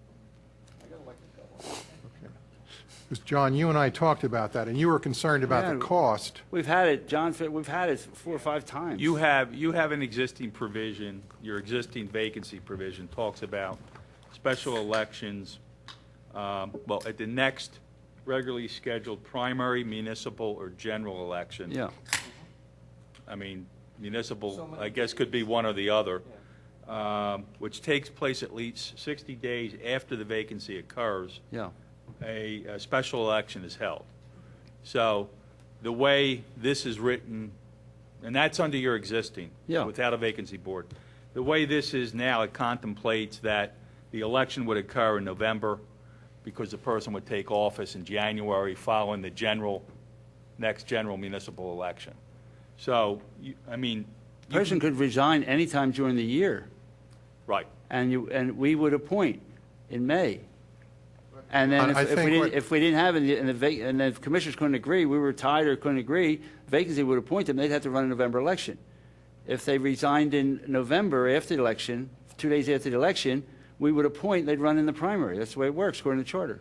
Because, John, you and I talked about that, and you were concerned about Yeah. the cost. We've had it, John, we've had it 4 or 5 times. You have an existing provision, your existing vacancy provision talks about special elections, well, at the next regularly scheduled primary, municipal, or general election. Yeah. I mean, municipal, I guess, could be one or the other, which takes place at least 60 days after the vacancy occurs. Yeah. A special election is held. So the way this is written, and that's under your existing, Yeah. without a vacancy board. The way this is now, it contemplates that the election would occur in November because the person would take office in January following the next general municipal election. So, I mean. The person could resign anytime during the year, Right. and we would appoint in May. And then I if think we didn't have it, and the commissioners couldn't agree, we were tied or couldn't agree, vacancy would appoint them, they'd have to run a November election. If they resigned in November after the election, 2 days after the election, we would appoint, they'd run in the primary. That's the way it works, according to the charter.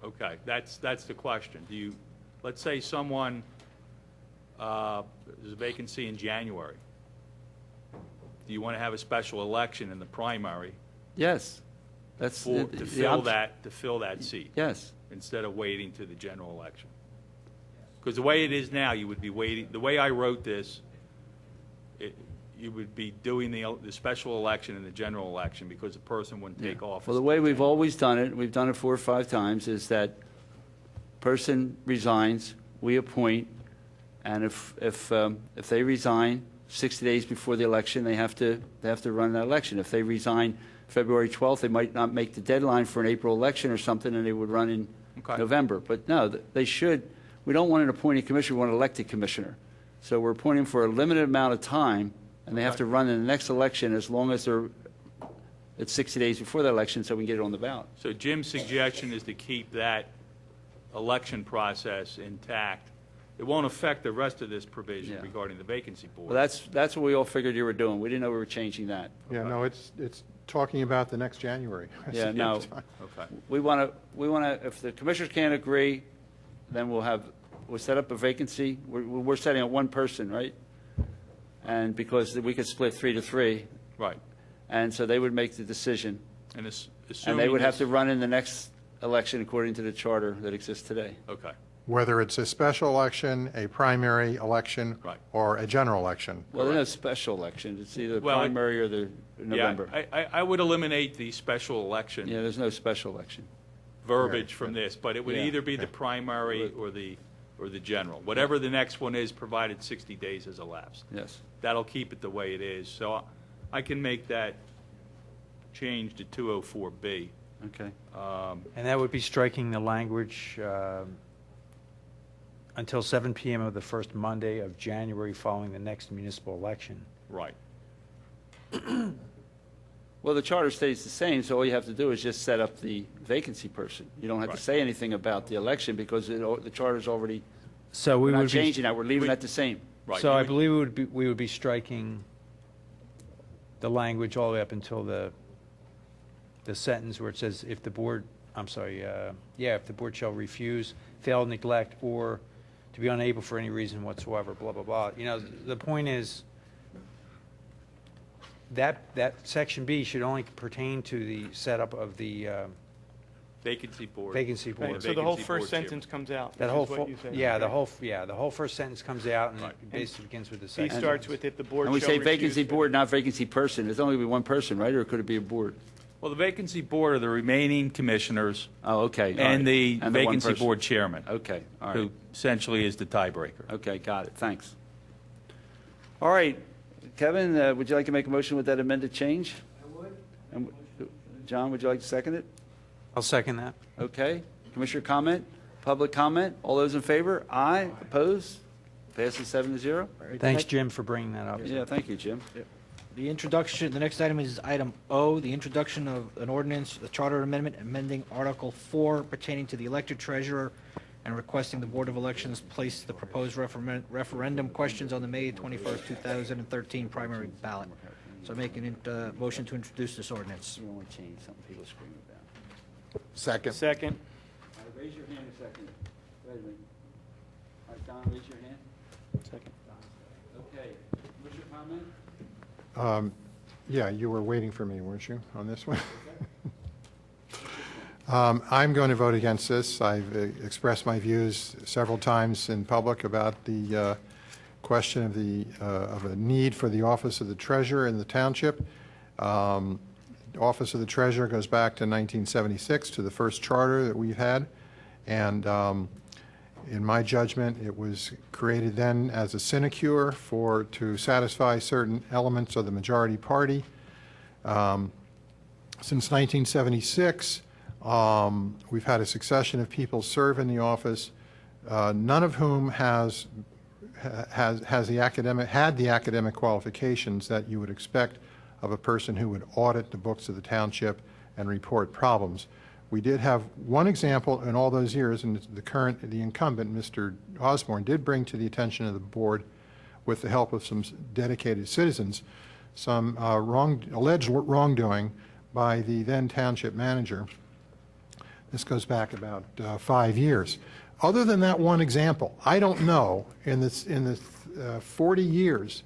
Okay, that's the question. Let's say someone, there's a vacancy in January. Do you want to have a special election in the primary Yes. That's to fill that seat? Yes. Instead of waiting to the general election? Because the way it is now, you would be waiting, the way I wrote this, you would be doing the special election and the general election because the person wouldn't take office. Well, the way we've always done it, we've done it 4 or 5 times, is that person resigns, we appoint, and if they resign 60 days before the election, they have to run that election. If they resign February 12th, they might not make the deadline for an April election or something, and they would run in November. But no, they should. We don't want an appointed commissioner, we want an elected commissioner. So we're appointing for a limited amount of time, and they have to run in the next election as long as it's 60 days before the election so we can get it on the ballot. So Jim's suggestion is to keep that election process intact. It won't affect the rest of this provision regarding the vacancy board. Well, that's what we all figured you were doing. We didn't know we were changing that. Yeah, no, it's talking about the next January. Yeah, no. Okay. We want to, if the commissioners can't agree, then we'll set up a vacancy. We're setting up one person, right? And because we could split 3 to 3. Right. And so they would make the decision. And And they would have to run in the next election according to the charter that exists today. Okay. Whether it's a special election, a primary election, or a general election. Well, there's no special election. It's either the Well, primary or the November. Yeah, I would eliminate the special election Yeah, there's no special election. verbiage from this, but it would Yeah. either be the primary or the general. Whatever the next one is, provided 60 days has elapsed. Yes. That'll keep it the way it is. So I can make that change to 204B. Okay. And that would be striking the language until 7 p.m. of the first Monday of January following the next municipal election. Right. Well, the charter stays the same, so all you have to do is just set up the vacancy person. You don't have to say anything about the election because the charter's already, So we we're not would changing that, we're leaving that the same. Right. So I believe we would be striking the language all the way up until the sentence where it says if the board, if the board shall refuse, fail, neglect, or to be unable for any reason whatsoever, blah, blah, blah. You know, the point is that section B should only pertain to the setup of the Vacancy board. vacancy board. Right, so the whole first sentence comes out. That which whole, is what you said. the whole first sentence comes out and it basically begins with the B second. starts with if the board And we shall say refuse vacancy to- board, not vacancy person. It's only be one person, right, or could it be a board? Well, the vacancy board are the remaining commissioners Oh, okay. all right. and the one vacancy person. board chairman, Okay, all right. who essentially is the tiebreaker. Okay, got it, thanks. All right, Kevin, would you like to make a motion with that amended change? I would. John, would you like to second it? I'll second that. Okay, Commissioner comment, public comment, all those in favor? Aye, opposed? Passes 7-0. Thanks, Jim, for bringing that up. Yeah, thank you, Jim. The introduction, the next item is item O, the introduction of an ordinance, the charter amendment, amending Article 4 pertaining to the elected treasurer and requesting the Board of Elections place the proposed referendum questions on the May 21st, 2013 primary ballot. So I make a motion to introduce this ordinance. We want to change something people scream about. Second. Second. Raise your hand a second. Wait a minute. All right, Don, raise your hand. Second. Okay, what's your comment? Yeah, you were waiting for me, weren't you, on this one? I'm going to vote against this. I've expressed my views several times in public about the question of a need for the Office of the Treasurer in the Township. Office of the Treasurer goes back to 1976, to the first charter that we've had, and in my judgment, it was created then as a sinecure to satisfy certain elements of the majority party. Since 1976, we've had a succession of people serve in the office, none of whom had the academic qualifications that you would expect of a person who would audit the books of the township and report problems. We did have one example in all those years, and the incumbent, Mr. Osborne, did bring to the attention of the board, with the help of some dedicated citizens, some alleged wrongdoing by the then township manager. This goes back about 5 years. Other than that one example, I don't know in the 40 years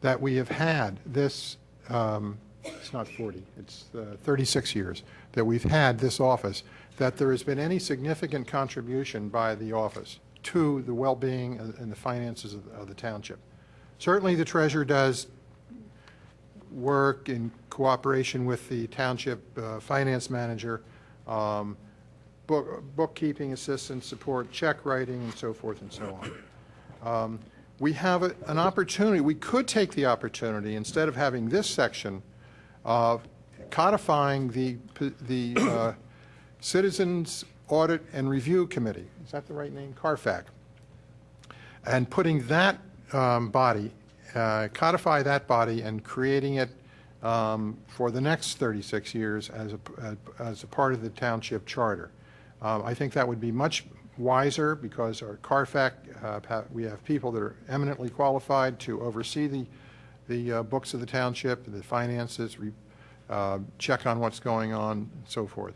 that we have had this, it's not 40, it's 36 years that we've had this office, that there has been any significant contribution by the office to the well-being and the finances of the township. Certainly the treasurer does work in cooperation with the township finance manager, bookkeeping assistance, support, check writing, and so forth and so on. We have an opportunity, we could take the opportunity, instead of having this section, of codifying the Citizens Audit and Review Committee. Is that the right name? CARFAC. And putting that body, codify that body and creating it for the next 36 years as a part of the township charter. I think that would be much wiser because our CARFAC, we have people that are eminently qualified to oversee the books of the township, the finances, check on what's going on, and so forth.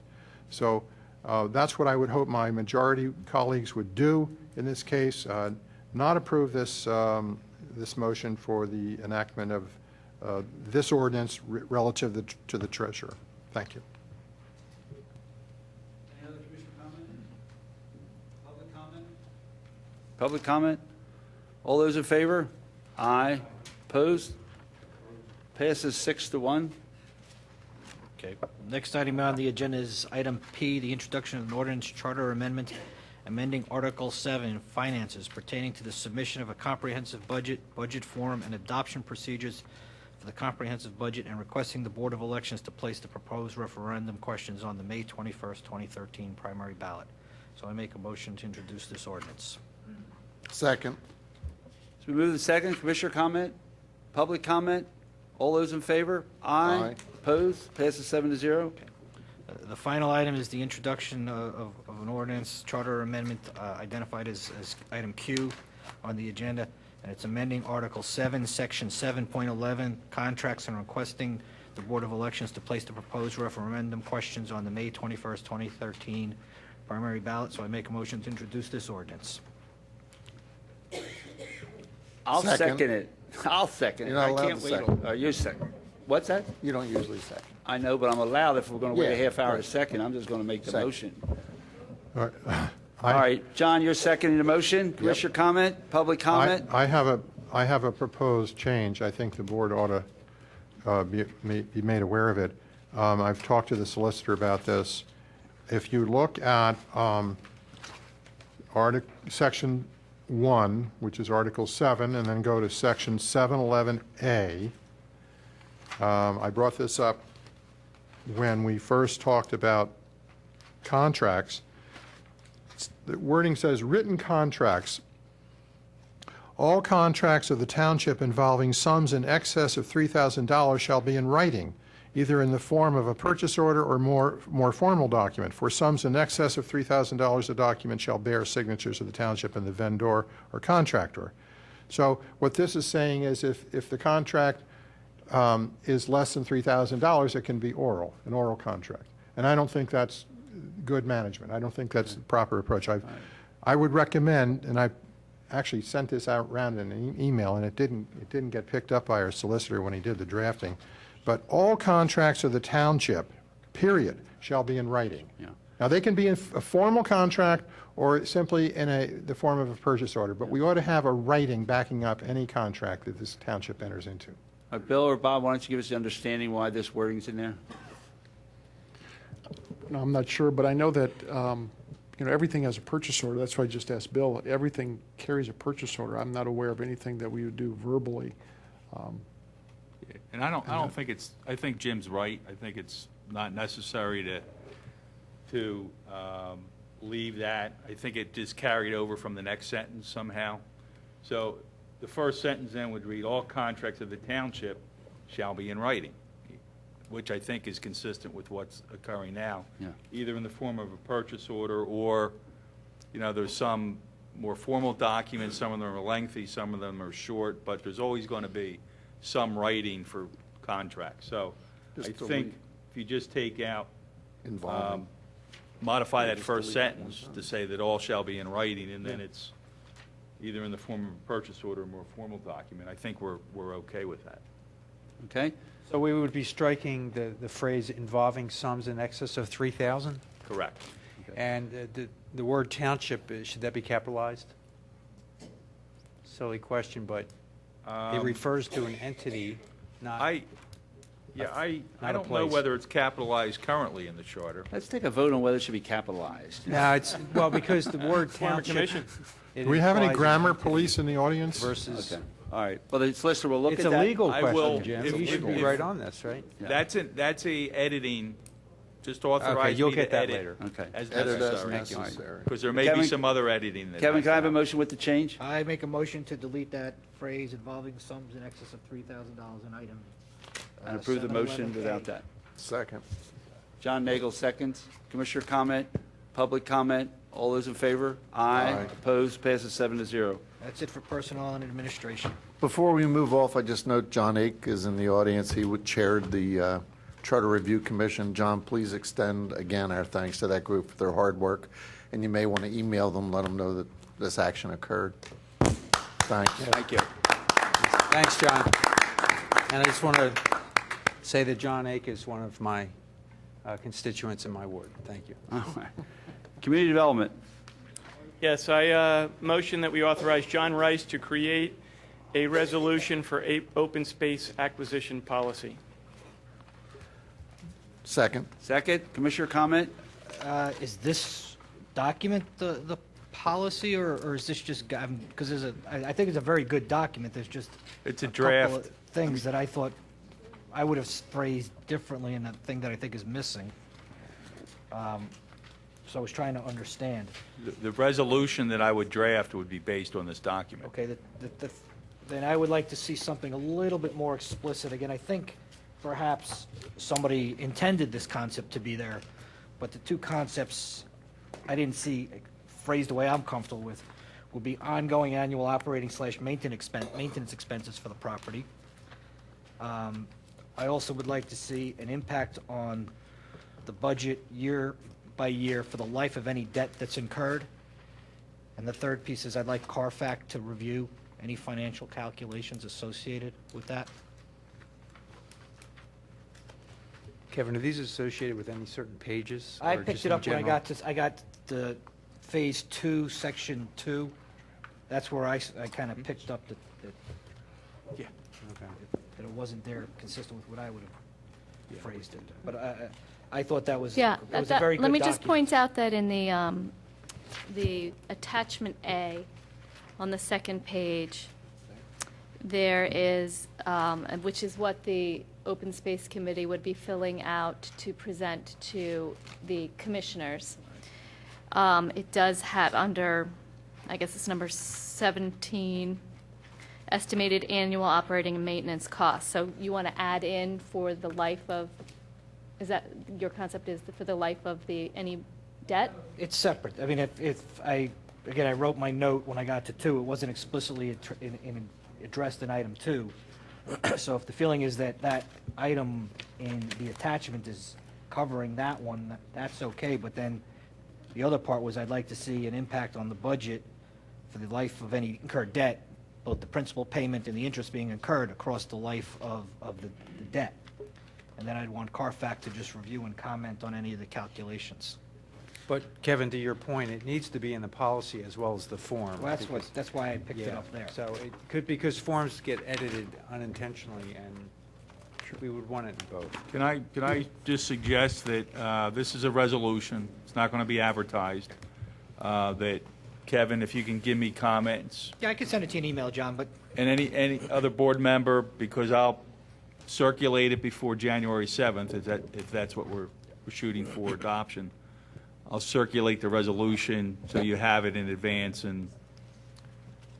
So that's what I would hope my majority colleagues would do in this case, not approve this, this motion for the enactment of this ordinance relative to the treasurer. Thank you. Any other commissioner comment? Public comment? Public comment? All those in favor? Aye. Opposed? Passes 6-1. Okay. Next item on the agenda is item P, the introduction of an ordinance charter amendment amending Article 7, Finances, pertaining to the submission of a comprehensive budget, budget form, and adoption procedures for the comprehensive budget, and requesting the Board of Elections to place the proposed referendum questions on the May 21st, 2013 primary ballot. So I make a motion to introduce this ordinance. Second. So we move to the second. Commissioner comment? Public comment? All those in favor? Aye. Opposed? Passes 7-0. Okay. The final item is the introduction of an ordinance charter amendment identified as item Q on the agenda, and it's amending Article 7, Section 7.11, contracts, and requesting the Board of Elections to place the proposed referendum questions on the May 21st, 2013 primary ballot. So I make a motion to introduce this ordinance. I'll Second. second it. I'll second it. You're not allowed I can't to wait. second. You second. What's that? You don't usually second. I know, but I'm allowed if we're going to wait a Yeah, half hour right. to second. I'm just going to make the Second. motion. All right. All right, John, you're seconding the motion. Commissioner comment? Public comment? I have a proposed change. I think the board ought to be made aware of it. I've talked to the solicitor about this. If you look at Section 1, which is Article 7, and then go to Section 711A, I brought this up when we first talked about contracts. The wording says, written contracts. All contracts of the township involving sums in excess of $3,000 shall be in writing, either in the form of a purchase order or more formal document. For sums in excess of $3,000, the document shall bear signatures of the township and the vendor or contractor. So what this is saying is if the contract is less than $3,000, it can be oral, an oral contract. And I don't think that's good management. I don't think that's the proper approach. I would recommend, and I actually sent this out around in an email, and it didn't get picked up by our solicitor when he did the drafting, but all contracts of the township, period, shall be in writing. Yeah. Now, they can be in a formal contract or simply in the form of a purchase order, but we ought to have a writing backing up any contract that this township enters into. Bill or Bob, why don't you give us the understanding why this wording's in there? No, I'm not sure, but I know that, everything has a purchase order. That's why I just asked Bill. Everything carries a purchase order. I'm not aware of anything that we would do verbally. And I don't think it's, I think Jim's right. I think it's not necessary to leave that. I think it just carried over from the next sentence somehow. So the first sentence then would read, all contracts of the township shall be in writing, which I think is consistent with what's occurring now. Yeah. Either in the form of a purchase order or, there's some more formal documents, some of them are lengthy, some of them are short, but there's always going to be some writing for contracts. So Just I to think if you just take out, Involving. modify that first sentence to say that all shall be in writing, and then it's either in the form of a purchase order or more formal document, I think we're okay with that. Okay? So we would be striking the phrase involving sums in excess of 3,000? Correct. And the word township, should that be capitalized? Silly question, but it refers to an entity, not... I not don't a know place. whether it's capitalized currently in the charter. Let's take a vote on whether it should be capitalized. No, it's, well, because the word Former township... commission. it Do we have any implies an grammar entity police in the audience? Versus... Okay. All right. Well, the solicitor will look It's at a that. legal I will- question, Jim. if- You should be if- right on this, right? Yeah. That's a editing, just authorize you'll me get to that edit later. Okay. as Edit as necessary. necessary. Because there may be Kevin- some other editing that Kevin, has can I to have a happen. motion with the change? I make a motion to delete that phrase involving sums in excess of $3,000 in item. And approve the motion 711A. without that. Second. John Nagel, seconds. Commissioner comment, public comment, all those in favor? Aye. Aye. Opposed, passes 7-0. That's it for personnel and administration. Before we move off, I just note John Ake is in the audience. He chaired the Charter Review Commission. John, please extend again our thanks to that group for their hard work. And you may want to email them, let them know that this action occurred. Thanks. Thank you. Thanks, John. And I just want to say that John Ake is one of my constituents in my ward. Thank you. All right. Community development. Yes, I motion that we authorize John Rice to create a resolution for open space acquisition policy. Second. Second, Commissioner comment? Is this document the policy, or is this just, because I think it's a very good document, there's just It's a couple of draft. things that I thought I would have phrased differently, and a thing that I think is missing. So I was trying to understand. The resolution that I would draft would be based on this document. Okay, then I would like to see something a little bit more explicit. Again, I think perhaps somebody intended this concept to be there, but the two concepts I didn't see phrased the way I'm comfortable with would be ongoing annual operating / maintenance expenses for the property. I also would like to see an impact on the budget year by year for the life of any debt that's incurred. And the third piece is I'd like Carfax to review any financial calculations associated with that. Kevin, are these associated with any certain pages? I or picked just it in up when general? I got the Phase 2, Section 2. That's where I kind of picked up that Okay. that it wasn't there consistent with what I would have phrased it. But I thought that was, Yeah, that was a very good let me document. just point out that in the attachment A on the second page, there is, which is what the Open Space Committee would be filling out to present to the commissioners. It does have under, I guess it's number 17, estimated annual operating and maintenance costs. So you want to add in for the life of, is that your concept is for the life of any debt? It's separate. I mean, I wrote my note when I got to 2. It wasn't explicitly addressed in item 2. So if the feeling is that that item in the attachment is covering that one, that's okay. But then the other part was I'd like to see an impact on the budget for the life of any incurred debt, both the principal payment and the interest being incurred across the life of the debt. And then I'd want Carfax to just review and comment on any of the calculations. But Kevin, to your point, it needs to be in the policy as well as the form. Well, that's why I picked it up there. So it could, because forms get edited unintentionally, and we would want it in both. Can I just suggest that this is a resolution, it's not going to be advertised, that, Kevin, if you can give me comments, Yeah, I can send it to you in email, John, but and any other board member, because I'll circulate it before January 7th, if that's what we're shooting for adoption. I'll circulate the resolution so you have it in advance, and,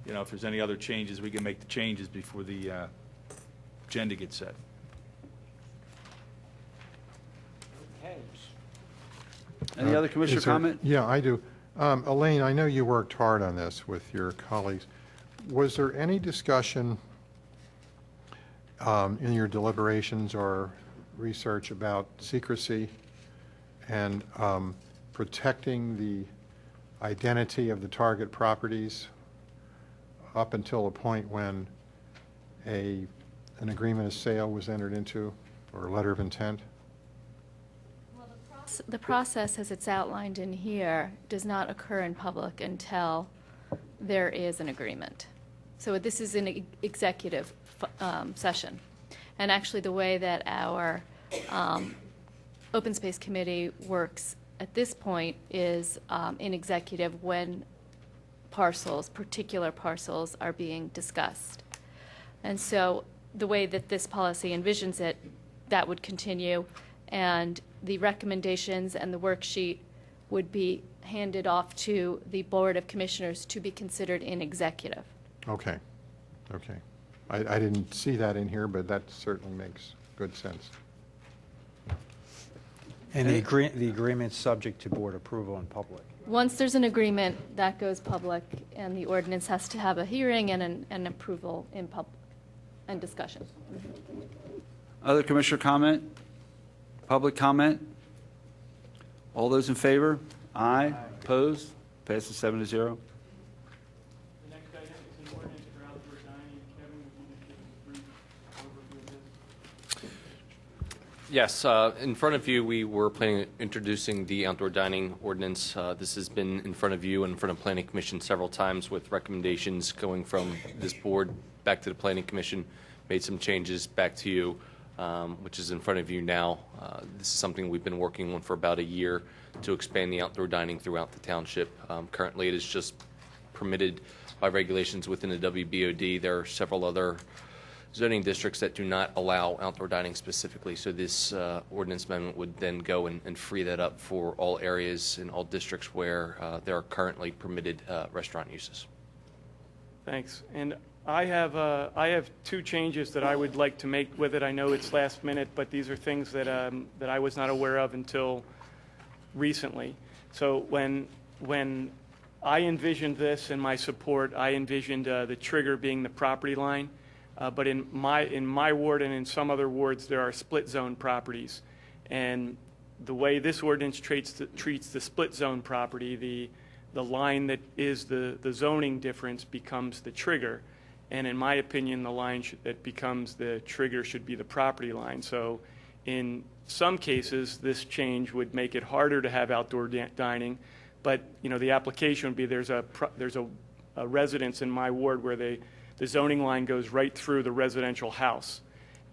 you know, if there's any other changes, we can make the changes before the agenda gets set. Any other commissioner Is there- comment? Yeah, I do. Elaine, I know you worked hard on this with your colleagues. Was there any discussion in your deliberations or research about secrecy and protecting the identity of the target properties up until a point when an agreement of sale was entered into, or a letter of intent? The process, as it's outlined in here, does not occur in public until there is an agreement. So this is an executive session. And actually, the way that our Open Space Committee works at this point is in executive when particular parcels are being discussed. And so the way that this policy envisions it, that would continue, and the recommendations and the worksheet would be handed off to the Board of Commissioners to be considered in executive. Okay, okay. I didn't see that in here, but that certainly makes good sense. And the agreement's subject to board approval in public. Once there's an agreement, that goes public, and the ordinance has to have a hearing and an approval in public and discussion. Other commissioner comment? Public comment? All those in favor? Aye. Opposed? Passes 7-0. The next item is an ordinance for outdoor dining. Kevin, would you just give us a brief overview of this? Yes, in front of you, we were planning on introducing the outdoor dining ordinance. This has been in front of you and in front of Planning Commission several times with recommendations going from this board back to the Planning Commission, made some changes back to you, which is in front of you now. This is something we've been working on for about a year to expand the outdoor dining throughout the township. Currently, it is just permitted by regulations within the WBOD. There are several other zoning districts that do not allow outdoor dining specifically, so this ordinance amendment would then go and free that up for all areas in all districts where there are currently permitted restaurant uses. Thanks. And I have two changes that I would like to make with it. I know it's last minute, but these are things that that I was not aware of until recently. So when I envisioned this in my support, I envisioned the trigger being the property line. But in my ward and in some other wards, there are split zone properties, and the way this ordinance treats the split zone property, the line that is the zoning difference becomes the trigger, and in my opinion, the line that becomes the trigger should be the property line. So, in some cases, this change would make it harder to have outdoor dining, but the application would be there's a residence in my ward where the zoning line goes right through the residential house,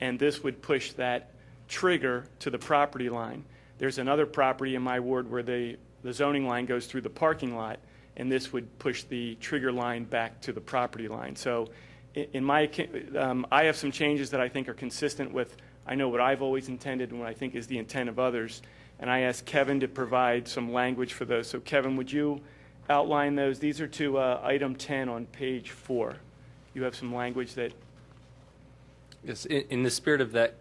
and this would push that trigger to the property line. There's another property in my ward where the zoning line goes through the parking lot, and this would push the trigger line back to the property line. So I have some changes that I think are consistent with, I know what I've always intended and what I think is the intent of others, and I asked Kevin to provide some language for those. So Kevin, would you outline those? These are to item 10 on page 4. You have some language that... Yes, in the spirit of that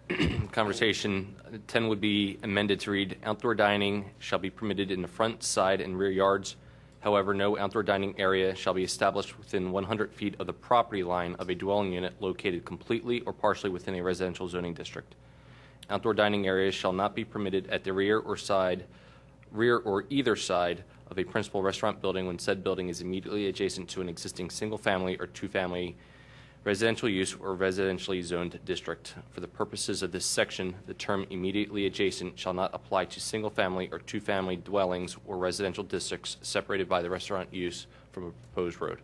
conversation, 10 would be amended to read, outdoor dining shall be permitted in the front, side, and rear yards. However, no outdoor dining area shall be established within 100 feet of the property line of a dwelling unit located completely or partially within a residential zoning district. Outdoor dining areas shall not be permitted at the rear or either side of a principal restaurant building when said building is immediately adjacent to an existing single-family or two-family residential use or residentially zoned district. For the purposes of this section, the term immediately adjacent shall not apply to single-family or two-family dwellings or residential districts separated by the restaurant use from a proposed road.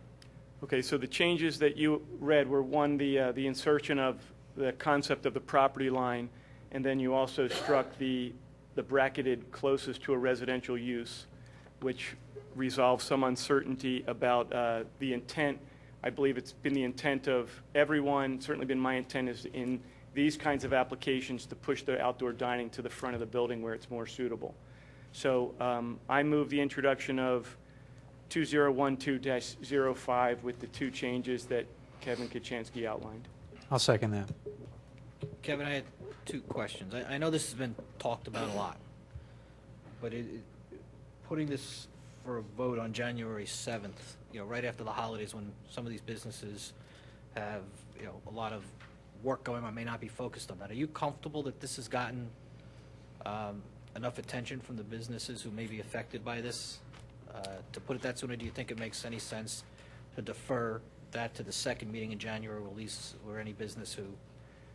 Okay, so the changes that you read were, one, the insertion of the concept of the property line, and then you also struck the bracketed closest to a residential use, which resolves some uncertainty about the intent. I believe it's been the intent of everyone, certainly been my intent, is in these kinds of applications to push the outdoor dining to the front of the building where it's more suitable. So I move the introduction of 2012-05 with the two changes that Kevin Kachansky outlined. I'll second that. Kevin, I had two questions. I know this has been talked about a lot, but putting this for a vote on January 7th, right after the holidays when some of these businesses have, a lot of work going on may not be focused on that. Are you comfortable that this has gotten enough attention from the businesses who may be affected by this to put it that soon, or do you think it makes any sense to defer that to the second meeting in January, release where any business who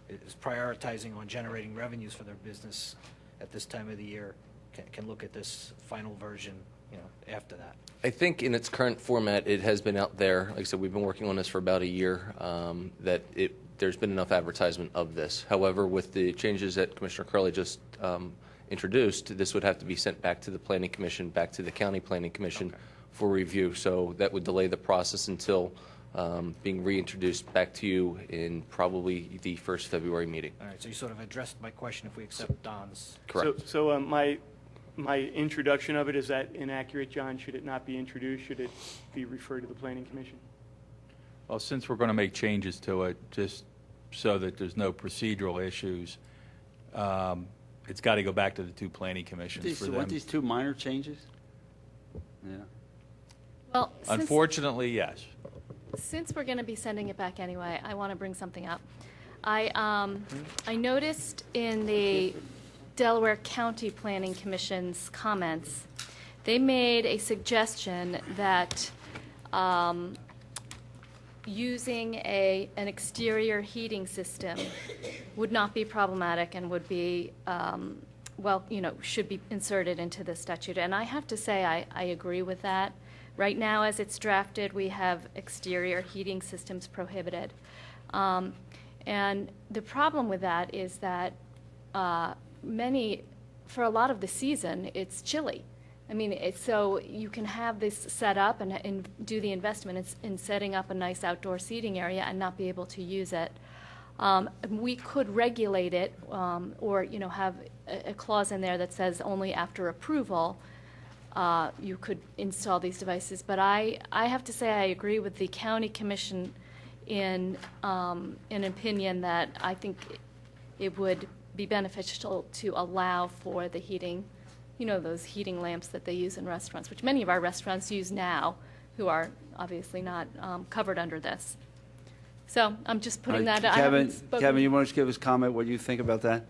is prioritizing on generating revenues for their business at this time of the year can look at this final version, after that? I think in its current format, it has been out there. Like I said, we've been working on this for about a year, there's been enough advertisement of this. However, with the changes that Commissioner Curley just introduced, this would have to be sent back to the Planning Commission, back to the County Planning Commission for review. So that would delay the process until being reintroduced back to you in probably the first February meeting. All right, so you sort of addressed my question if we accept Don's. Correct. So my introduction of it, is that inaccurate, John? Should it not be introduced? Should it be referred to the Planning Commission? Well, since we're going to make changes to it, just so that there's no procedural issues, it's got to go back to the two planning commissions for them. Weren't these two minor changes? Yeah. Well, Unfortunately, yes. since we're going to be sending it back anyway, I want to bring something up. I noticed in the Delaware County Planning Commission's comments, they made a suggestion that using an exterior heating system would not be problematic and would be, should be inserted into the statute. And I have to say I agree with that. Right now, as it's drafted, we have exterior heating systems prohibited. And the problem with that is that for a lot of the season, it's chilly. I mean, so you can have this set up and do the investment in setting up a nice outdoor seating area and not be able to use it. We could regulate it or, have a clause in there that says only after approval you could install these devices. But I have to say I agree with the county commission in an opinion that I think it would be beneficial to allow for the heating, those heating lamps that they use in restaurants, which many of our restaurants use now, who are obviously not covered under this. So I'm just putting that out. Kevin, you want to give us comment what you think about that?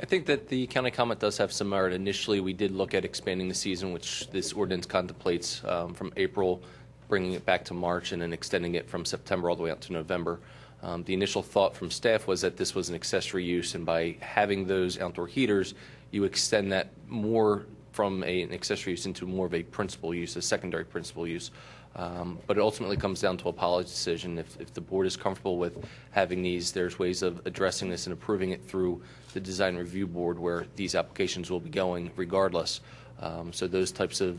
I think that the county comment does have some merit. Initially, we did look at expanding the season, which this ordinance contemplates from April, bringing it back to March, and then extending it from September all the way out to November. The initial thought from staff was that this was an accessory use, and by having those outdoor heaters, you extend that more from an accessory use into more of a principal use, a secondary principal use. But it ultimately comes down to a policy decision. If the board is comfortable with having these, there's ways of addressing this and approving it through the design review board where these applications will be going regardless. So those types of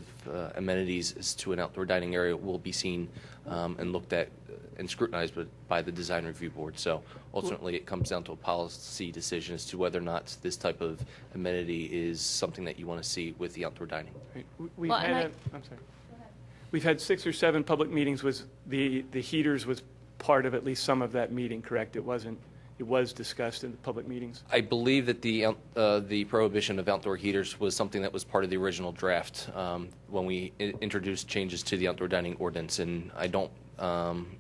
amenities to an outdoor dining area will be seen and looked at and scrutinized by the design review board. So ultimately it comes down to a policy decision as to whether or not this type of amenity is something that you want to see with the outdoor dining. Right. We've had 6 or 7 public meetings with the heaters was part of at least some of that meeting, correct? It was discussed in the public meetings. I believe that the prohibition of outdoor heaters was something that was part of the original draft when we introduced changes to the outdoor dining ordinance, and I don't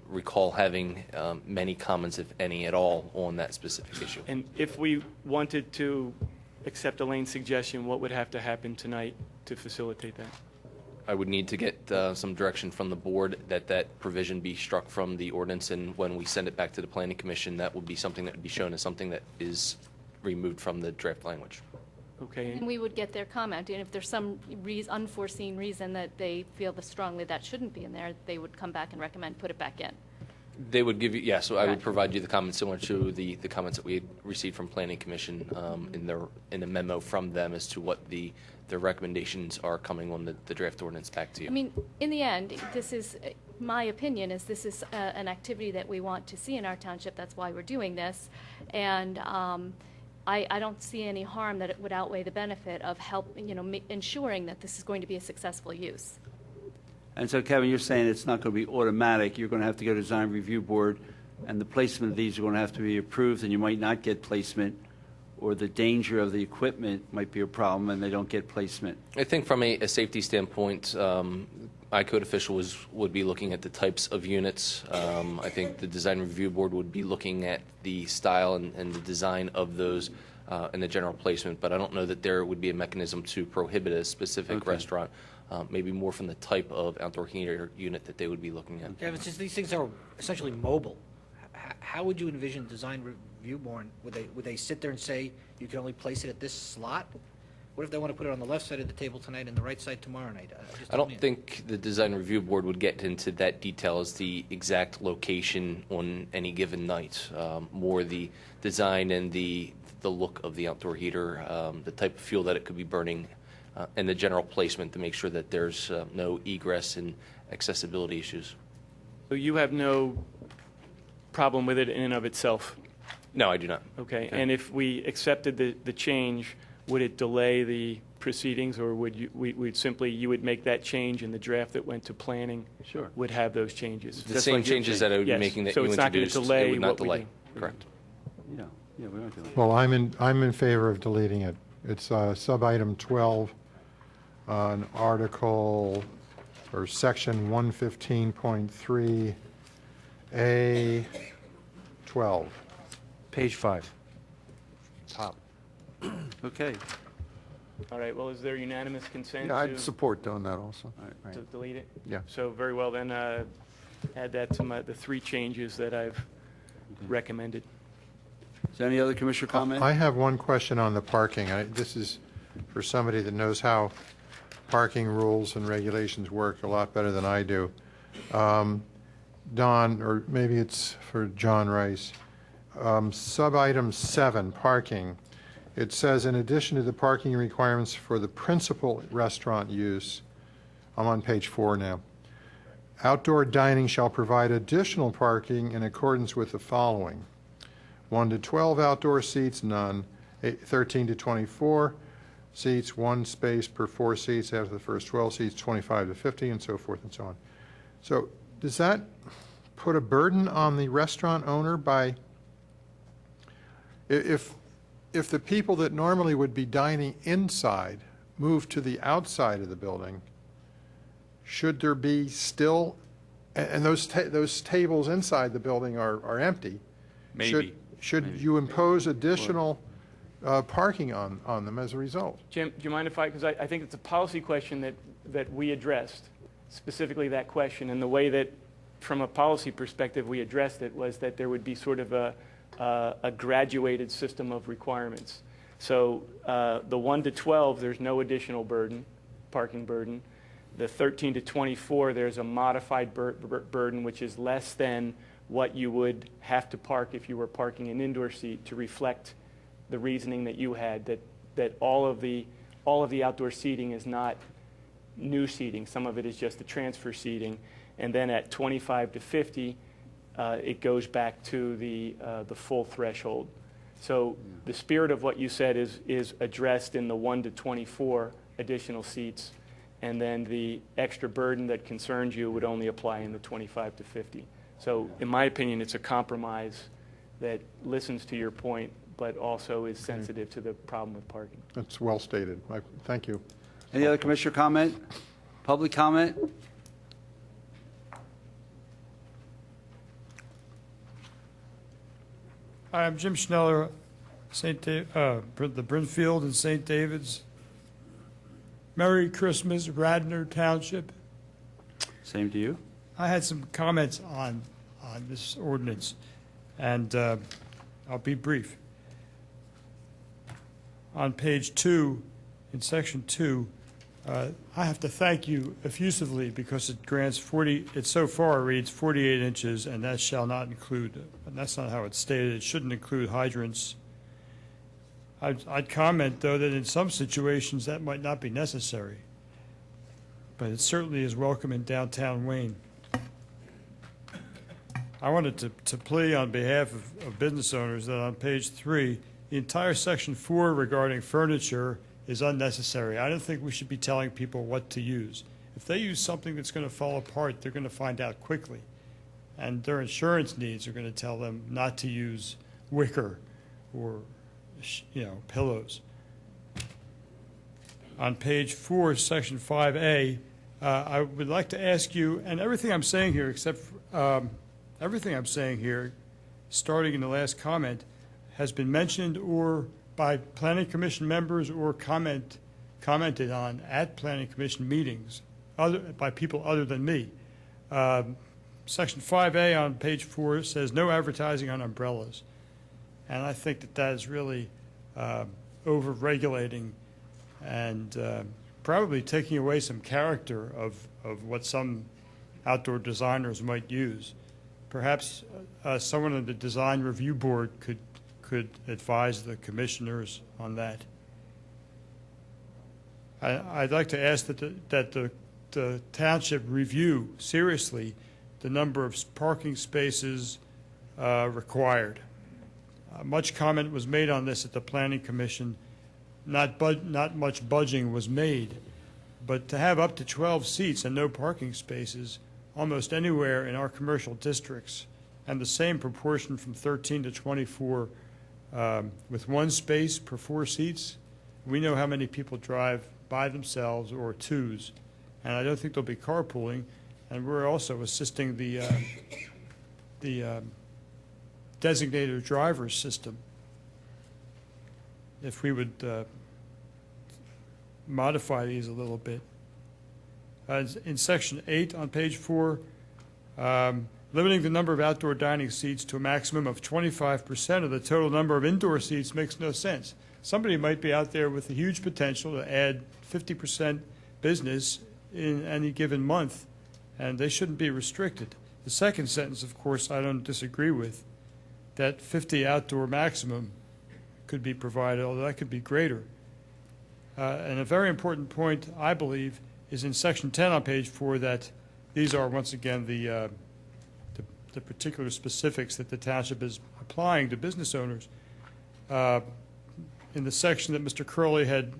recall having many comments, if any at all, on that specific issue. And if we wanted to accept Elaine's suggestion, what would have to happen tonight to facilitate that? I would need to get some direction from the board that provision be struck from the ordinance, and when we send it back to the Planning Commission, that would be something that would be shown as something that is removed from the draft language. Okay. And we would get their comment, and if there's some unforeseen reason that they feel strongly that shouldn't be in there, they would come back and recommend put it back in. They would give you, yeah, so I would provide you the comments similar to the comments that we had received from Planning Commission in a memo from them as to what their recommendations are coming on the draft ordinance back to you. I mean, in the end, this is, my opinion is this is an activity that we want to see in our township. That's why we're doing this. And I don't see any harm that it would outweigh the benefit of ensuring that this is going to be a successful use. And so, Kevin, you're saying it's not going to be automatic. You're going to have to go to design review board, and the placement of these are going to have to be approved, and you might not get placement, or the danger of the equipment might be a problem, and they don't get placement. I think from a safety standpoint, my code official would be looking at the types of units. I think the design review board would be looking at the style and the design of those and the general placement, but I don't know that there would be a mechanism to prohibit a specific restaurant, maybe more from the type of outdoor heater unit that they would be looking at. Yeah, but since these things are essentially mobile, how would you envision design review board? Would they sit there and say you can only place it at this slot? What if they want to put it on the left side of the table tonight and the right side tomorrow night? I don't think the design review board would get into that detail as the exact location on any given night. More the design and the look of the outdoor heater, the type of fuel that it could be burning, and the general placement to make sure that there's no egress and accessibility issues. So you have no problem with it in and of itself? No, I do not. Okay, and if we accepted the change, would it delay the proceedings, or would you would make that change in the draft that went to planning? Sure. Would have those changes. The same changes that I would be making that you introduced. So it's not going to delay it would not what we delay. do. Correct. Yeah, we won't do that. Well, I'm in favor of deleting it. It's sub-item 12 on article, or section 115.3A12. Page 5. Top. Okay. All right, well, is there unanimous consent Yeah, to I'd support doing that also. to delete it? Yeah. So very well, then add that to the three changes that I've recommended. Is there any other commissioner comment? I have one question on the parking. This is for somebody that knows how parking rules and regulations work a lot better than I do. Don, or maybe it's for John Rice. Sub-item 7, parking. It says, in addition to the parking requirements for the principal restaurant use, I'm on page 4 now, outdoor dining shall provide additional parking in accordance with the following: 1 to 12 outdoor seats, none. 13 to 24 seats, 1 space per 4 seats. After the first 12 seats, 25 to 50, and so forth and so on. So does that put a burden on the restaurant owner by, if the people that normally would be dining inside move to the outside of the building, should there be still, and those tables inside the building are empty, Maybe. should you impose additional parking on them as a result? Jim, do you mind if because I think it's a policy question that we addressed, specifically that question, and the way that, from a policy perspective, we addressed it was that there would be sort of a graduated system of requirements. So the 1 to 12, there's no additional parking burden. The 13 to 24, there's a modified burden, which is less than what you would have to park if you were parking an indoor seat, to reflect the reasoning that you had, that all of the outdoor seating is not new seating. Some of it is just the transfer seating. And then at 25 to 50, it goes back to the full threshold. So the spirit of what you said is addressed in the 1 to 24 additional seats, and then the extra burden that concerns you would only apply in the 25 to 50. So in my opinion, it's a compromise that listens to your point, but also is sensitive to the problem with parking. That's well stated. Thank you. Any other commissioner comment? Public comment? Hi, I'm Jim Schneller, the Brinfield and St. David's. Merry Christmas, Radnor Township. Same to you. I had some comments on this ordinance, and I'll be brief. On page 2, in section 2, I have to thank you effusively because it grants it so far reads 48 inches, and that shall not include, and that's not how it's stated, it shouldn't include hydrants. I'd comment, though, that in some situations that might not be necessary, but it certainly is welcome in downtown Wayne. I wanted to plea on behalf of business owners that on page 3, the entire section 4 regarding furniture is unnecessary. I don't think we should be telling people what to use. If they use something that's going to fall apart, they're going to find out quickly. And their insurance needs are going to tell them not to use wicker or, pillows. On page 4, section 5A, I would like to ask you, and everything I'm saying here, everything I'm saying here, starting in the last comment, has been mentioned or by Planning Commission members or commented on at Planning Commission meetings by people other than me. Section 5A on page 4 says no advertising on umbrellas. And I think that that is really over-regulating and probably taking away some character of what some outdoor designers might use. Perhaps someone on the design review board could advise the commissioners on that. I'd like to ask that the township review seriously the number of parking spaces required. Much comment was made on this at the Planning Commission. Not much budging was made, but to have up to 12 seats and no parking spaces almost anywhere in our commercial districts, and the same proportion from 13 to 24 with one space per 4 seats, we know how many people drive by themselves or twos, and I don't think there'll be carpooling, and we're also assisting the designated driver system. If we would modify these a little bit. In section 8 on page 4, limiting the number of outdoor dining seats to a maximum of 25% of the total number of indoor seats makes no sense. Somebody might be out there with a huge potential to add 50% business in any given month, and they shouldn't be restricted. The second sentence, of course, I don't disagree with, that 50 outdoor maximum could be provided, although that could be greater. And a very important point, I believe, is in section 10 on page 4 that these are, once again, the particular specifics that the township is applying to business owners. In the section that Mr. Curley had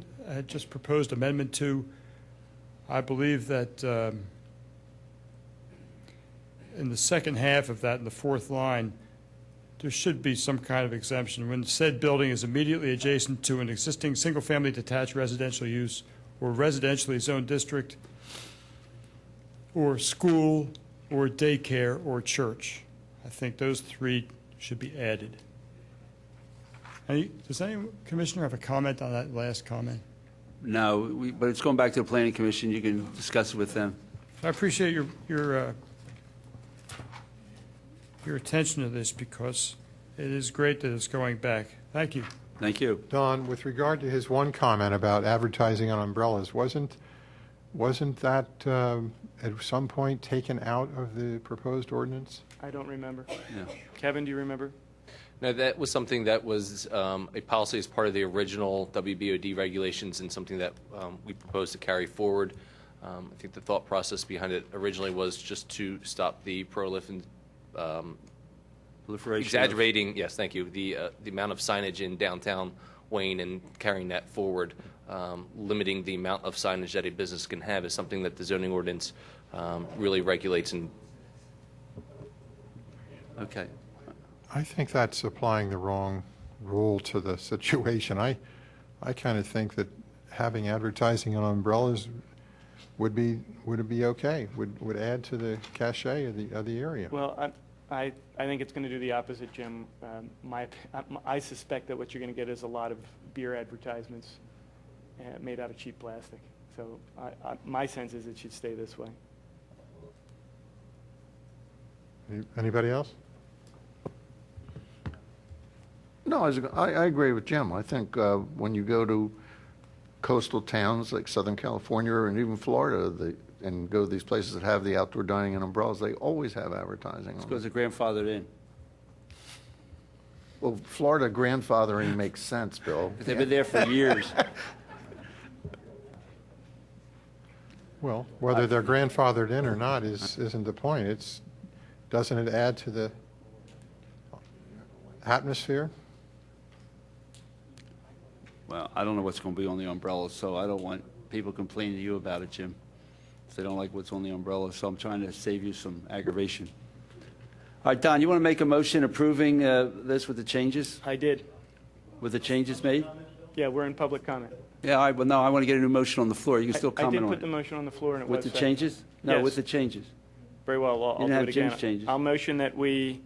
just proposed amendment to, I believe that in the second half of that, in the fourth line, there should be some kind of exemption when said building is immediately adjacent to an existing single-family detached residential use or residentially zoned district or school or daycare or church. I think those three should be added. Does any commissioner have a comment on that last comment? No, but it's going back to the Planning Commission. You can discuss it with them. I appreciate your attention to this because it is great that it's going back. Thank you. Thank you. Don, with regard to his one comment about advertising on umbrellas, wasn't that at some point taken out of the proposed ordinance? I don't remember. Yeah. Kevin, do you remember? No, that was something that was a policy as part of the original WBOD regulations and something that we proposed to carry forward. I think the thought process behind it originally was just to stop the proliferation, exaggerating, yes, thank you, the amount of signage in downtown Wayne and carrying that forward. Limiting the amount of signage that a business can have is something that the zoning ordinance really regulates. And okay. I think that's applying the wrong rule to the situation. I kind of think that having advertising on umbrellas would be okay, would add to the cachet of the area. Well, I think it's going to do the opposite, Jim. I suspect that what you're going to get is a lot of beer advertisements made out of cheap plastic. So my sense is it should stay this way. Anybody else? No, I agree with Jim. I think when you go to coastal towns like Southern California and even Florida, and go to these places that have the outdoor dining and umbrellas, they always have advertising. It's because they're grandfathered in. Well, Florida grandfathering makes sense, Bill. They've been there for years. Well, whether they're grandfathered in or not isn't the point. Doesn't it add to the atmosphere? Well, I don't know what's going to be on the umbrella, so I don't want people complaining to you about it, Jim, if they don't like what's on the umbrella. So I'm trying to save you some aggravation. All right, Don, you want to make a motion approving this with the changes? I did. With the changes made? Yeah, we're in public comment. Yeah, well, no, I want to get a new motion on the floor. You can still I comment did on put the it. motion on the floor, and it With was the seconded. changes? No, Yes. with the changes. Very well, I'll You do didn't it have again. Jim's changes. I'll motion that we,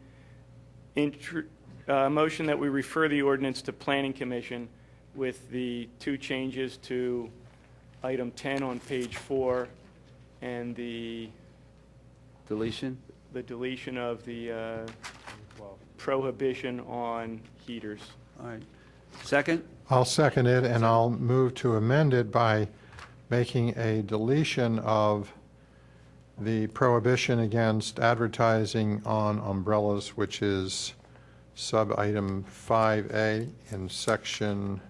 motion that we refer the ordinance to Planning Commission with the two changes to item 10 on page 4 and the Deletion? deletion of the prohibition on heaters. All right. Second? I'll second it, and I'll move to amend it by making a deletion of the prohibition against advertising on umbrellas, which is sub-item 5A in section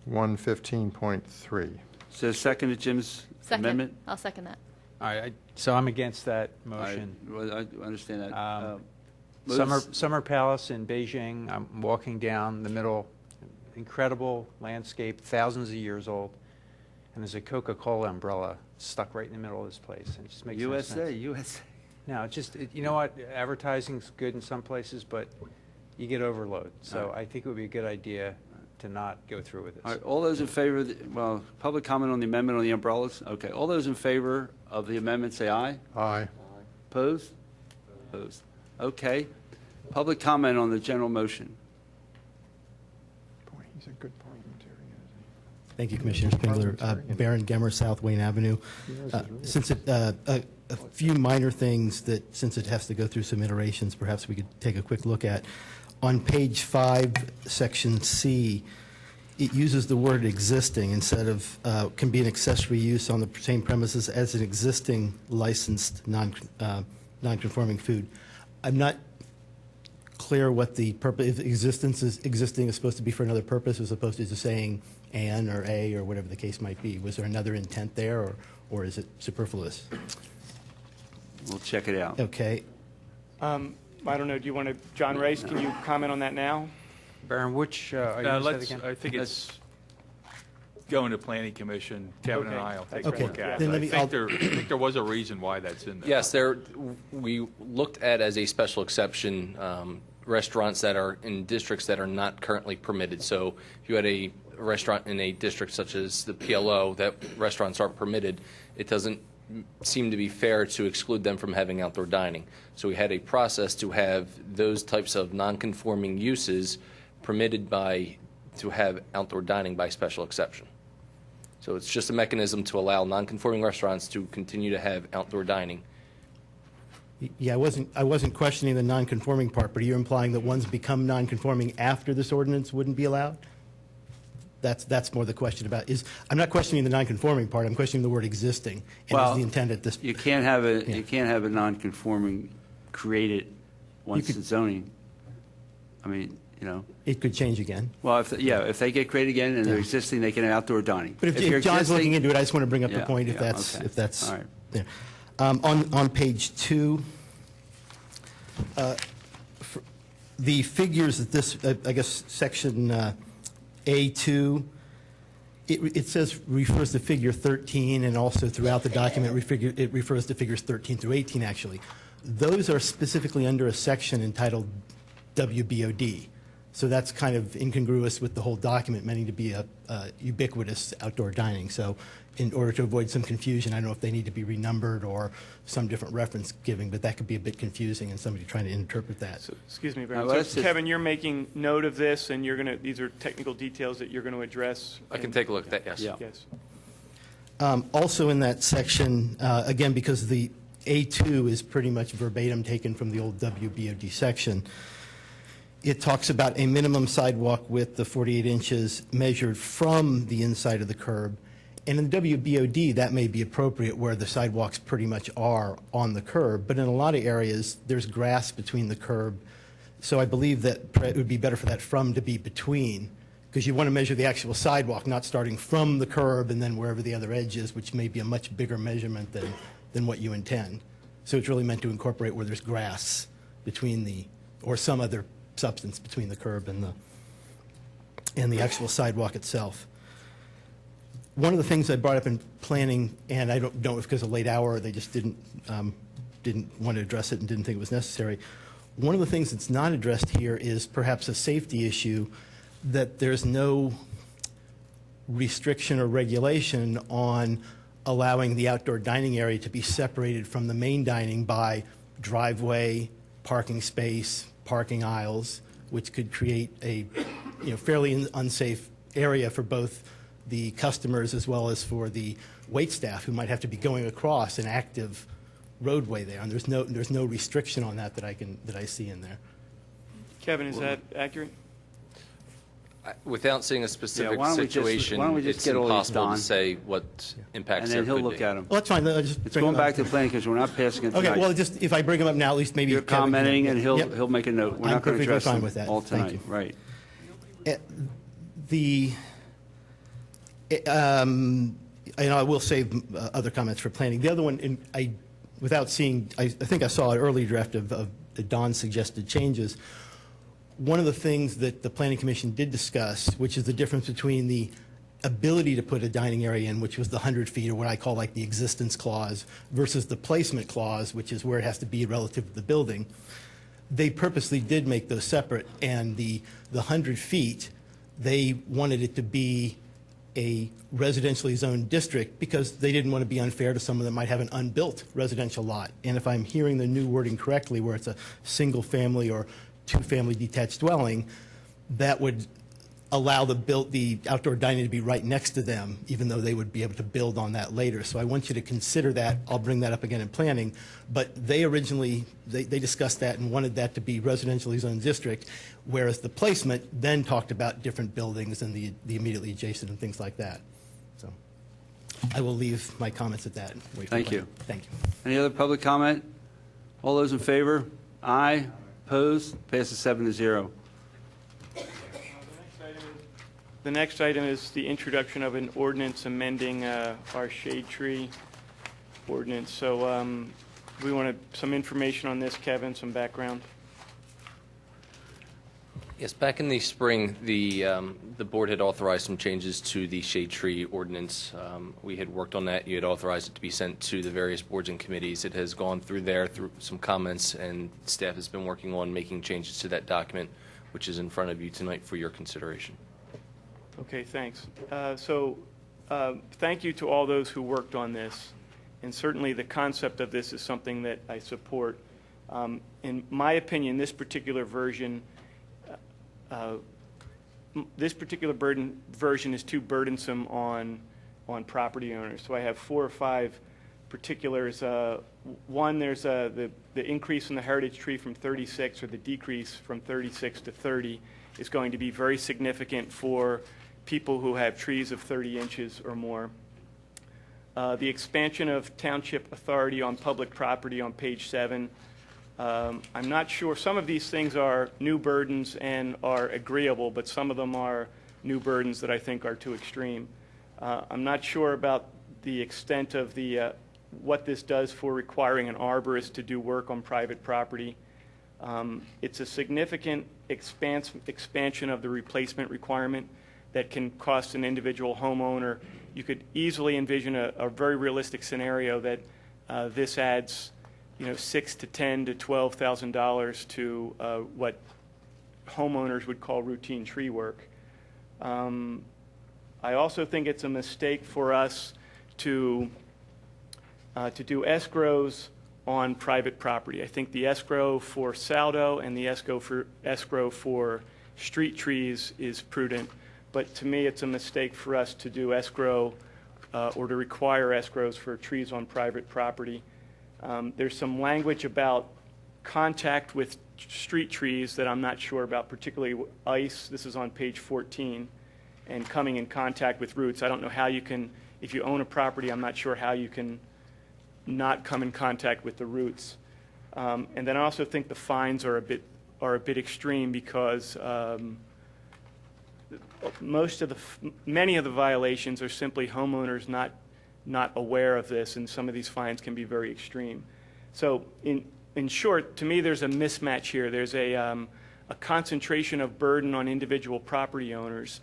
115.3. So second to Jim's amendment? Second. I'll second that. All right, so I'm against that All right. motion. Well, I understand that. Summer Palace in Beijing, I'm walking down the middle, incredible landscape, thousands of years old, and there's a Coca-Cola umbrella stuck right in the middle of this place. And it just makes no sense. USA. No, you know what, advertising's good in some places, but you get overload. So All right. I think it would be a good idea to not go through with this. All right, all those in favor, well, public comment on the amendment on the umbrellas? Okay, all those in favor of the amendment, say aye. Aye. Opposed? Opposed. Okay. Public comment on the general motion. Boy, he's a good parliamentarian. Thank you, Commissioner Spengler. Baron Gemmer, South Wayne Avenue. Since a few minor things that, since it has to go through some iterations, perhaps we could take a quick look at. On page 5, section C, it uses the word existing instead of can be an accessory use on the same premises as an existing licensed non-conforming food. I'm not clear what the purpose, if existing is supposed to be for another purpose as opposed to just saying an or a or whatever the case might be. Was there another intent there, or is it superfluous? We'll check it out. Okay. I don't know, do you want to, John Rice, can you comment on that now? Baron, which, are you gonna say it again? I think it's going to Planning Commission. Kevin and I will take a Okay. look at Then it. let I me- think there was a reason why that's in there. Yes, we looked at as a special exception restaurants that are in districts that are not currently permitted. So if you had a restaurant in a district such as the PLO that restaurants aren't permitted, it doesn't seem to be fair to exclude them from having outdoor dining. So we had a process to have those types of non-conforming uses permitted to have outdoor dining by special exception. So it's just a mechanism to allow non-conforming restaurants to continue to have outdoor dining. Yeah, I wasn't questioning the non-conforming part, but are you implying that ones become non-conforming after this ordinance wouldn't be allowed? That's more the question about I'm not questioning the non-conforming part. I'm questioning the word existing and is the intent at this. You can't have a non-conforming created once could- it's zoning. I mean, you know. It could change again. Well, if they get created again and they're existing, they can have outdoor dining. But if you're John's looking existing- into it, I just want to bring up the Yeah, point yeah, if that's All right. there. On page 2, the figures that this, I guess, section A2, it says refers to figure 13, and also throughout the document it refers to figures 13 through 18, actually. Those are specifically under a section entitled WBOD. So that's kind of incongruous with the whole document meaning to be a ubiquitous outdoor dining. So in order to avoid some confusion, I don't know if they need to be renumbered or some different reference giving, but that could be a bit confusing and somebody trying to interpret that. Excuse me, Baron. well, So, that's just- Kevin, you're making note of this, and these are technical details that you're going to address? I can take a look at that, yes. Yeah. Yes. Also in that section, again, because the A2 is pretty much verbatim taken from the old WBOD section, it talks about a minimum sidewalk width of 48 inches measured from the inside of the curb. And in the WBOD, that may be appropriate where the sidewalks pretty much are on the curb. But in a lot of areas, there's grass between the curb. So I believe that it would be better for that from to be between, because you want to measure the actual sidewalk, not starting from the curb and then wherever the other edge is, which may be a much bigger measurement than what you intend. So it's really meant to incorporate where there's grass between or some other substance between the curb and the actual sidewalk itself. One of the things I brought up in planning, and I don't know if because of late hour they just didn't want to address it and didn't think it was necessary. One of the things that's not addressed here is perhaps a safety issue, that there's no restriction or regulation on allowing the outdoor dining area to be separated from the main dining by driveway, parking space, parking aisles, which could create a fairly unsafe area for both the customers as well as for the waitstaff who might have to be going across an active roadway there. And there's no restriction on that I see in there. Kevin, is that accurate? Without seeing a specific situation, why don't we just it's get all these impossible done? to say what impacts And then there he'll could look be. at them. Well, that's fine. It's going back to the planning commission. We're not passing it tonight. Okay, well, just if I bring them up now, at least maybe You're Kevin can- commenting, and Yep. he'll make a note. We're I'm not going to perfectly address fine them with that. all Thank tonight. you. Right. And I will save other comments for planning. The other one, without seeing, I think I saw an early draft of Don's suggested changes. One of the things that the Planning Commission did discuss, which is the difference between the ability to put a dining area in, which was the 100 feet, or what I call like the existence clause, versus the placement clause, which is where it has to be relative to the building. They purposely did make those separate, and the 100 feet, they wanted it to be a residentially zoned district because they didn't want to be unfair to someone that might have an unbuilt residential lot. And if I'm hearing the new wording correctly, where it's a single family or two-family detached dwelling, that would allow the outdoor dining to be right next to them, even though they would be able to build on that later. So I want you to consider that. I'll bring that up again in planning. But they originally, they discussed that and wanted that to be residentially zoned district, whereas the placement then talked about different buildings and the immediately adjacent and things like that. So I will leave my comments at that. Wait for Thank planning. you. Thank you. Any other public comment? All those in favor? Aye. Opposed? Passes 7-0. The next item is the introduction of an ordinance amending our shade tree ordinance. So we want some information on this, Kevin, some background. Yes, back in the spring, the board had authorized some changes to the shade tree ordinance. We had worked on that. You had authorized it to be sent to the various boards and committees. It has gone through some comments, and staff has been working on making changes to that document, which is in front of you tonight for your consideration. Okay, thanks. Thank you to all those who worked on this. And certainly the concept of this is something that I support. In my opinion, this particular version is too burdensome on property owners. So I have 4 or 5 particulars. One, there's the increase in the heritage tree from 36, or the decrease from 36 to 30, is going to be very significant for people who have trees of 30 inches or more. The expansion of township authority on public property on page 7. I'm not sure. Some of these things are new burdens and are agreeable, but some of them are new burdens that I think are too extreme. I'm not sure about the extent of what this does for requiring an arborist to do work on private property. It's a significant expansion of the replacement requirement that can cost an individual homeowner. You could easily envision a very realistic scenario that this adds, $6,000 to $10,000 to $12,000 to what homeowners would call routine tree work. I also think it's a mistake for us to do escrows on private property. I think the escrow for saldo and the escrow for street trees is prudent. But to me, it's a mistake for us to do escrow or to require escrows for trees on private property. There's some language about contact with street trees that I'm not sure about, particularly ice. This is on page 14, and coming in contact with roots. I don't know how you can, if you own a property, I'm not sure how you can not come in contact with the roots. And then I also think the fines are a bit extreme because many of the violations are simply homeowners not aware of this, and some of these fines can be very extreme. So in short, to me, there's a mismatch here. There's a concentration of burden on individual property owners,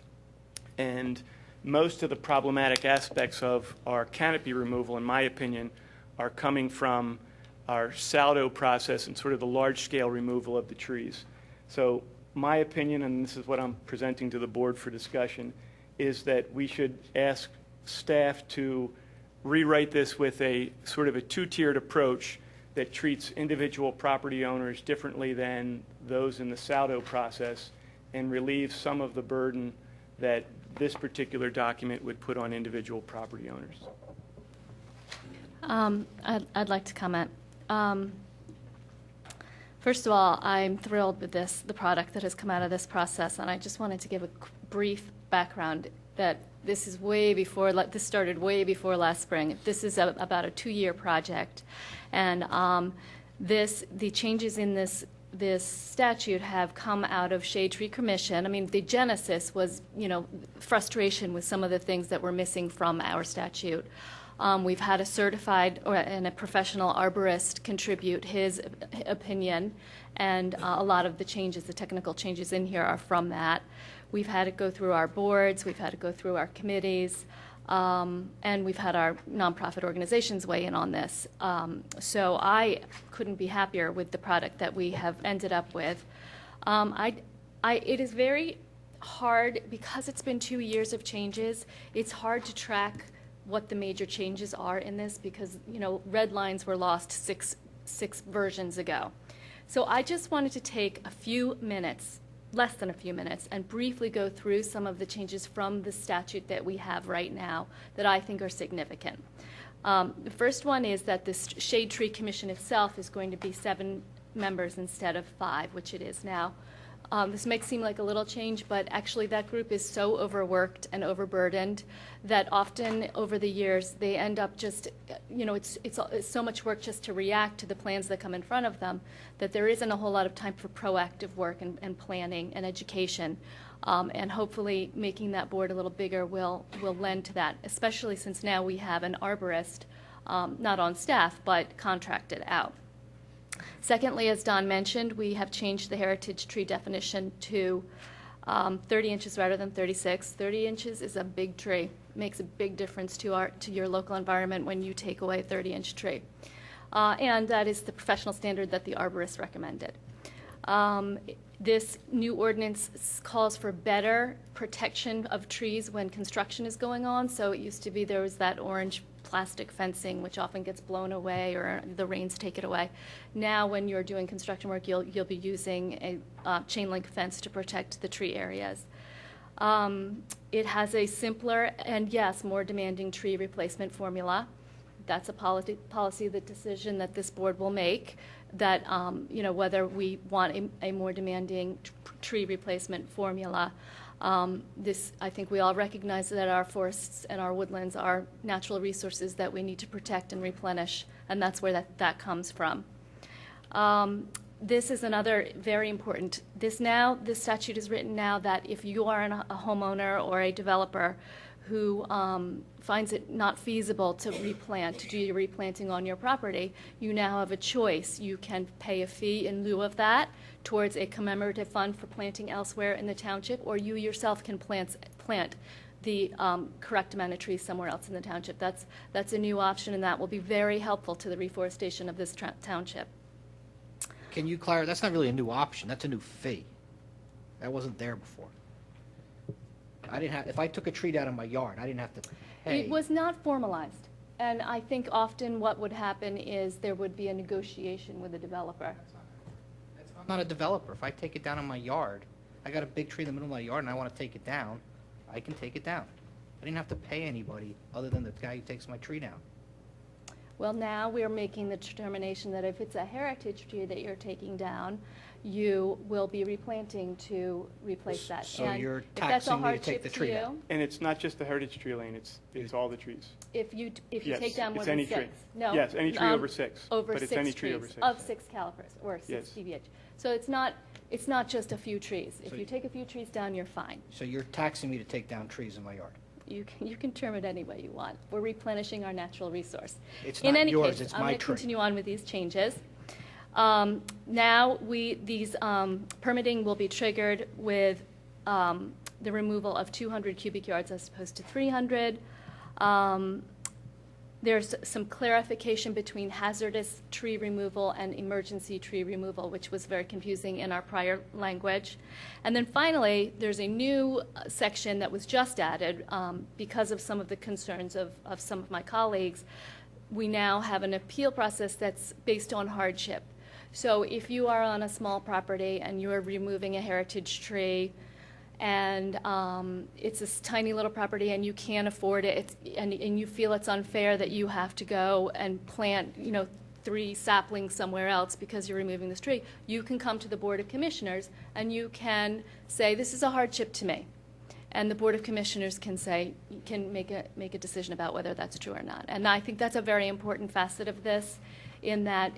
and most of the problematic aspects of our canopy removal, in my opinion, are coming from our saldo process and sort of the large-scale removal of the trees. So my opinion, and this is what I'm presenting to the board for discussion, is that we should ask staff to rewrite this with a sort of a two-tiered approach that treats individual property owners differently than those in the Saldo process and relieves some of the burden that this particular document would put on individual property owners. I'd like to comment. First of all, I'm thrilled with the product that has come out of this process, and I just wanted to give a brief background that this is this started way before last spring. This is about a 2-year project, and the changes in this statute have come out of Shade Tree Commission. I mean, the genesis was, frustration with some of the things that were missing from our statute. We've had a certified and a professional arborist contribute his opinion, and a lot of the changes, the technical changes in here are from that. We've had it go through our boards, we've had it go through our committees, and we've had our nonprofit organizations weigh in on this. So I couldn't be happier with the product that we have ended up with. It is very hard, because it's been 2 years of changes, it's hard to track what the major changes are in this, because red lines were lost six versions ago. So I just wanted to take a few minutes, less than a few minutes, and briefly go through some of the changes from the statute that we have right now that I think are significant. The first one is that this Shade Tree Commission itself is going to be 7 members instead of 5, which it is now. This may seem like a little change, but actually that group is so overworked and overburdened that often over the years they end up just, it's so much work just to react to the plans that come in front of them that there isn't a whole lot of time for proactive work and planning and education. And hopefully making that board a little bigger will lend to that, especially since now we have an arborist, not on staff, but contracted out. Secondly, as Don mentioned, we have changed the heritage tree definition to 30 inches rather than 36. 30 inches is a big tree. It makes a big difference to your local environment when you take away a 30-inch tree. And that is the professional standard that the arborist recommended. This new ordinance calls for better protection of trees when construction is going on. So it used to be there was that orange plastic fencing, which often gets blown away or the rains take it away. Now, when you're doing construction work, you'll be using a chain link fence to protect the tree areas. It has a simpler and, yes, more demanding tree replacement formula. That's a policy, the decision that this board will make, that whether we want a more demanding tree replacement formula. I think we all recognize that our forests and our woodlands are natural resources that we need to protect and replenish, and that's where that comes from. This is another very important. This statute is written now that if you are a homeowner or a developer who finds it not feasible to do your replanting on your property, you now have a choice. You can pay a fee in lieu of that towards a commemorative fund for planting elsewhere in the township, or you yourself can plant the correct amount of trees somewhere else in the township. That's a new option, and that will be very helpful to the reforestation of this township. Can you clarify? That's not really a new option. That's a new fee. That wasn't there before. If I took a tree down in my yard, I didn't have to pay. It was not formalized, and I think often what would happen is there would be a negotiation with the developer. I'm not a developer. If I take it down in my yard, I got a big tree in the middle of my yard and I want to take it down, I can take it down. I didn't have to pay anybody other than the guy who takes my tree down. Well, now we're making the determination that if it's a heritage tree that you're taking down, you will be replanting to replace that. So and you're if that's a taxing me to take hardship the tree to you, down. And it's not just the heritage tree lane, it's all the trees. If you Yes, take down more it's than any 6. tree. No. Yes, any tree over 6. Over but it's 6 any tree trees over 6. of 6 calipers or 6 Yes. dBH. So it's not just a few trees. If you take a few trees down, you're fine. So you're taxing me to take down trees in my yard. You can term it any way you want. We're replenishing our natural resource. It's In not any yours, case, it's I'm my going to tree. continue on with these changes. Now these permitting will be triggered with the removal of 200 cubic yards as opposed to 300. There's some clarification between hazardous tree removal and emergency tree removal, which was very confusing in our prior language. And then finally, there's a new section that was just added because of some of the concerns of some of my colleagues. We now have an appeal process that's based on hardship. So if you are on a small property and you are removing a heritage tree, and it's a tiny little property and you can't afford it, and you feel it's unfair that you have to go and plant, 3 saplings somewhere else because you're removing this tree, you can come to the Board of Commissioners and you can say, this is a hardship to me. And the Board of Commissioners can make a decision about whether that's true or not. And I think that's a very important facet of this, in that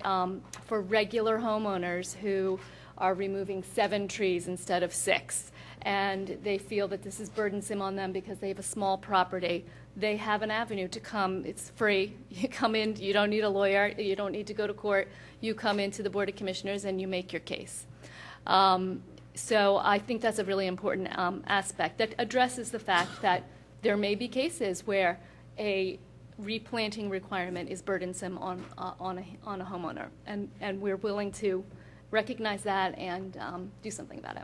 for regular homeowners who are removing 7 trees instead of 6, and they feel that this is burdensome on them because they have a small property, they have an avenue to come. It's free. You come in, you don't need a lawyer, you don't need to go to court. You come into the Board of Commissioners and you make your case. So I think that's a really important aspect that addresses the fact that there may be cases where a replanting requirement is burdensome on a homeowner, and we're willing to recognize that and do something about it.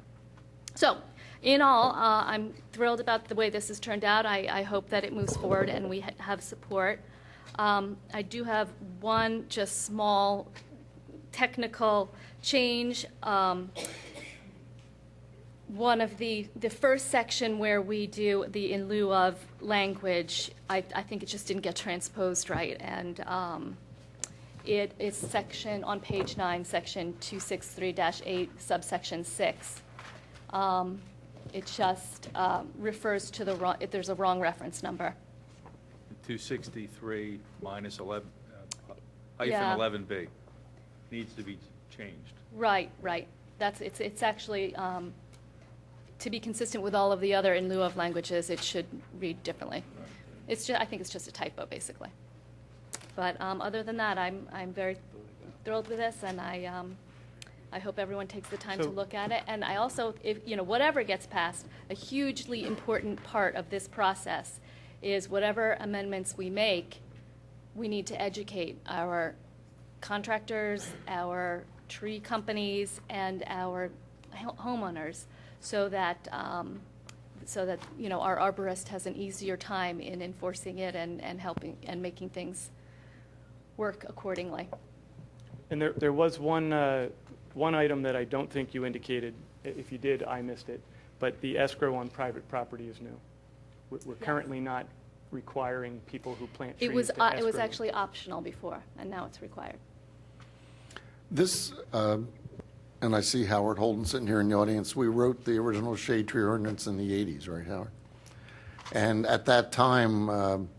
So, in all, I'm thrilled about the way this has turned out. I hope that it moves forward and we have support. I do have one just small technical change. One of the first section where we do the in lieu of language, I think it just didn't get transposed right, and it is section on page 9, section 263-8, subsection 6. It just refers to the wrong, if there's a wrong reference number. 263 minus 11, Yeah. hyphen 11B needs to be changed. Right. It's actually, to be consistent with all of the other in lieu of languages, it should read differently. It's just, I think it's just a typo, basically. But other than that, I'm very thrilled with this, and I hope everyone takes the time to look at it. And I also, if whatever gets passed, a hugely important part of this process is whatever amendments we make, we need to educate our contractors, our tree companies, and our homeowners, so that our arborist has an easier time in enforcing it and helping and making things work accordingly. And there was one item that I don't think you indicated. If you did, I missed it. But the escrow on private property is new. We're currently not requiring people who plant trees It was to escrow. it was actually optional before, and now it's required. This, and I see Howard Holden sitting here in the audience, we wrote the original shade tree ordinance in the 80s, right, Howard? And at that time,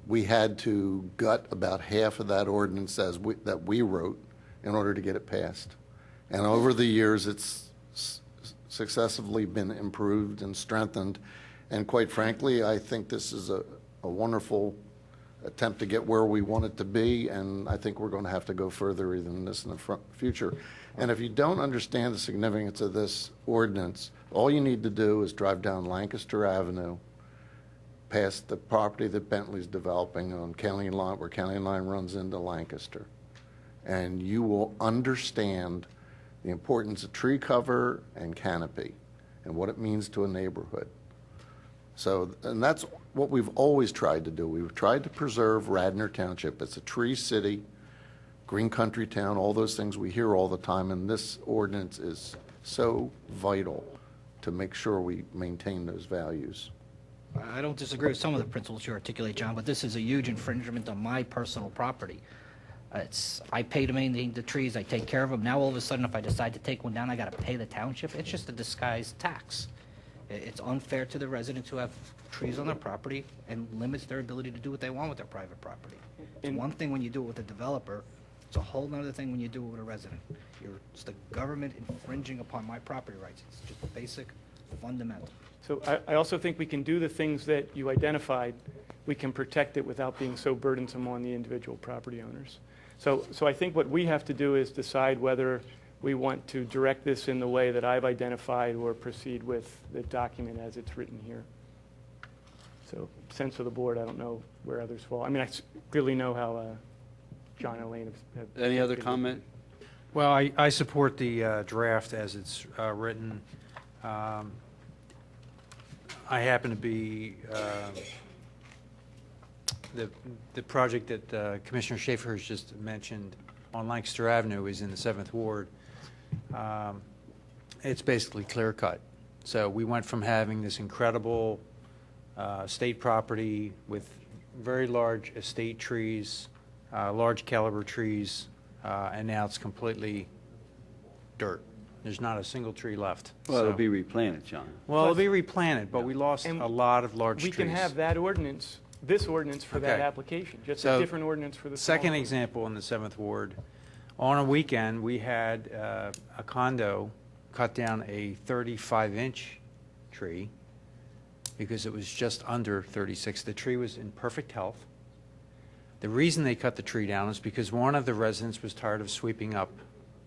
we had to gut about half of that ordinance that we wrote in order to get it passed. And over the years, it's successively been improved and strengthened. And quite frankly, I think this is a wonderful attempt to get where we want it to be, and I think we're going to have to go further than this in the future. And if you don't understand the significance of this ordinance, all you need to do is drive down Lancaster Avenue, past the property that Bentley's developing on County Line, where County Line runs into Lancaster, and you will understand the importance of tree cover and canopy and what it means to a neighborhood. So, and that's what we've always tried to do. We've tried to preserve Radnor Township. It's a tree city, green country town, all those things we hear all the time, and this ordinance is so vital to make sure we maintain those values. I don't disagree with some of the principles you articulate, John, but this is a huge infringement on my personal property. I pay to maintain the trees, I take care of them. Now all of a sudden, if I decide to take one down, I got to pay the township. It's just a disguised tax. It's unfair to the residents who have trees on their property and limits their ability to do what they want with their private property. It's one thing when you do it with a developer. It's a whole other thing when you do it with a resident. It's the government infringing upon my property rights. It's just basic, fundamental. So I also think we can do the things that you identified. We can protect it without being so burdensome on the individual property owners. So I think what we have to do is decide whether we want to direct this in the way that I've identified or proceed with the document as it's written here. So sense of the board, I don't know where others fall. I mean, clearly know how John and Elaine have. Any other comment? Well, I support the draft as it's written. I happen to be, the project that Commissioner Schaefer has just mentioned on Lancaster Avenue is in the 7th Ward. It's basically clear cut. So we went from having this incredible state property with very large estate trees, large caliber trees, and now it's completely dirt. There's not a single tree left. Well, it'll be replanted, John. Well, it'll be replanted, but we lost a lot of large trees. We can have that ordinance, this ordinance for that application, just a different ordinance for the second example in the 7th Ward. On a weekend, we had a condo cut down a 35-inch tree because it was just under 36. The tree was in perfect health. The reason they cut the tree down is because one of the residents was tired of sweeping up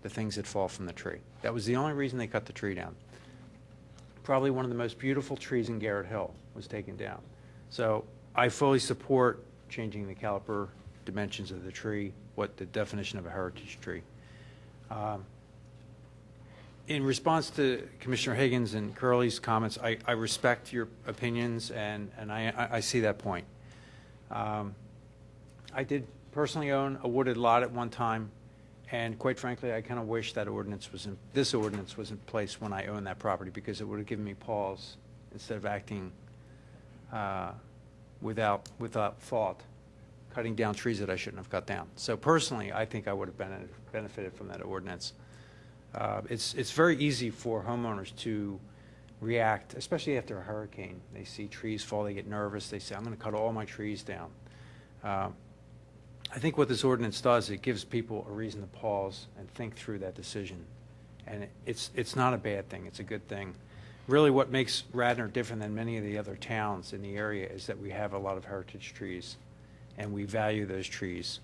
the things that fall from the tree. That was the only reason they cut the tree down. Probably one of the most beautiful trees in Garrett Hill was taken down. So I fully support changing the caliper dimensions of the tree, what the definition of a heritage tree. In response to Commissioner Higgins and Curley's comments, I respect your opinions, and I see that point. I did personally own a wooded lot at one time, and quite frankly, I kind of wish that this ordinance was in place when I owned that property, because it would have given me pause instead of acting without thought, cutting down trees that I shouldn't have cut down. So personally, I think I would have benefited from that ordinance. It's very easy for homeowners to react, especially after a hurricane. They see trees fall, they get nervous, they say, I'm going to cut all my trees down. I think what this ordinance does, it gives people a reason to pause and think through that decision. And it's not a bad thing, it's a good thing. Really what makes Radnor different than many of the other towns in the area is that we have a lot of heritage trees, and we value those trees.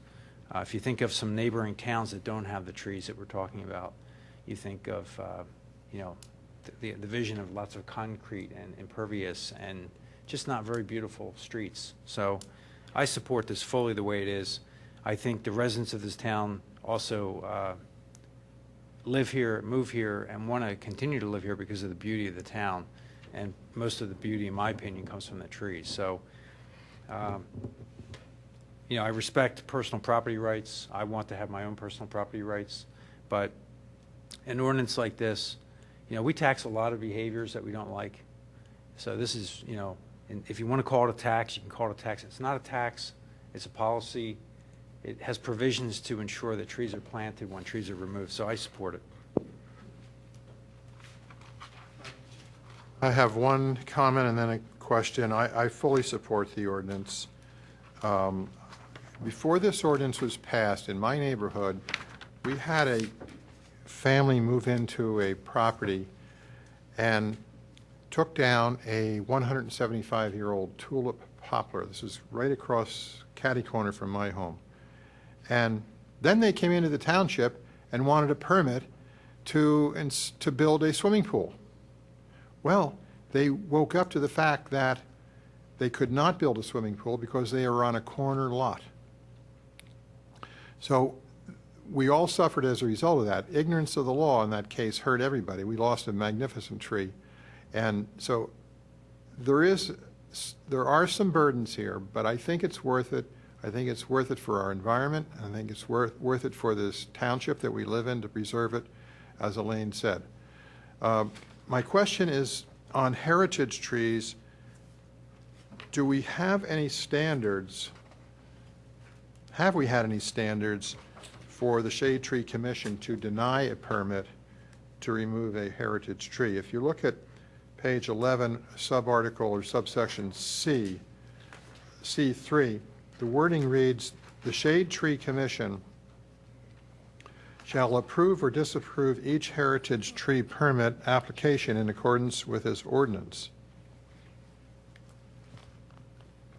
If you think of some neighboring towns that don't have the trees that we're talking about, you think of the vision of lots of concrete and impervious and just not very beautiful streets. So I support this fully the way it is. I think the residents of this town also live here, move here, and want to continue to live here because of the beauty of the town. And most of the beauty, in my opinion, comes from the trees. So, I respect personal property rights. I want to have my own personal property rights. But an ordinance like this, we tax a lot of behaviors that we don't like. So this is, if you want to call it a tax, you can call it a tax. It's not a tax. It's a policy. It has provisions to ensure that trees are planted when trees are removed. So I support it. I have one comment and then a question. I fully support the ordinance. Before this ordinance was passed, in my neighborhood, we had a family move into a property and took down a 175-year-old tulip poplar. This is right across catty corner from my home. And then they came into the township and wanted a permit to build a swimming pool. Well, they woke up to the fact that they could not build a swimming pool because they were on a corner lot. So we all suffered as a result of that. Ignorance of the law in that case hurt everybody. We lost a magnificent tree. And so there are some burdens here, but I think it's worth it. I think it's worth it for our environment. I think it's worth it for this township that we live in to preserve it, as Elaine said. My question is on heritage trees. Do we have any standards? Have we had any standards for the Shade Tree Commission to deny a permit to remove a heritage tree? If you look at page 11, subarticle or subsection C, C3, the wording reads, the Shade Tree Commission shall approve or disapprove each heritage tree permit application in accordance with this ordinance.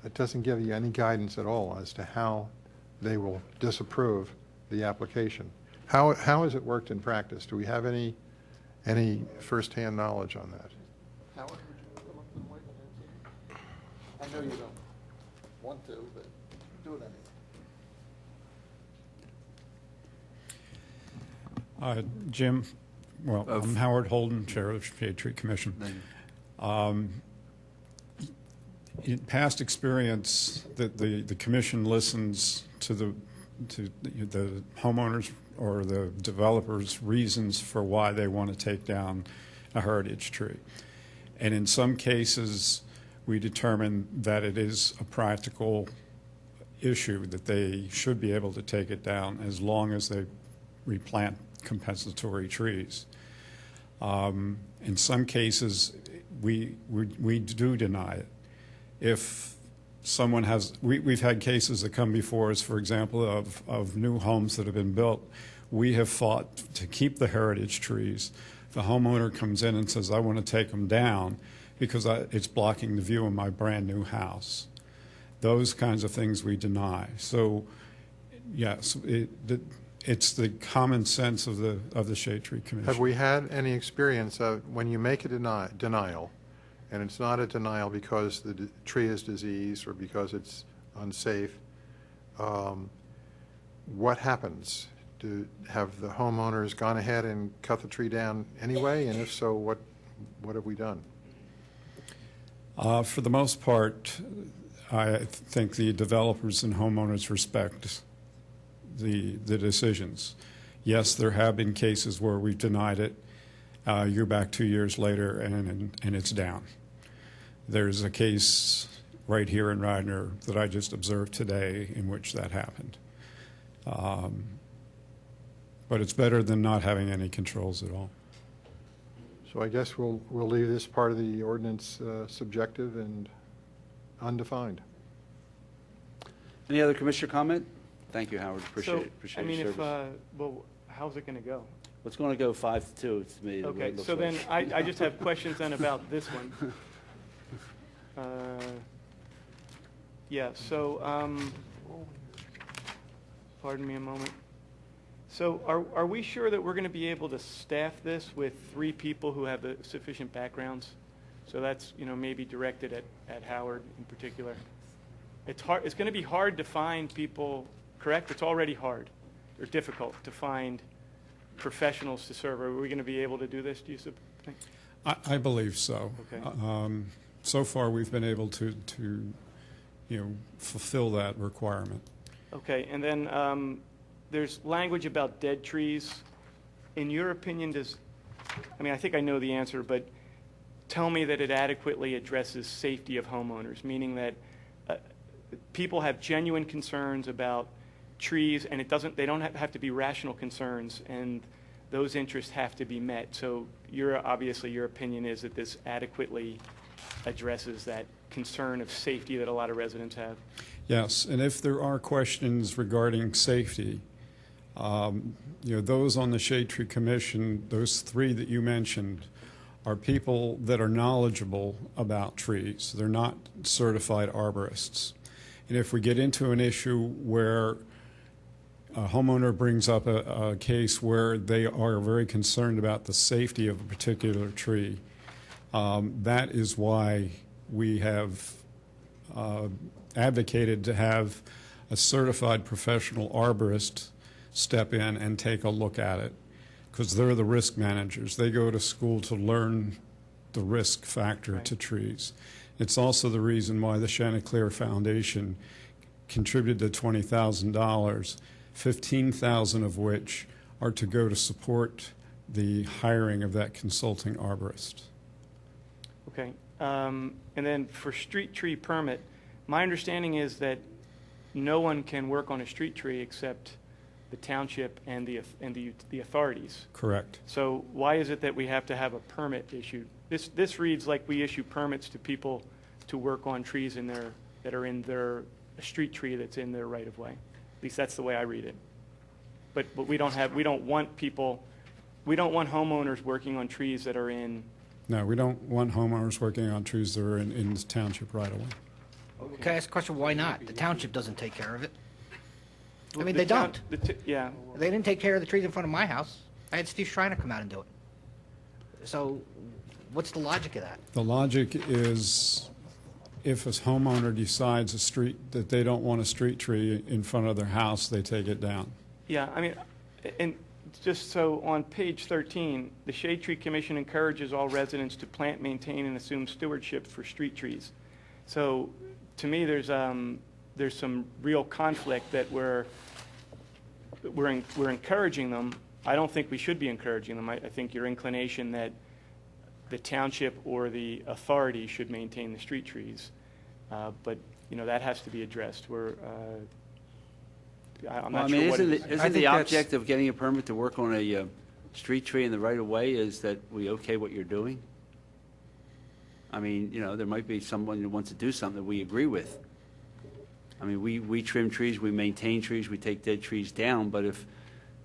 It doesn't give you any guidance at all as to how they will disapprove the application. How has it worked in practice? Do we have any firsthand knowledge on that? I know you don't want to, but do it anyway. Jim, well, I'm Howard Holden, Chair of the Shade Tree Commission. In past experience, the commission listens to the homeowners or the developers' reasons for why they want to take down a heritage tree. And in some cases, we determine that it is a practical issue, that they should be able to take it down as long as they replant compensatory trees. In some cases, we do deny it. If someone has, we've had cases that come before us, for example, of new homes that have been built. We have fought to keep the heritage trees. The homeowner comes in and says, I want to take them down because it's blocking the view of my brand new house. Those kinds of things we deny. So, yes, it's the common sense of the Shade Tree Commission. Have we had any experience of when you make a denial, and it's not a denial because the tree is diseased or because it's unsafe, what happens? Have the homeowners gone ahead and cut the tree down anyway? And if so, what have we done? For the most part, I think the developers and homeowners respect the decisions. Yes, there have been cases where we've denied it. You're back 2 years later, and it's down. There's a case right here in Radnor that I just observed today in which that happened. But it's better than not having any controls at all. So I guess we'll leave this part of the ordinance subjective and undefined. Any other commissioner comment? Thank you, Howard. Appreciate it. Appreciate I mean, your service. well, how's it going to go? It's going to go 5-2 to me. the way Okay, it looks so like. then I just have questions then about this one. Yeah, so, pardon me a moment. So are we sure that we're going to be able to staff this with 3 people who have sufficient backgrounds? So that's, maybe directed at Howard in particular. It's hard. It's going to be hard to find people, correct? It's already hard or difficult to find professionals to serve. Are we going to be able to do this, do you think? I believe so. Okay. So far, we've been able to fulfill that requirement. Okay, and then there's language about dead trees. In your opinion, I think I know the answer, but tell me that it adequately addresses safety of homeowners, meaning that people have genuine concerns about trees, and they don't have to be rational concerns, and those interests have to be met. So obviously your opinion is that this adequately addresses that concern of safety that a lot of residents have. Yes, and if there are questions regarding safety, those on the Shade Tree Commission, those 3 that you mentioned, are people that are knowledgeable about trees. They're not certified arborists. And if we get into an issue where a homeowner brings up a case where they are very concerned about the safety of a particular tree, that is why we have advocated to have a certified professional arborist step in and take a look at it, because they're the risk managers. They go to school to learn the risk factor to trees. It's also the reason why the Chanticleer Foundation contributed the $20,000, $15,000 of which are to go to support the hiring of that consulting arborist. Okay, and then for street tree permit, my understanding is that no one can work on a street tree except the township and the authorities. Correct. So why is it that we have to have a permit issued? This reads like we issue permits to people to work on trees that are in a street tree that's in their right of way. At least that's the way I read it. But we don't want homeowners working on trees that are in. No, we don't want homeowners working on trees that are in the township right away. Okay. Can I ask a question? Why not? The township doesn't take care of it. I mean, they don't. Yeah. They didn't take care of the trees in front of my house. I had Steve Schreiner come out and do it. So what's the logic of that? The logic is if a homeowner decides that they don't want a street tree in front of their house, they take it down. Yeah, I mean, and just so on page 13, the Shade Tree Commission encourages all residents to plant, maintain, and assume stewardship for street trees. So to me, there's some real conflict that we're encouraging them. I don't think we should be encouraging them. I think your inclination that the township or the authority should maintain the street trees, but that has to be addressed. I'm not sure what it is. Isn't the object of getting a permit to work on a street tree in the right-of-way is that we okay what you're doing? I mean, there might be someone who wants to do something that we agree with. I mean, we trim trees, we maintain trees, we take dead trees down, but if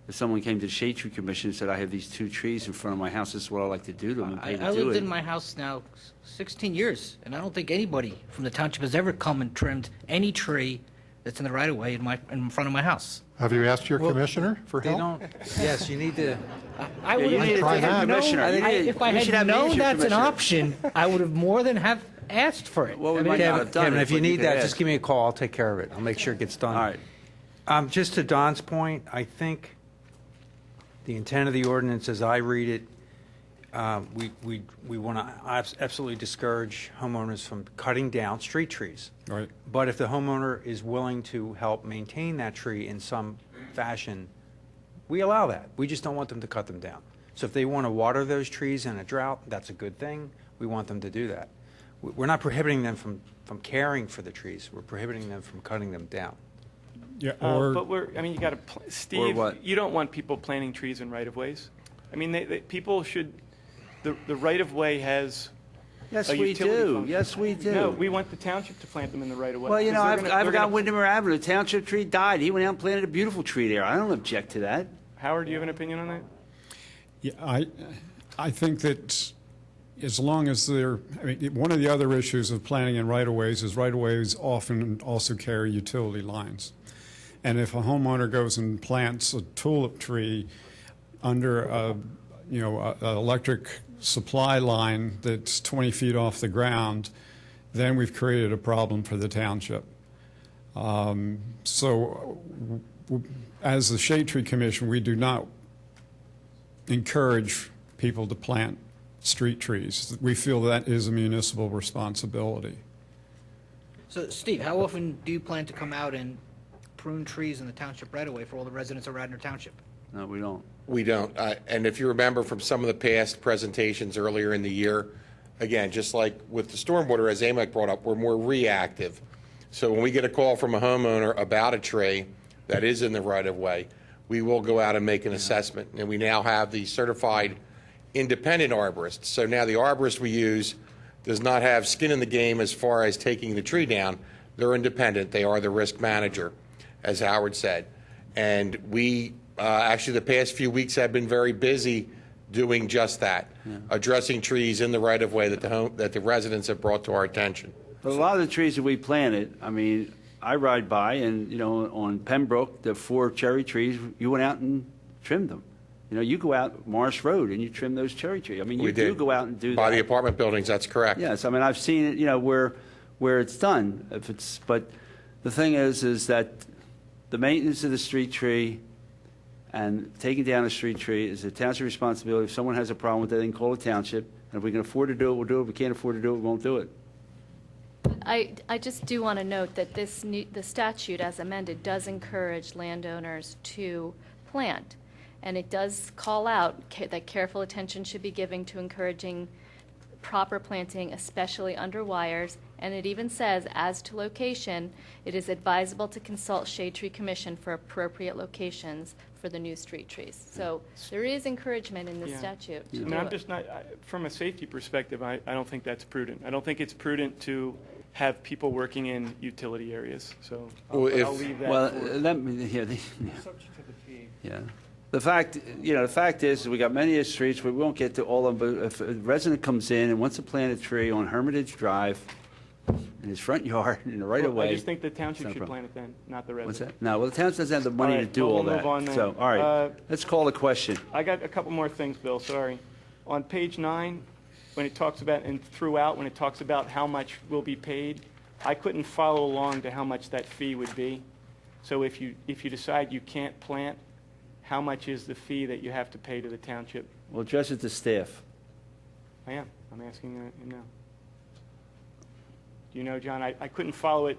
someone came to the Shade Tree Commission and said, I have these 2 trees in front of my house, this is what I like to do to them, and pay to do it. I lived in my house now 16 years, and I don't think anybody from the township has ever come and trimmed any tree that's in the right-of-way in front of my house. Have you asked your commissioner for help? Yes, you need to. I would If I had known that's an option, I would have more than have asked for it. Well, we might not have done Kevin, it, if you but need could that, ask. just give me a call. I'll take care of it. I'll make sure it gets done. All right. Just to Don's point, I think the intent of the ordinance, as I read it, we want to absolutely discourage homeowners from cutting down street trees. Right. But if the homeowner is willing to help maintain that tree in some fashion, we allow that. We just don't want them to cut them down. So if they want to water those trees in a drought, that's a good thing. We want them to do that. We're not prohibiting them from caring for the trees. We're prohibiting them from cutting them down. Yeah, But you got to, Steve, what? you don't want people planting trees in right-of-ways. I mean, people should, the right-of-way has Yes, a we utility do. function. Yes, we do. No, we want the township to plant them in the right-of-way. Well, I've got gonna, Windermere Avenue. The township tree died. He went out and planted a beautiful tree there. I don't object to that. Howard, do you have an opinion on that? Yeah, I think that as long as one of the other issues of planting in right-of-ways is right-of-ways often also carry utility lines. And if a homeowner goes and plants a tulip tree under an electric supply line that's 20 feet off the ground, then we've created a problem for the township. So as the Shade Tree Commission, we do not encourage people to plant street trees. We feel that is a municipal responsibility. So, Steve, how often do you plan to come out and prune trees in the township right-of-way for all the residents of Radnor Township? No, we don't. We don't. And if you remember from some of the past presentations earlier in the year, again, just like with the stormwater, as AMEC brought up, we're more reactive. So when we get a call from a homeowner about a tree that is in the right-of-way, we will go out and make an assessment. And we now have the certified independent arborist. So now the arborist we use does not have skin in the game as far as taking the tree down. They're independent. They are the risk manager, as Howard said. And we actually the past few weeks have been very busy doing just that, addressing trees in the right-of-way that the residents have brought to our attention. But a lot of the trees that we planted, I mean, I ride by and, on Pembroke, the 4 cherry trees, you went out and trimmed them. You go out Morris Road and you trim those cherry trees. I mean, you do go out and do that. By the apartment buildings, that's correct. Yes, I mean, I've seen it, where it's done. But the thing is that the maintenance of the street tree and taking down a street tree is a township responsibility. If someone has a problem with it, they can call the township. And if we can afford to do it, we'll do it. If we can't afford to do it, we won't do it. I just do want to note that the statute as amended does encourage landowners to plant. And it does call out that careful attention should be given to encouraging proper planting, especially under wires. And it even says, as to location, it is advisable to consult Shade Tree Commission for appropriate locations for the new street trees. So there is encouragement in the statute. I mean, I'm just not, from a safety perspective, I don't think that's prudent. I don't think it's prudent to have people working in utility areas. So I'll leave that. Well, subject to the fee. Yeah. The fact is, we got many of the streets, we won't get to all of them, but if a resident comes in and wants to plant a tree on Hermitage Drive in his front yard in the right of way. I just think the township should plant it then, not the resident. What's that? No, well, the township doesn't have the money to do all we'll that. move on then. So, all right, let's call the question. I got a couple more things, Bill, sorry. On page 9, when it talks about, and throughout, when it talks about how much will be paid, I couldn't follow along to how much that fee would be. So if you decide you can't plant, how much is the fee that you have to pay to the township? We'll address it to staff. I am. I'm asking him now. Do you know, John? I couldn't follow it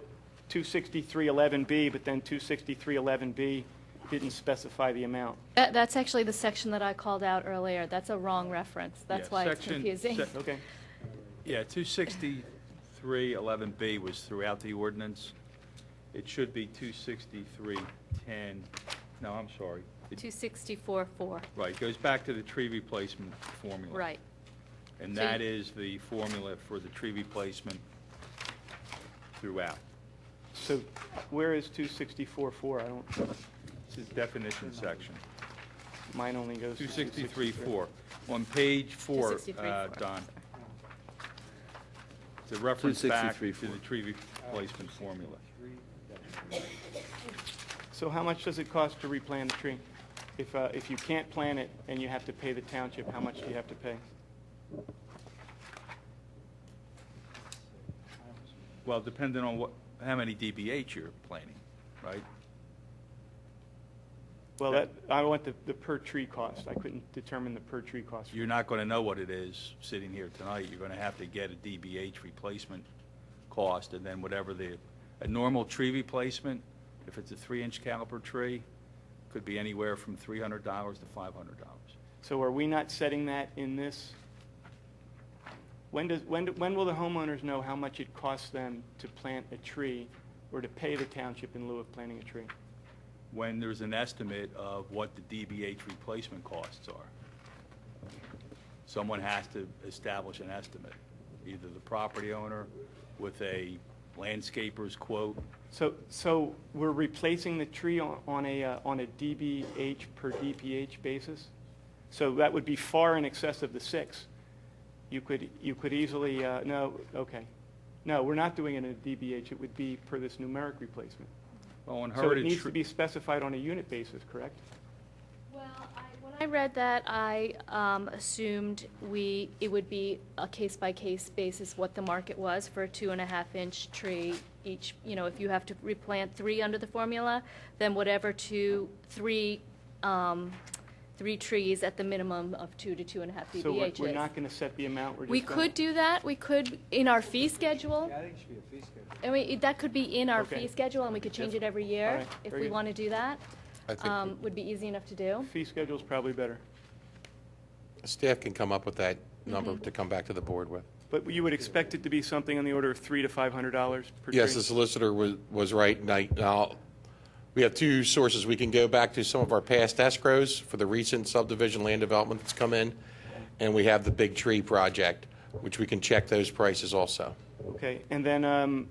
263.11B, but then 263.11B didn't specify the amount. That's actually the section that I called out earlier. That's a wrong reference. That's why it's confusing. Okay. Yeah, 263.11B was throughout the ordinance. It should be 263.10. No, I'm sorry. 264.4. Right, it goes back to the tree replacement formula. Right. And So that is the formula for the tree replacement throughout. So where is 264.4? I don't. It's the definition section. Mine only goes to 263.4. On page 4, 263.4. Don. It's a reference back to 263.4. the tree replacement formula. So how much does it cost to replant a tree? If you can't plant it and you have to pay the township, how much do you have to pay? Well, depending on how many DBH you're planting, right? Well, I want the per tree cost. I couldn't determine the per tree cost. You're not going to know what it is sitting here tonight. You're going to have to get a DBH replacement cost, and then whatever a normal tree replacement, if it's a 3-inch caliper tree, could be anywhere from $300 to $500. So are we not setting that in this? When will the homeowners know how much it costs them to plant a tree or to pay the township in lieu of planting a tree? When there's an estimate of what the DBH replacement costs are. Someone has to establish an estimate, either the property owner with a landscaper's quote. So we're replacing the tree on a DBH per DPH basis? So that would be far in excess of the 6. You could easily, no, okay. No, we're not doing it in a DBH. It would be per this numeric replacement. Well, on So it heritage needs to be specified on a unit basis, correct? When I read that, I assumed it would be a case-by-case basis what the market was for a 2.5-inch tree each. You know, if you have to replant 3 under the formula, then whatever three trees at the minimum of 2 to 2.5 DBH So we're is. not going to set the amount. We could do that. We could, in our fee schedule. I think it should be a fee schedule. I mean, that could be in our Okay. fee schedule, and we could change it every year All right, if very we good. want to do that. I think Would be easy enough to do. Fee schedule's probably better. staff can come up with that number to come back to the board with. But you would expect it to be something on the order of $300 to $500 per tree? Yes, the solicitor was right. Now, we have 2 sources. We can go back to some of our past escrows for the recent subdivision land development that's come in, and we have the big tree project, which we can check those prices also. Okay, and then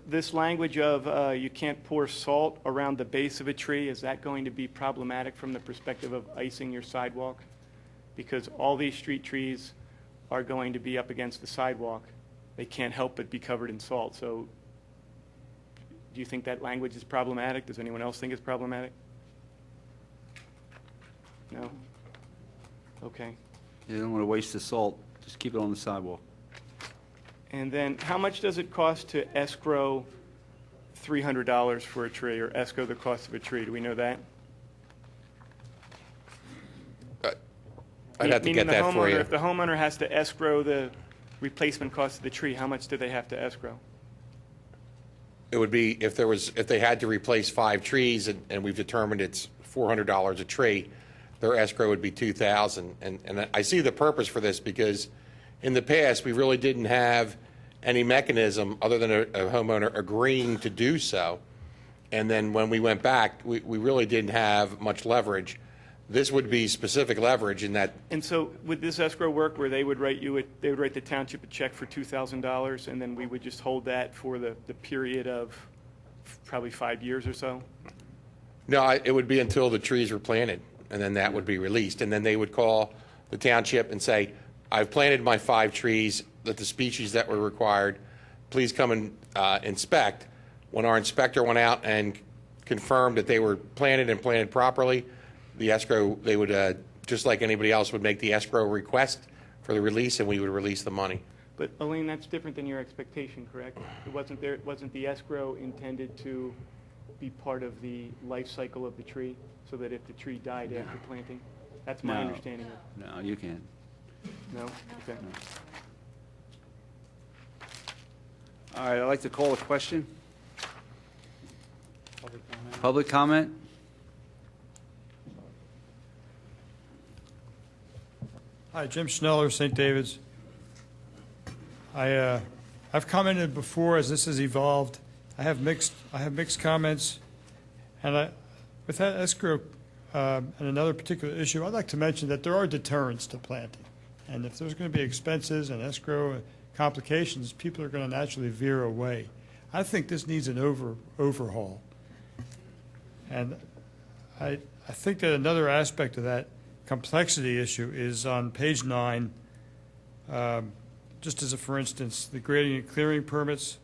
this language of you can't pour salt around the base of a tree, is that going to be problematic from the perspective of icing your sidewalk? Because all these street trees are going to be up against the sidewalk. They can't help but be covered in salt. So do you think that language is problematic? Does anyone else think it's problematic? No? Okay. You don't want to waste the salt. Just keep it on the sidewalk. And then how much does it cost to escrow $300 for a tree, or escrow the cost of a tree? Do we know that? I'd have to Meaning get that for you. If the homeowner has to escrow the replacement cost of the tree, how much do they have to escrow? It would be if they had to replace 5 trees and we've determined it's $400 a tree, their escrow would be $2,000. And I see the purpose for this because in the past we really didn't have any mechanism other than a homeowner agreeing to do so. And then when we went back, we really didn't have much leverage. This would be specific leverage in that. And so would this escrow work where they would write the township a check for $2,000 and then we would just hold that for the period of probably 5 years or so? No, it would be until the trees were planted, and then that would be released. And then they would call the township and say, I've planted my 5 trees, that the species that were required, please come and inspect. When our inspector went out and confirmed that they were planted and planted properly, the escrow, they would, just like anybody else, would make the escrow request for the release, and we would release the money. But Elaine, that's different than your expectation, correct? Wasn't the escrow intended to be part of the life cycle of the tree, so that if the tree died after planting? That's my understanding of it. No, you can't. No? Okay. All right, I'd like to call a question. Public comment? Hi, Jim Schneller, St. David's. I've commented before as this has evolved. I have mixed comments, and with that escrow and another particular issue, I'd like to mention that there are deterrents to planting, and if there's going to be expenses and escrow complications, people are going to naturally veer away. I think this needs an overhaul, and I think that another aspect of that complexity issue is on page 9. Just as a for instance, the grading and clearing permits,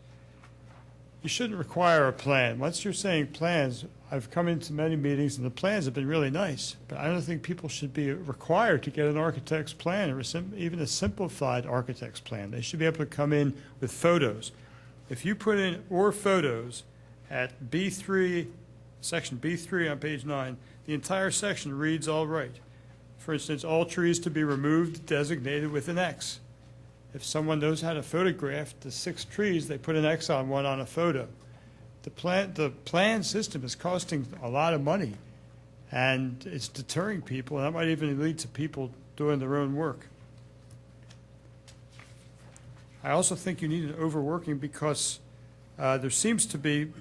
you shouldn't require a plan. Once you're saying plans, I've come into many meetings and the plans have been really nice, but I don't think people should be required to get an architect's plan or even a simplified architect's plan. They should be able to come in with photos. If you put in or photos at B3, section B3 on page 9, the entire section reads all right. For instance, all trees to be removed designated with an X. If someone knows how to photograph the 6 trees, they put an X on one on a photo. The plan system is costing a lot of money, and it's deterring people, and that might even lead to people doing their own work. I also think you need an overworking because there seems to be,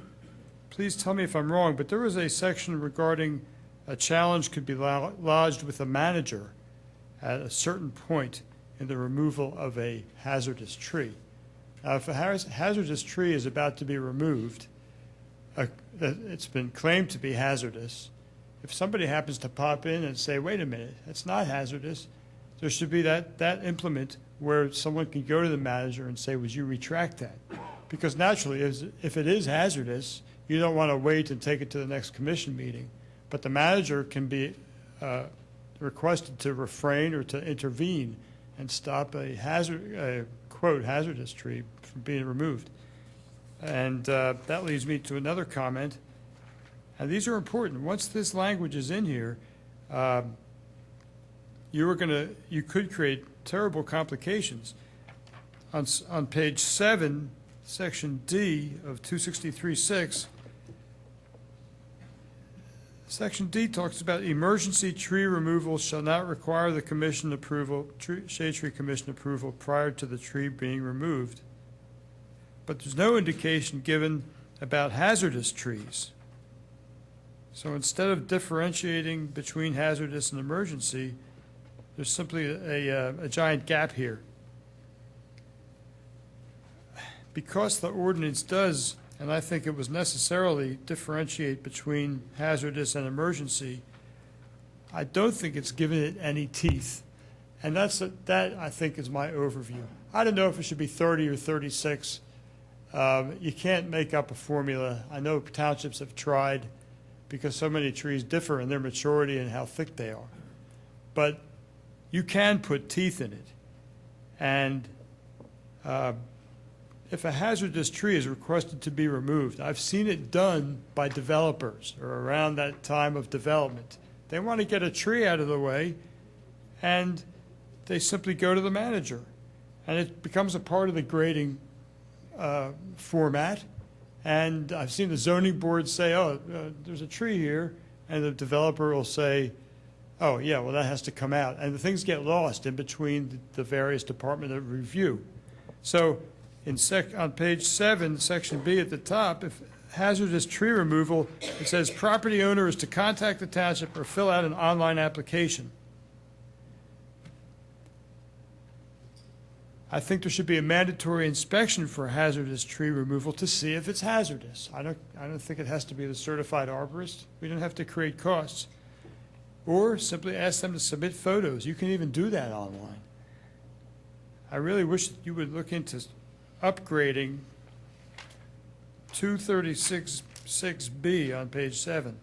please tell me if I'm wrong, but there was a section regarding a challenge could be lodged with a manager at a certain point in the removal of a hazardous tree. Now, if a hazardous tree is about to be removed, it's been claimed to be hazardous. If somebody happens to pop in and say, wait a minute, it's not hazardous, there should be that implement where someone can go to the manager and say, would you retract that? Because naturally, if it is hazardous, you don't want to wait and take it to the next commission meeting. But the manager can be requested to refrain or to intervene and stop a quote, hazardous tree from being removed. And that leads me to another comment. And these are important. Once this language is in here, you could create terrible complications. On page 7, section D of 263.6, Section D talks about emergency tree removal shall not require the commission approval, shade tree commission approval prior to the tree being removed. But there's no indication given about hazardous trees. So instead of differentiating between hazardous and emergency, there's simply a giant gap here. Because the ordinance does, and I think it was necessarily differentiate between hazardous and emergency, I don't think it's given it any teeth. And that I think is my overview. I don't know if it should be 30 or 36. You can't make up a formula. I know townships have tried because so many trees differ in their maturity and how thick they are. But you can put teeth in it. And if a hazardous tree is requested to be removed, I've seen it done by developers or around that time of development. They want to get a tree out of the way, and they simply go to the manager. And it becomes a part of the grading format. And I've seen the zoning board say, there's a tree here, and the developer will say, oh, yeah, well, that has to come out. And the things get lost in between the various department of review. So on page 7, section B at the top, if hazardous tree removal, it says property owner is to contact the township or fill out an online application. I think there should be a mandatory inspection for hazardous tree removal to see if it's hazardous. I don't think it has to be the certified arborist. We don't have to create costs. Or simply ask them to submit photos. You can even do that online. I really wish that you would look into upgrading 236.6B on page 7.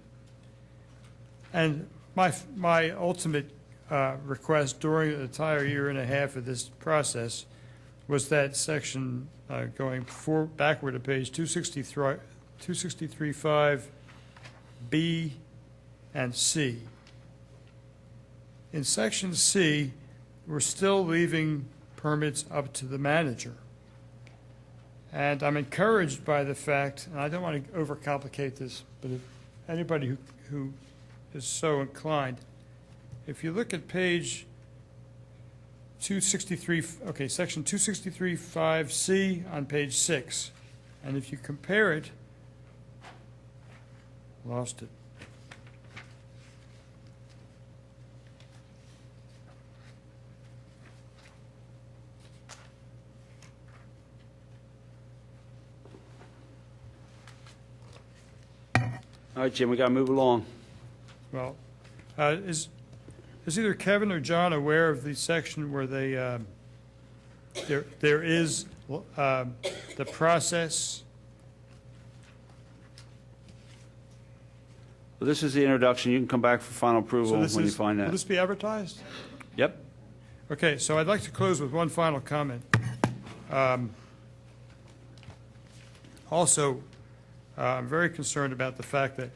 And my ultimate request during the entire year and a half of this process was that section going backward to page 263.5 B and C. In section C, we're still leaving permits up to the manager. And I'm encouraged by the fact, and I don't want to overcomplicate this, but if anybody who is so inclined, if you look at page 263, okay, section 263.5C on page 6, and if you compare it, lost it. All right, Jim, we got to move along. Well, is either Kevin or John aware of the section where they, there is the process? Well, this is the introduction. You can come back for final approval when you find Will that. this be advertised? Yep. Okay, so I'd like to close with one final comment. Also, I'm very concerned about the fact that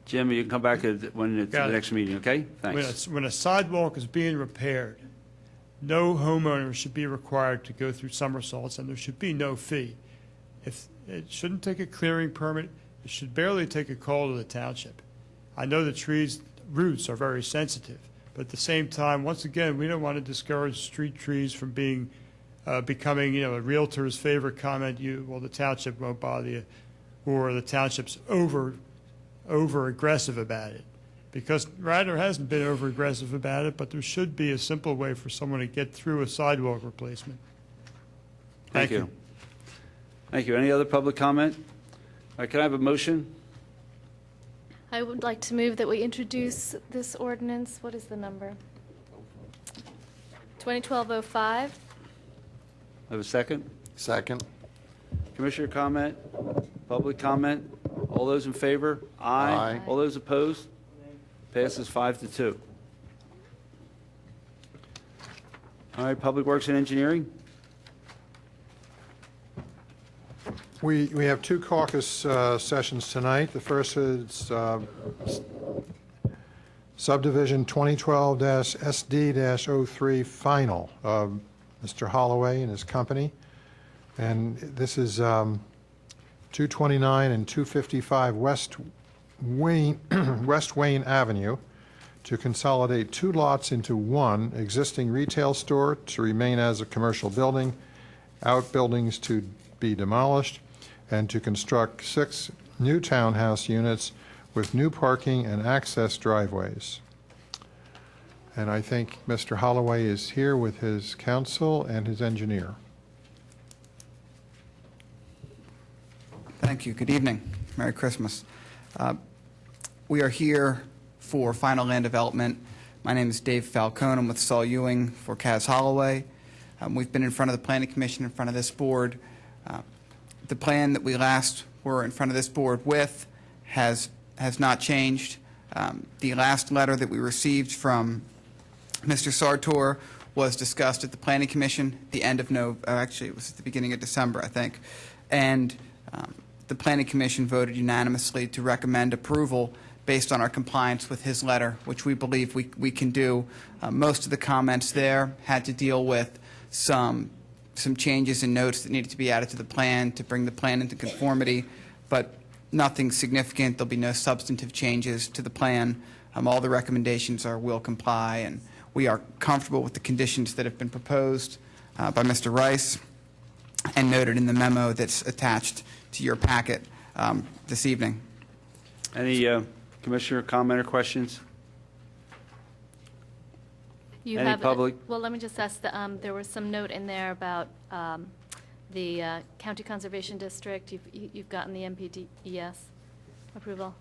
Jim, you can come back when it's Got the it. next meeting, okay? Thanks. when a sidewalk is being repaired, no homeowner should be required to go through somersaults, and there should be no fee. If it shouldn't take a clearing permit, it should barely take a call to the township. I know the trees' roots are very sensitive, but at the same time, once again, we don't want to discourage street trees from being becoming, a realtor's favorite comment. Well, the township won't bother you, or the township's over aggressive about it. Because Radnor hasn't been over aggressive about it, but there should be a simple way for someone to get through a sidewalk replacement. Thank you. Thank you. Any other public comment? All right, can I have a motion? I would like to move that we introduce this ordinance. What is the number? 2012-05. Have a second? Second. Commissioner comment? Public comment? All those in favor? Aye. Aye. All those opposed? Passes 5-2. All right, Public Works and Engineering? We have two caucus sessions tonight. The first is subdivision 2012-SD-03 final of Mr. Holloway and his company. And this is 229 and 255 West Wayne Avenue to consolidate two lots into one existing retail store to remain as a commercial building, outbuildings to be demolished, and to construct 6 new townhouse units with new parking and access driveways. And I think Mr. Holloway is here with his counsel and his engineer. Thank you. Good evening. Merry Christmas. We are here for final land development. My name is Dave Falcone. I'm with Saul Ewing for Kaz Holloway. We've been in front of the Planning Commission, in front of this board. The plan that we last were in front of this board with has not changed. The last letter that we received from Mr. Sartor was discussed at the Planning Commission at the end of actually it was at the beginning of December, I think. And the Planning Commission voted unanimously to recommend approval based on our compliance with his letter, which we believe we can do. Most of the comments there had to deal with some changes and notes that needed to be added to the plan to bring the plan into conformity, but nothing significant. There'll be no substantive changes to the plan. All the recommendations will comply, and we are comfortable with the conditions that have been proposed by Mr. Rice and noted in the memo that's attached to your packet this evening. Any Commissioner comment or questions? Any public? Well, let me just ask, there was some note in there about the County Conservation District. You've gotten the MPDES approval?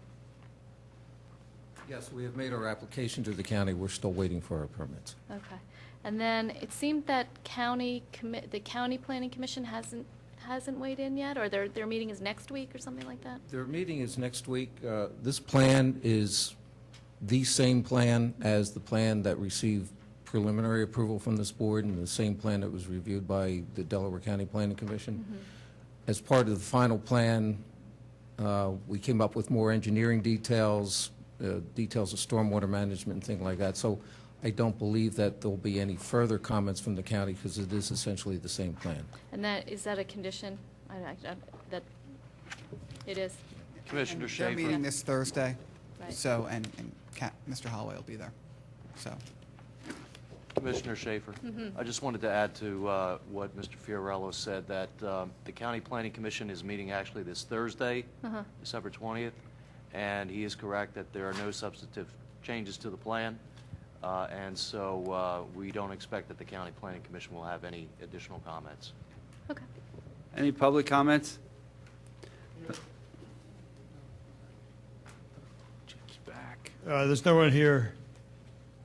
Yes, we have made our application to the county. We're still waiting for our permits. Okay. And then it seemed that the County Planning Commission hasn't weighed in yet, or their meeting is next week or something like that? Their meeting is next week. This plan is the same plan as the plan that received preliminary approval from this board and the same plan that was reviewed by the Delaware County Planning Commission. As part of the final plan, we came up with more engineering details, details of stormwater management and things like that. So I don't believe that there'll be any further comments from the county because it is essentially the same plan. And is that a condition? That it is? Commissioner They're Schaefer. meeting this Thursday, Right. so, and Mr. Holloway will be there, so. Commissioner Schaefer. I just wanted to add to what Mr. Fiorello said, that the County Planning Commission is meeting actually this Thursday, December 20th, and he is correct that there are no substantive changes to the plan, and so we don't expect that the County Planning Commission will have any additional comments. Okay. Any public comments? There's no one here,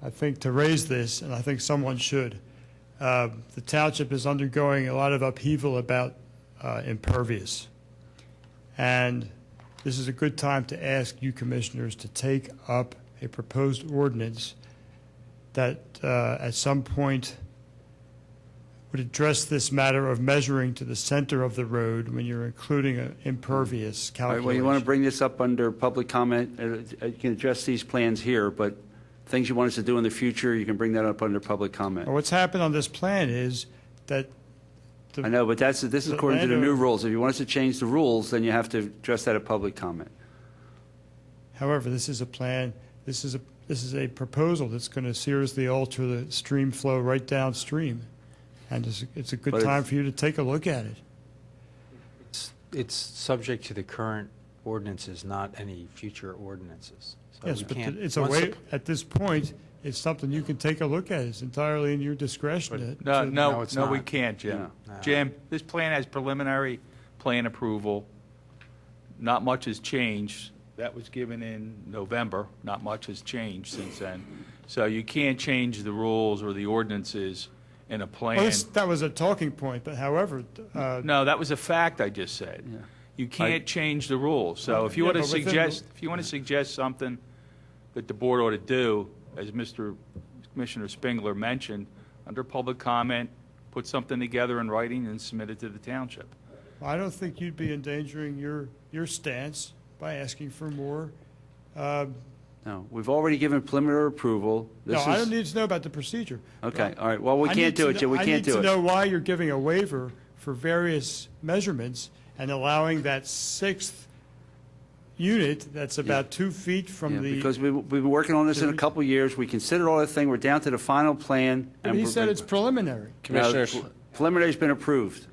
I think, to raise this, and I think someone should. The township is undergoing a lot of upheaval about impervious. And this is a good time to ask you commissioners to take up a proposed ordinance that at some point would address this matter of measuring to the center of the road when you're including an impervious All right, calculation. well, you want to bring this up under public comment? You can address these plans here, but things you want us to do in the future, you can bring that up under public comment. Well, what's happened on this plan is that I know, but this is according to the new rules. If you want us to change the rules, then you have to address that at public comment. However, this is a plan, this is a proposal that's going to seriously alter the stream flow right downstream. And it's a good But time for you to take a look at it. It's subject to the current ordinances, not any future ordinances. So Yes, we but can't- it's a once way, the- at this point, it's something you can take a look at. It's entirely in your discretion. No, it's we not. can't, Jim. No. Jim, this plan has preliminary plan approval. Not much has changed. That was given in November. Not much has changed since then. So you can't change the rules or the ordinances in a plan. Well, that was a talking point, but however, No, that was a fact I just said. You can't change the rules. So if you Yeah, want to but within suggest something that the board ought to do, as Mr. Commissioner Spengler mentioned, under public comment, put something together in writing and submit it to the township. I don't think you'd be endangering your stance by asking for more. No, we've already given preliminary approval. No, I don't need to know about the procedure. Okay, all right. Well, we can't do it, Jim. We can't do I need to know it. why you're giving a waiver for various measurements and allowing that sixth unit that's about 2 feet from Yeah, the... because we've been working on this in a couple of years. We considered all the thing. We're down to the final plan. But he said it's preliminary. Commissioners. Preliminary's been approved.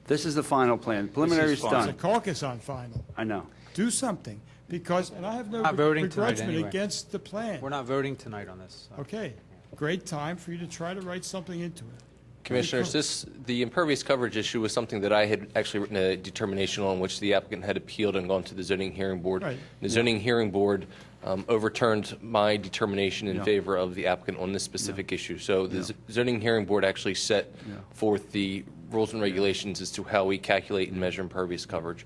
This is the final plan. Preliminary's There's a done. caucus on final. I know. Do something, because, and I have no Not voting tonight begrudgment anyway. against the plan. We're not voting tonight on this. so. Okay, great time for you to try to write something into it. Commissioners, the impervious coverage issue was something that I had actually written a determination on, which the applicant had appealed and gone to the zoning hearing board. Right. The zoning hearing board overturned my determination in Yeah. favor of the applicant on this specific issue. So the zoning hearing board actually set forth the rules and regulations as to how we calculate and measure impervious coverage.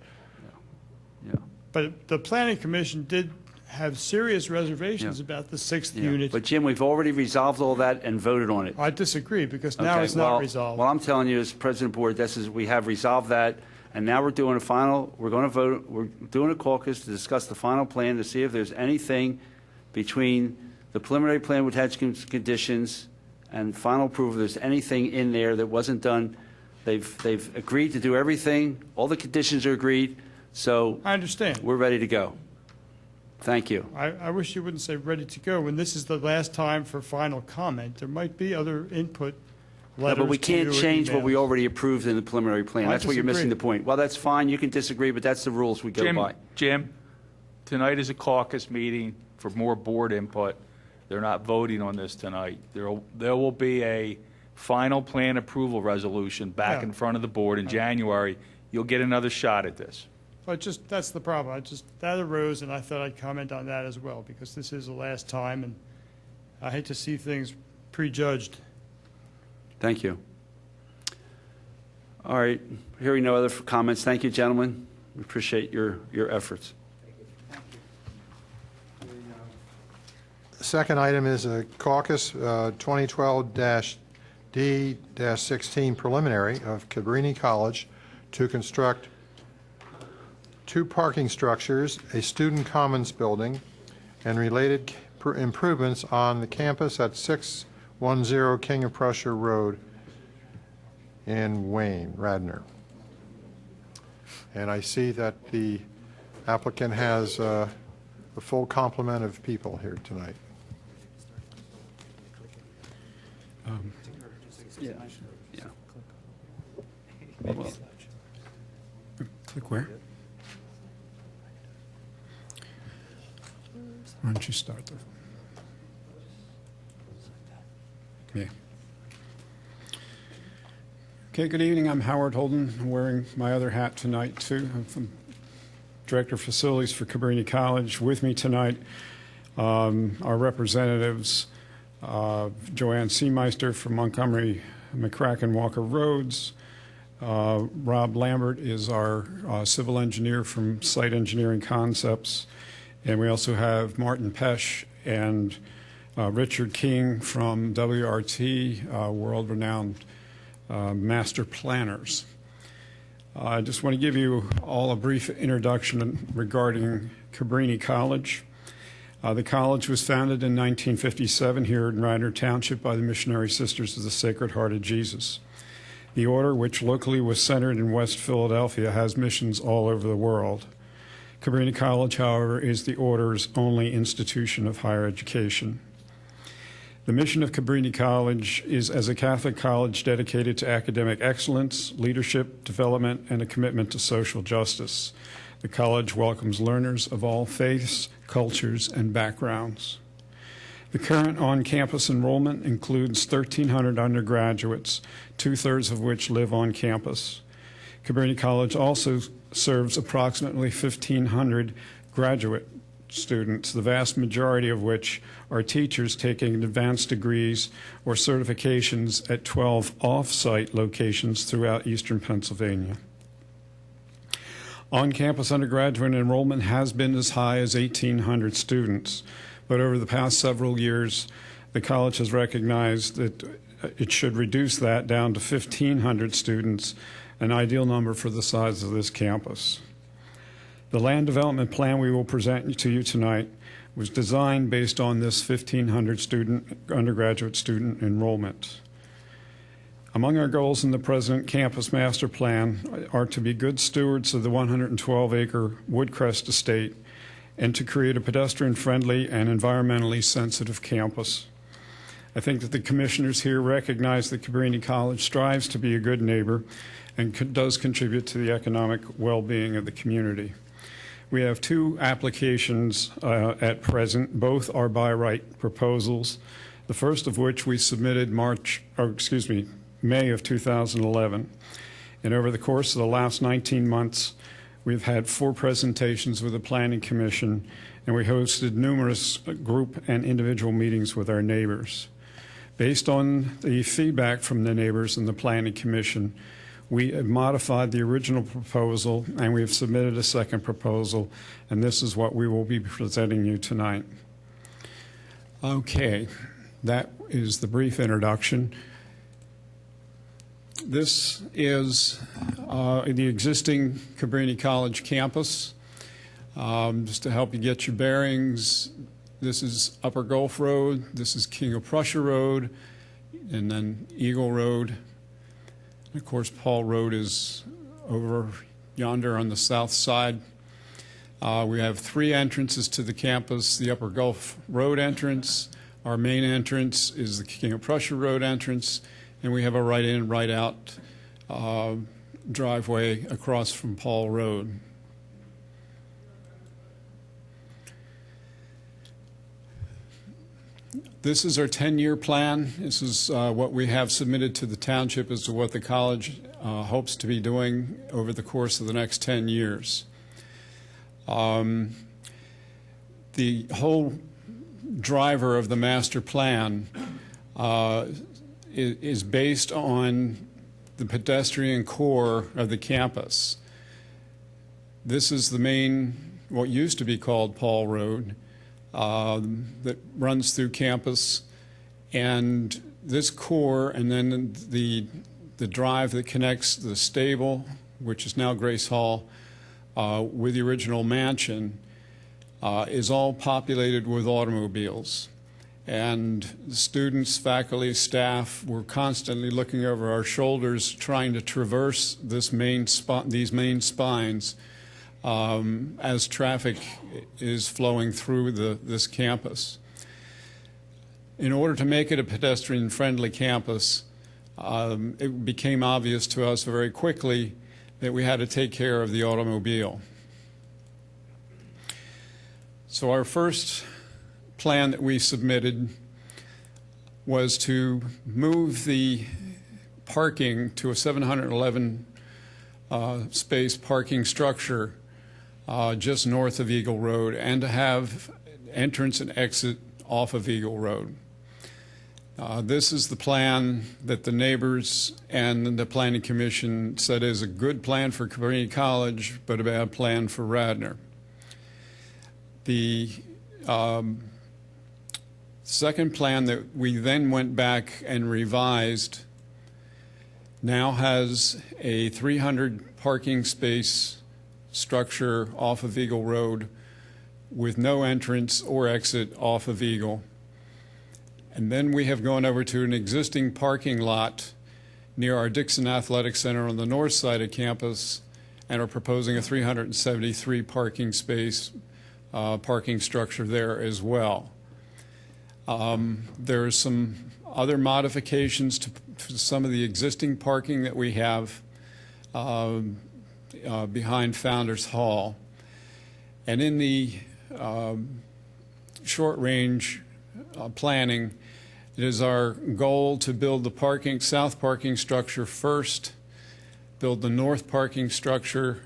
But the planning commission did have serious reservations about the sixth Yeah. unit. But Jim, we've already resolved all that and voted on it. I disagree, because now Okay, it's not well, resolved. What I'm telling you is, President Board, we have resolved that, and now we're doing we're going to vote, we're doing a caucus to discuss the final plan to see if there's anything between the preliminary plan with attached conditions and final approval, if there's anything in there that wasn't done. They've agreed to do everything, all the conditions are agreed, so I understand. we're ready to go. Thank you. I wish you wouldn't say ready to go. When this is the last time for final comment, there might be other input No, letters but we to you can't or change what we emails. already approved in the preliminary plan. I That's what you're missing the disagree. point. Well, that's fine, you can disagree, but that's the rules we go by. Jim, tonight is a caucus meeting for more board input. They're not voting on this tonight. There will be a final plan approval resolution back Yeah. in front of the board in January. You'll get another shot at this. But that's the problem. That arose, and I thought I'd comment on that as well, because this is the last time, and I hate to see things prejudged. Thank you. All right, hearing no other comments, thank you, gentlemen. We appreciate your efforts. The second item is a caucus 2012-D-16 preliminary of Cabrini College to construct 2 parking structures, a student commons building, and related improvements on the campus at 610 King of Prussia Road in Wayne, Radnor. And I see that the applicant has a full complement of people here tonight. Yeah. Well, click where? Why don't you start there? Yeah. Okay, good evening. I'm Howard Holden. I'm wearing my other hat tonight, too. I'm from Director of Facilities for Cabrini College. With me tonight are representatives Joanne Seameister from Montgomery, McCracken, Walker Roads. Rob Lambert is our civil engineer from Site Engineering Concepts. And we also have Martin Pesch and Richard King from WRT, world-renowned master planners. I just want to give you all a brief introduction regarding Cabrini College. The college was founded in 1957 here in Radnor Township by the Missionary Sisters of the Sacred Heart of Jesus. The order, which locally was centered in West Philadelphia, has missions all over the world. Cabrini College, however, is the order's only institution of higher education. The mission of Cabrini College is as a Catholic college dedicated to academic excellence, leadership, development, and a commitment to social justice. The college welcomes learners of all faiths, cultures, and backgrounds. The current on-campus enrollment includes 1,300 undergraduates, 2/3 of which live on campus. Cabrini College also serves approximately 1,500 graduate students, the vast majority of which are teachers taking advanced degrees or certifications at 12 off-site locations throughout eastern Pennsylvania. On-campus undergraduate enrollment has been as high as 1,800 students, but over the past several years, the college has recognized that it should reduce that down to 1,500 students, an ideal number for the size of this campus. The land development plan we will present to you tonight was designed based on this 1,500 undergraduate student enrollment. Among our goals in the present campus master plan are to be good stewards of the 112-acre Woodcrest estate and to create a pedestrian-friendly and environmentally sensitive campus. I think that the commissioners here recognize that Cabrini College strives to be a good neighbor and does contribute to the economic well-being of the community. We have 2 applications at present. Both are by right proposals, the first of which we submitted May of 2011. And over the course of the last 19 months, we've had 4 presentations with the Planning Commission, and we hosted numerous group and individual meetings with our neighbors. Based on the feedback from the neighbors and the Planning Commission, we have modified the original proposal, and we have submitted a second proposal, and this is what we will be presenting you tonight. Okay, that is the brief introduction. This is the existing Cabrini College campus. Just to help you get your bearings, this is Upper Gulf Road, this is King of Prussia Road, and then Eagle Road. And of course, Paul Road is over yonder on the south side. We have 3 entrances to the campus. The Upper Gulf Road entrance, our main entrance is the King of Prussia Road entrance, and we have a right-in, right-out driveway across from Paul Road. This is our 10-year plan. This is what we have submitted to the township as to what the college hopes to be doing over the course of the next 10 years. The whole driver of the master plan is based on the pedestrian core of the campus. This is the main, what used to be called Paul Road, that runs through campus. And this core, and then the drive that connects the stable, which is now Grace Hall, with the original mansion, is all populated with automobiles. And the students, faculty, staff were constantly looking over our shoulders trying to traverse these main spines as traffic is flowing through this campus. In order to make it a pedestrian-friendly campus, it became obvious to us very quickly that we had to take care of the automobile. So our first plan that we submitted was to move the parking to a 711 space parking structure just north of Eagle Road, and to have entrance and exit off of Eagle Road. This is the plan that the neighbors and the Planning Commission said is a good plan for Community College, but a bad plan for Radnor. The second plan that we then went back and revised now has a 300 parking space structure off of Eagle Road with no entrance or exit off of Eagle. And then we have gone over to an existing parking lot near our Dixon Athletic Center on the north side of campus and are proposing a 373 parking space parking structure there as well. There are some other modifications to some of the existing parking that we have behind Founders Hall. And in the short-range planning, it is our goal to build the south parking structure first, build the north parking structure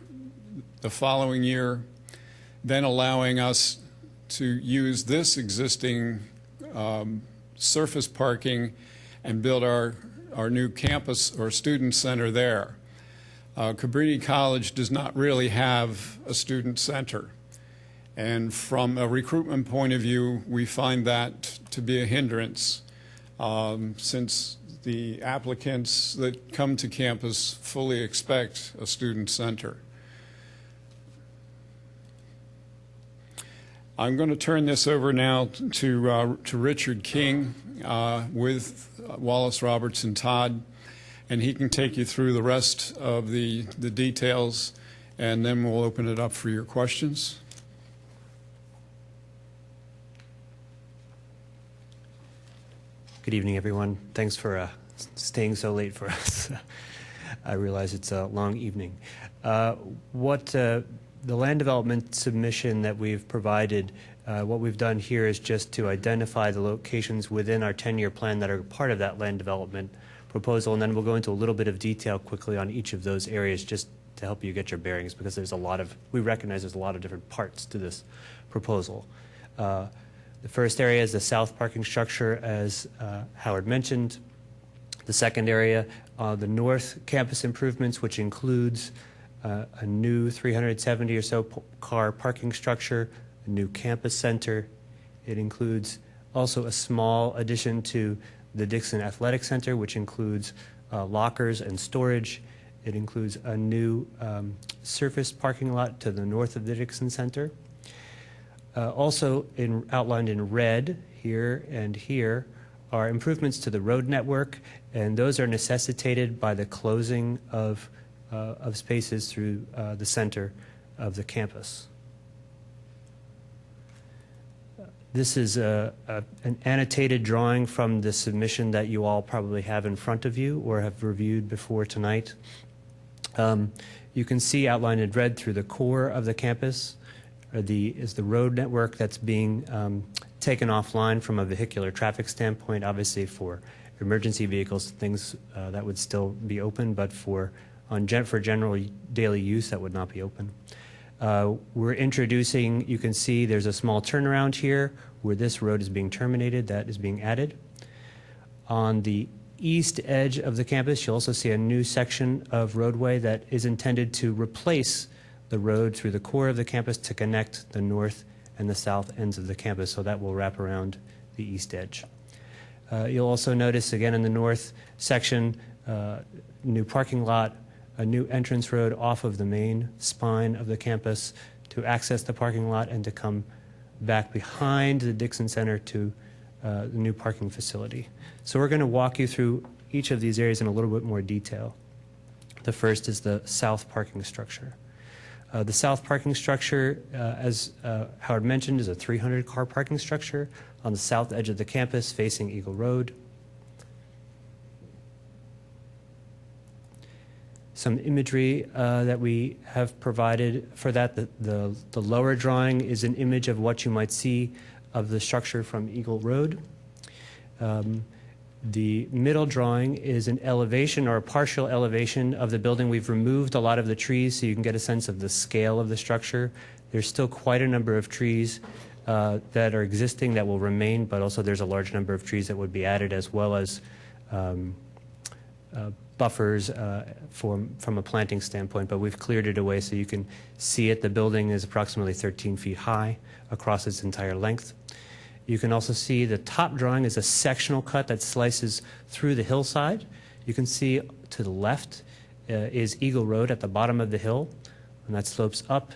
the following year, then allowing us to use this existing surface parking and build our new campus or student center there. Cabrini College does not really have a student center. And from a recruitment point of view, we find that to be a hindrance since the applicants that come to campus fully expect a student center. I'm going to turn this over now to Richard King with Wallace Robertson Todd, and he can take you through the rest of the details, and then we'll open it up for your questions. Good evening, everyone. Thanks for staying so late for us. I realize it's a long evening. The land development submission that we've provided, what we've done here is just to identify the locations within our 10-year plan that are part of that land development proposal, and then we'll go into a little bit of detail quickly on each of those areas just to help you get your bearings, because we recognize there's a lot of different parts to this proposal. The first area is the south parking structure, as Howard mentioned. The second area, the north campus improvements, which includes a new 370 or so car parking structure, a new campus center. It includes also a small addition to the Dixon Athletic Center, which includes lockers and storage. It includes a new surface parking lot to the north of the Dixon Center. Also outlined in red here and here are improvements to the road network, and those are necessitated by the closing of spaces through the center of the campus. This is an annotated drawing from the submission that you all probably have in front of you or have reviewed before tonight. You can see outlined in red through the core of the campus is the road network that's being taken offline from a vehicular traffic standpoint. Obviously, for emergency vehicles, things that would still be open, but for general daily use, that would not be open. We're introducing, you can see there's a small turnaround here where this road is being terminated, that is being added. On the east edge of the campus, you'll also see a new section of roadway that is intended to replace the road through the core of the campus to connect the north and the south ends of the campus, so that will wrap around the east edge. You'll also notice again in the north section, new parking lot, a new entrance road off of the main spine of the campus to access the parking lot and to come back behind the Dixon Center to the new parking facility. So we're going to walk you through each of these areas in a little bit more detail. The first is the south parking structure. The south parking structure, as Howard mentioned, is a 300-car parking structure on the south edge of the campus facing Eagle Road. Some imagery that we have provided for that. The lower drawing is an image of what you might see of the structure from Eagle Road. The middle drawing is an elevation or a partial elevation of the building. We've removed a lot of the trees so you can get a sense of the scale of the structure. There's still quite a number of trees that are existing that will remain, but also there's a large number of trees that would be added, as well as buffers from a planting standpoint, but we've cleared it away so you can see it. The building is approximately 13 feet high across its entire length. You can also see the top drawing is a sectional cut that slices through the hillside. You can see to the left is Eagle Road at the bottom of the hill, and that slopes up.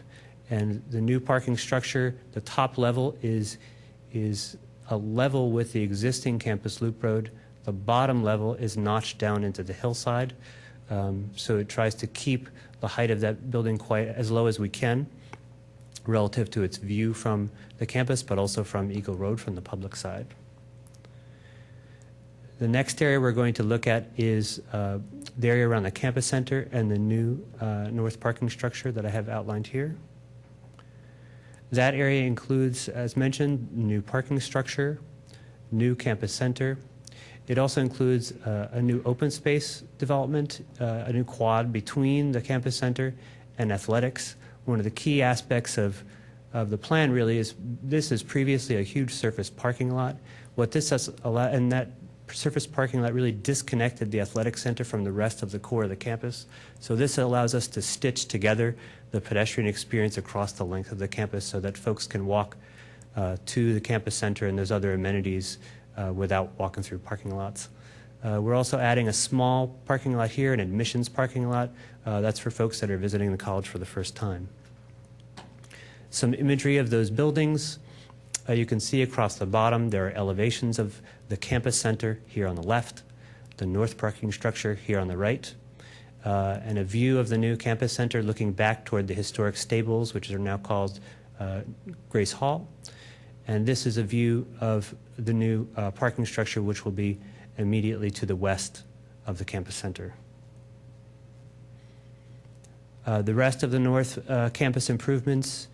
And the new parking structure, the top level is a level with the existing campus loop road. The bottom level is notched down into the hillside, so it tries to keep the height of that building quite as low as we can relative to its view from the campus, but also from Eagle Road from the public side. The next area we're going to look at is the area around the campus center and the new north parking structure that I have outlined here. That area includes, as mentioned, new parking structure, new campus center. It also includes a new open space development, a new quad between the campus center and athletics. One of the key aspects of the plan really is this is previously a huge surface parking lot. What this has allowed, and that surface parking lot really disconnected the athletic center from the rest of the core of the campus. So this allows us to stitch together the pedestrian experience across the length of the campus so that folks can walk to the campus center and those other amenities without walking through parking lots. We're also adding a small parking lot here, an admissions parking lot. That's for folks that are visiting the college for the first time. Some imagery of those buildings. You can see across the bottom there are elevations of the campus center here on the left, the north parking structure here on the right, and a view of the new campus center looking back toward the historic stables, which are now called Grace Hall. And this is a view of the new parking structure, which will be immediately to the west of the campus center. The rest of the north campus improvements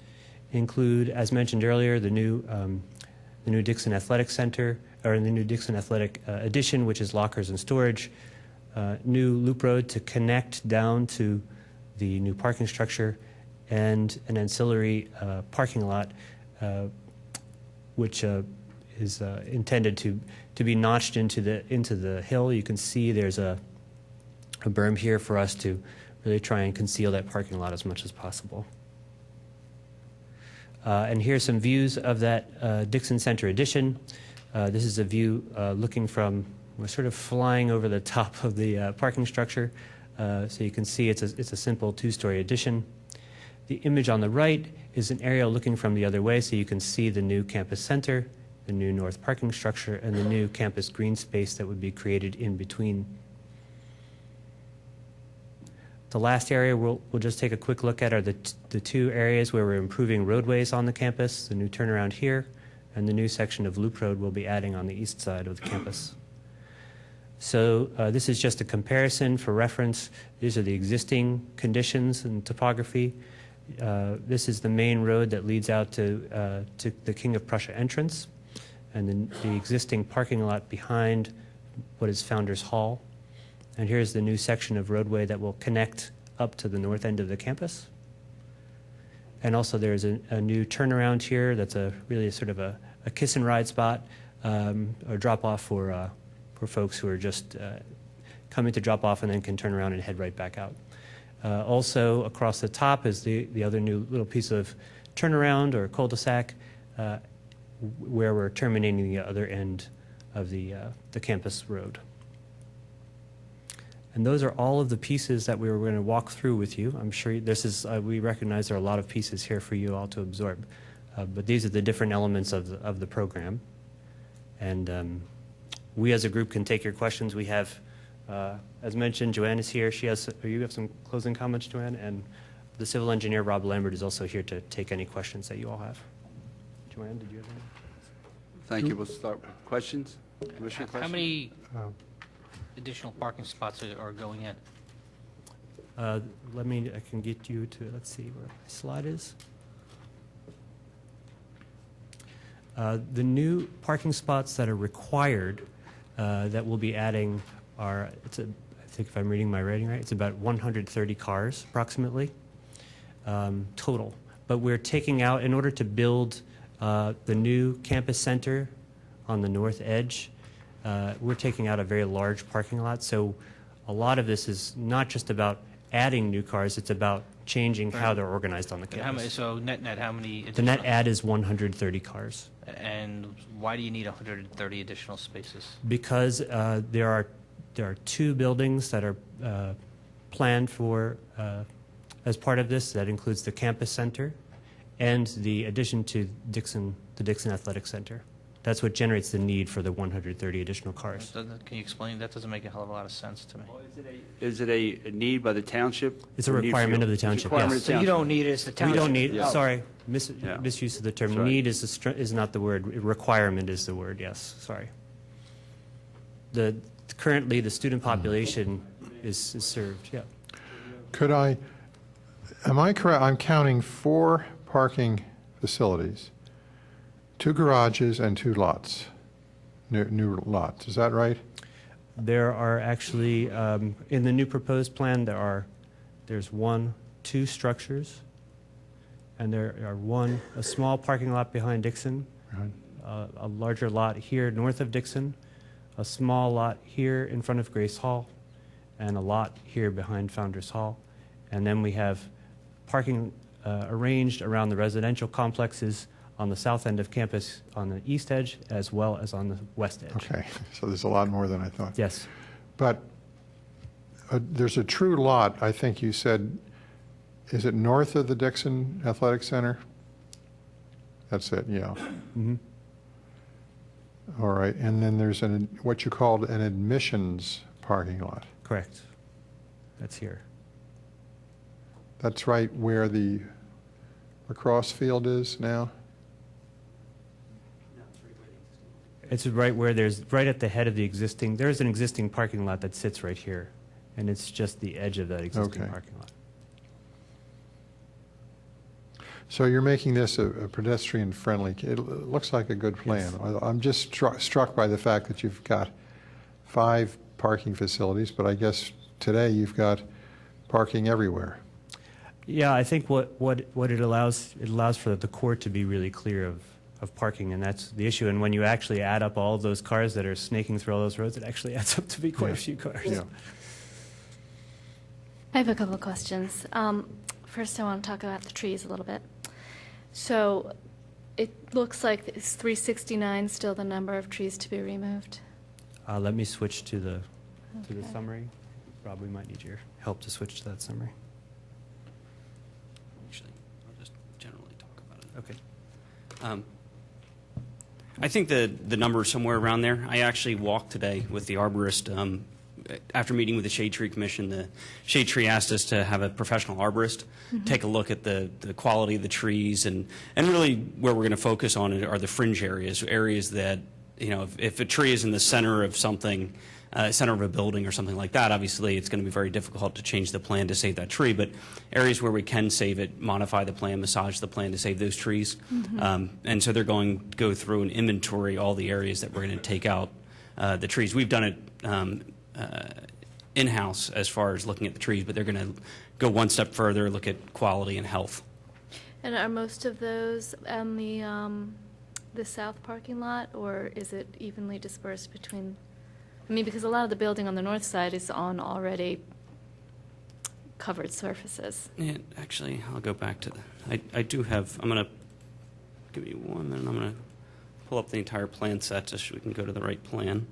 include, as mentioned earlier, the new Dixon Athletic Center, or the new Dixon Athletic Addition, which is lockers and storage, new loop road to connect down to the new parking structure, and an ancillary parking lot, which is intended to be notched into the hill. You can see there's a berm here for us to really try and conceal that parking lot as much as possible. And here's some views of that Dixon Center addition. This is a view looking from, we're sort of flying over the top of the parking structure. So you can see it's a simple two-story addition. The image on the right is an aerial looking from the other way, so you can see the new campus center, the new north parking structure, and the new campus green space that would be created in between. The last area we'll just take a quick look at are the two areas where we're improving roadways on the campus, the new turnaround here, and the new section of loop road we'll be adding on the east side of the campus. So this is just a comparison for reference. These are the existing conditions and topography. This is the main road that leads out to the King of Prussia entrance, and then the existing parking lot behind what is Founders Hall. And here's the new section of roadway that will connect up to the north end of the campus. And also there's a new turnaround here that's really a sort of a kiss and ride spot, or drop off for for folks who are just coming to drop off and then can turn around and head right back out. Also, across the top is the other new little piece of turnaround or cul-de-sac where we're terminating the other end of the campus road. And those are all of the pieces that we were going to walk through with you. I'm sure this is, we recognize there are a lot of pieces here for you all to absorb. But these are the different elements of the program. And we as a group can take your questions. We have, as mentioned, Joanne is here. You have some closing comments, Joanne? And the civil engineer, Rob Lambert, is also here to take any questions that you all have. Joanne, did you have any? Thank you. We'll start with questions. Commissioner, questions? How many additional parking spots are going in? I can get you to, let's see where my slide is. The new parking spots that are required that we'll be adding are, I think if I'm reading my rating right, it's about 130 cars approximately total. But we're taking out, in order to build the new campus center on the north edge, we're taking out a very large parking lot. So a lot of this is not just about adding new cars, it's about changing how they're organized on the campus. So net, how many The net add is 130 cars. And why do you need 130 additional spaces? Because there are two buildings that are planned for as part of this. That includes the campus center and the addition to the Dixon Athletic Center. That's what generates the need for the 130 additional cars. Can you explain? That doesn't make a hell of a lot of sense to me. Is it a need by the township? It's a requirement of the township, yes. So you don't need it, it's the township? We don't need, Yeah. sorry, misuse of the term. Sorry. Need is not the word. Requirement is the word, yes, sorry. Currently, the student population is served, yeah. Am I correct? I'm counting 4 parking facilities, 2 garages and 2 lots, new lots. Is that right? There are actually, in the new proposed plan, there's 2 structures, and there are a small parking lot behind Dixon, a larger lot here north of Dixon, a small lot here in front of Grace Hall, and a lot here behind Founders Hall. And then we have parking arranged around the residential complexes on the south end of campus on the east edge as well as on the west edge. Okay, so there's a lot more than I thought. Yes. But there's a true lot, I think you said, is it north of the Dixon Athletic Center? That's it, yeah. Mm-hmm. All right, and then there's what you called an admissions parking lot. Correct. That's here. That's right where the lacrosse field is now? It's right where right at the head of the existing, there's an existing parking lot that sits right here, and it's just the edge of that existing parking lot. So you're making this a pedestrian-friendly, it looks like a good plan. Yes. I'm just struck by the fact that you've got 5 parking facilities, but I guess today you've got parking everywhere. Yeah, I think what it allows for the court to be really clear of parking, and that's the issue. And when you actually add up all of those cars that are snaking through all those roads, it actually adds up to be quite a few cars. Yeah. I have a couple of questions. First, I want to talk about the trees a little bit. So it looks like it's 369 still the number of trees to be removed. Let me switch to the summary. Rob, we might need your help to switch to that summary. Actually, I'll just generally talk about it. Okay. I think the number is somewhere around there. I actually walked today with the arborist. After meeting with the Shade Tree Commission, the Shade Tree asked us to have a professional arborist take a look at the quality of the trees, and really where we're going to focus on it are the fringe areas that, you know, if a tree is in the center of something, center of a building or something like that, obviously it's going to be very difficult to change the plan to save that tree. But areas where we can save it, modify the plan, massage the plan to save those trees. And so they're going to go through and inventory all the areas that we're going to take out the trees. We've done it in-house as far as looking at the trees, but they're going to go one step further, look at quality and health. And are most of those on the south parking lot, or is it evenly dispersed between? I mean, because a lot of the building on the north side is on already covered surfaces. Yeah, actually, I'll go back to the, I do have, I'm going to, give me 1 minute, I'm going to pull up the entire plan set just so we can go to the right plan.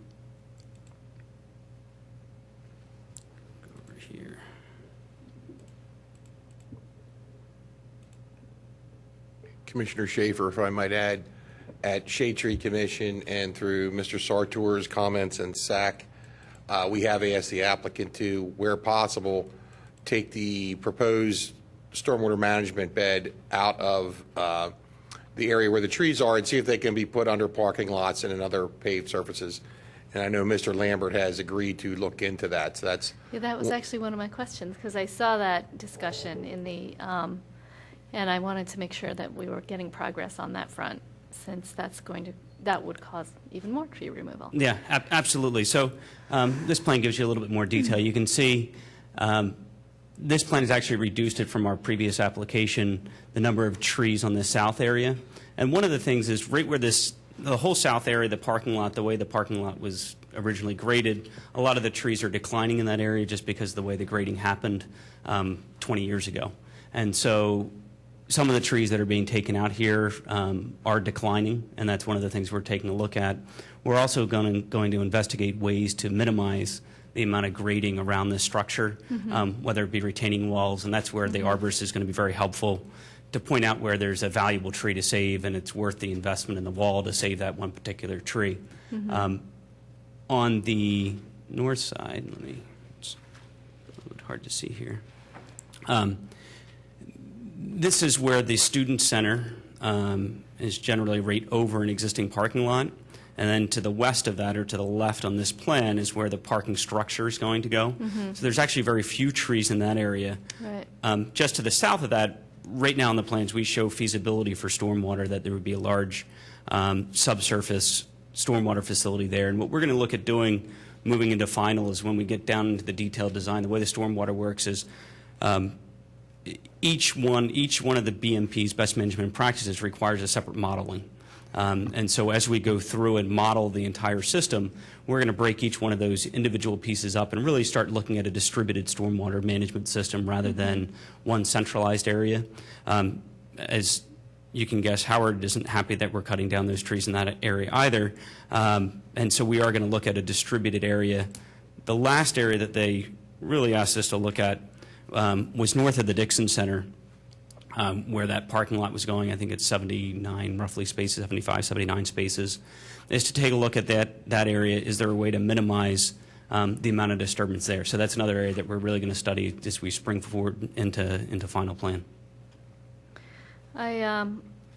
Go over here. Commissioner Schaefer, if I might add, at Shade Tree Commission and through Mr. Sartor's comments and SAC, we have asked the applicant to, where possible, take the proposed stormwater management bed out of the area where the trees are and see if they can be put under parking lots and in other paved surfaces. And I know Mr. Lambert has agreed to look into that. So that's Yeah, that was actually one of my questions, because I saw that discussion in the, and I wanted to make sure that we were getting progress on that front, since that would cause even more tree removal. Yeah, absolutely. So this plan gives you a little bit more detail. You can see this plan has actually reduced it from our previous application, the number of trees on the south area. And one of the things is right where the whole south area, the parking lot, the way the parking lot was originally graded, a lot of the trees are declining in that area just because of the way the grading happened 20 years ago. And so some of the trees that are being taken out here are declining, and that's one of the things we're taking a look at. We're also going to investigate ways to minimize the amount of grading around this structure, whether it be retaining walls, and that's where the arborist is going to be very helpful to point out where there's a valuable tree to save and it's worth the investment in the wall to save that one particular tree. On the north side, it's a little bit hard to see here. This is where the student center is generally right over an existing parking lot. And then to the west of that, or to the left on this plan, is where the parking structure is going to go. So there's actually very few trees in that area. Right. Just to the south of that, right now in the plans, we show feasibility for stormwater, that there would be a large subsurface stormwater facility there. And what we're going to look at doing, moving into final, is when we get down into the detailed design, the way the stormwater works is each one of the BMP's, best management practices, requires a separate modeling. And so as we go through and model the entire system, we're going to break each one of those individual pieces up and really start looking at a distributed stormwater management system rather than one centralized area. As you can guess, Howard isn't happy that we're cutting down those trees in that area either. And so we are going to look at a distributed area. The last area that they really asked us to look at was north of the Dixon Center, where that parking lot was going. I think it's 79 roughly spaces, 75, 79 spaces, is to take a look at that area. Is there a way to minimize the amount of disturbance there? So that's another area that we're really going to study as we spring forward into final plan. I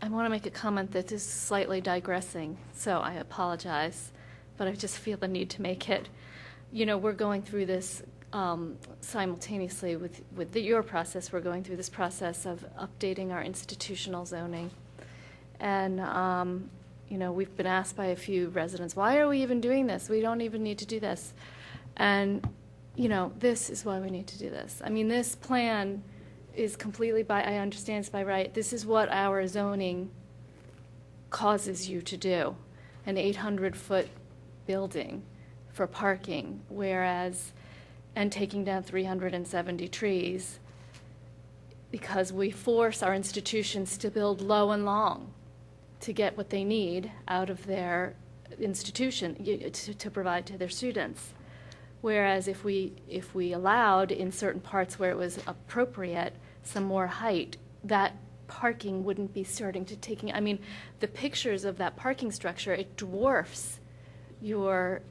want to make a comment that is slightly digressing, so I apologize, but I just feel the need to make it. You know, we're going through this simultaneously with your process. We're going through this process of updating our institutional zoning. And, you know, we've been asked by a few residents, why are we even doing this? We don't even need to do this. And, you know, this is why we need to do this. I mean, this plan is completely I understand it's by right. This is what our zoning causes you to do, an 800-foot building for parking, whereas and taking down 370 trees, because we force our institutions to build low and long to get what they need out of their institution to provide to their students. Whereas if we allowed in certain parts where it was appropriate some more height, that parking wouldn't be starting to taking. I mean, the pictures of that parking structure, it dwarfs your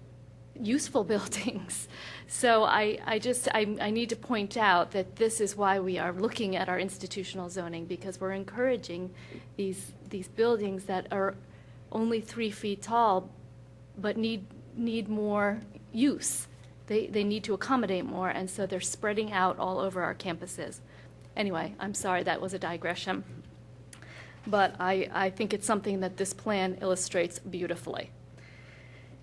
useful buildings. So I need to point out that this is why we are looking at our institutional zoning, because we're encouraging these buildings that are only 3 feet tall but need more use. They need to accommodate more, and so they're spreading out all over our campuses. Anyway, I'm sorry, that was a digression. But I think it's something that this plan illustrates beautifully.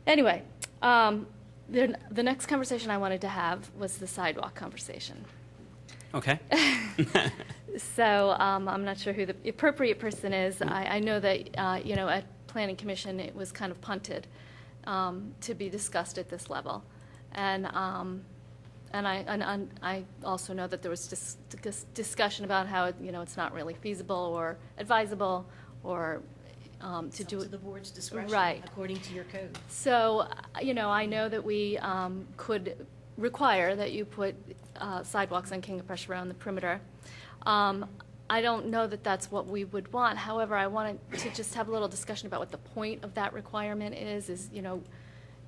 Anyway, the next conversation I wanted to have was the sidewalk conversation. Okay. So I'm not sure who the appropriate person is. I know that, you know, at Planning Commission it was kind of punted to be discussed at this level. And I also know that there was discussion about how, it's not really feasible or advisable or to do it. To the board's discretion. Right. According to your code. So, I know that we could require that you put sidewalks on King of Prussia Road on the perimeter. I don't know that that's what we would want. However, I wanted to just have a little discussion about what the point of that requirement is,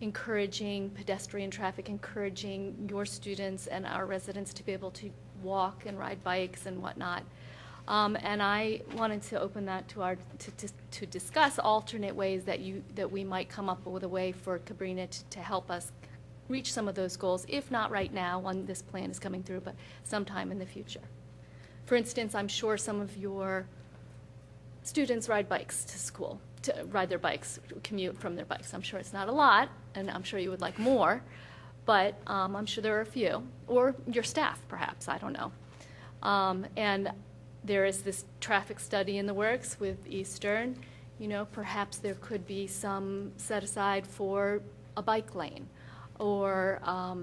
encouraging pedestrian traffic, encouraging your students and our residents to be able to walk and ride bikes and whatnot. And I wanted to open that to discuss alternate ways that we might come up with a way for Cabrini to help us reach some of those goals, if not right now when this plan is coming through, but sometime in the future. For instance, I'm sure some of your students ride bikes to school, to ride their bikes, commute from their bikes. I'm sure it's not a lot, and I'm sure you would like more, but I'm sure there are a few. Or your staff, perhaps, I don't know. And there is this traffic study in the works with Eastern. Perhaps there could be some set aside for a bike lane. Or, I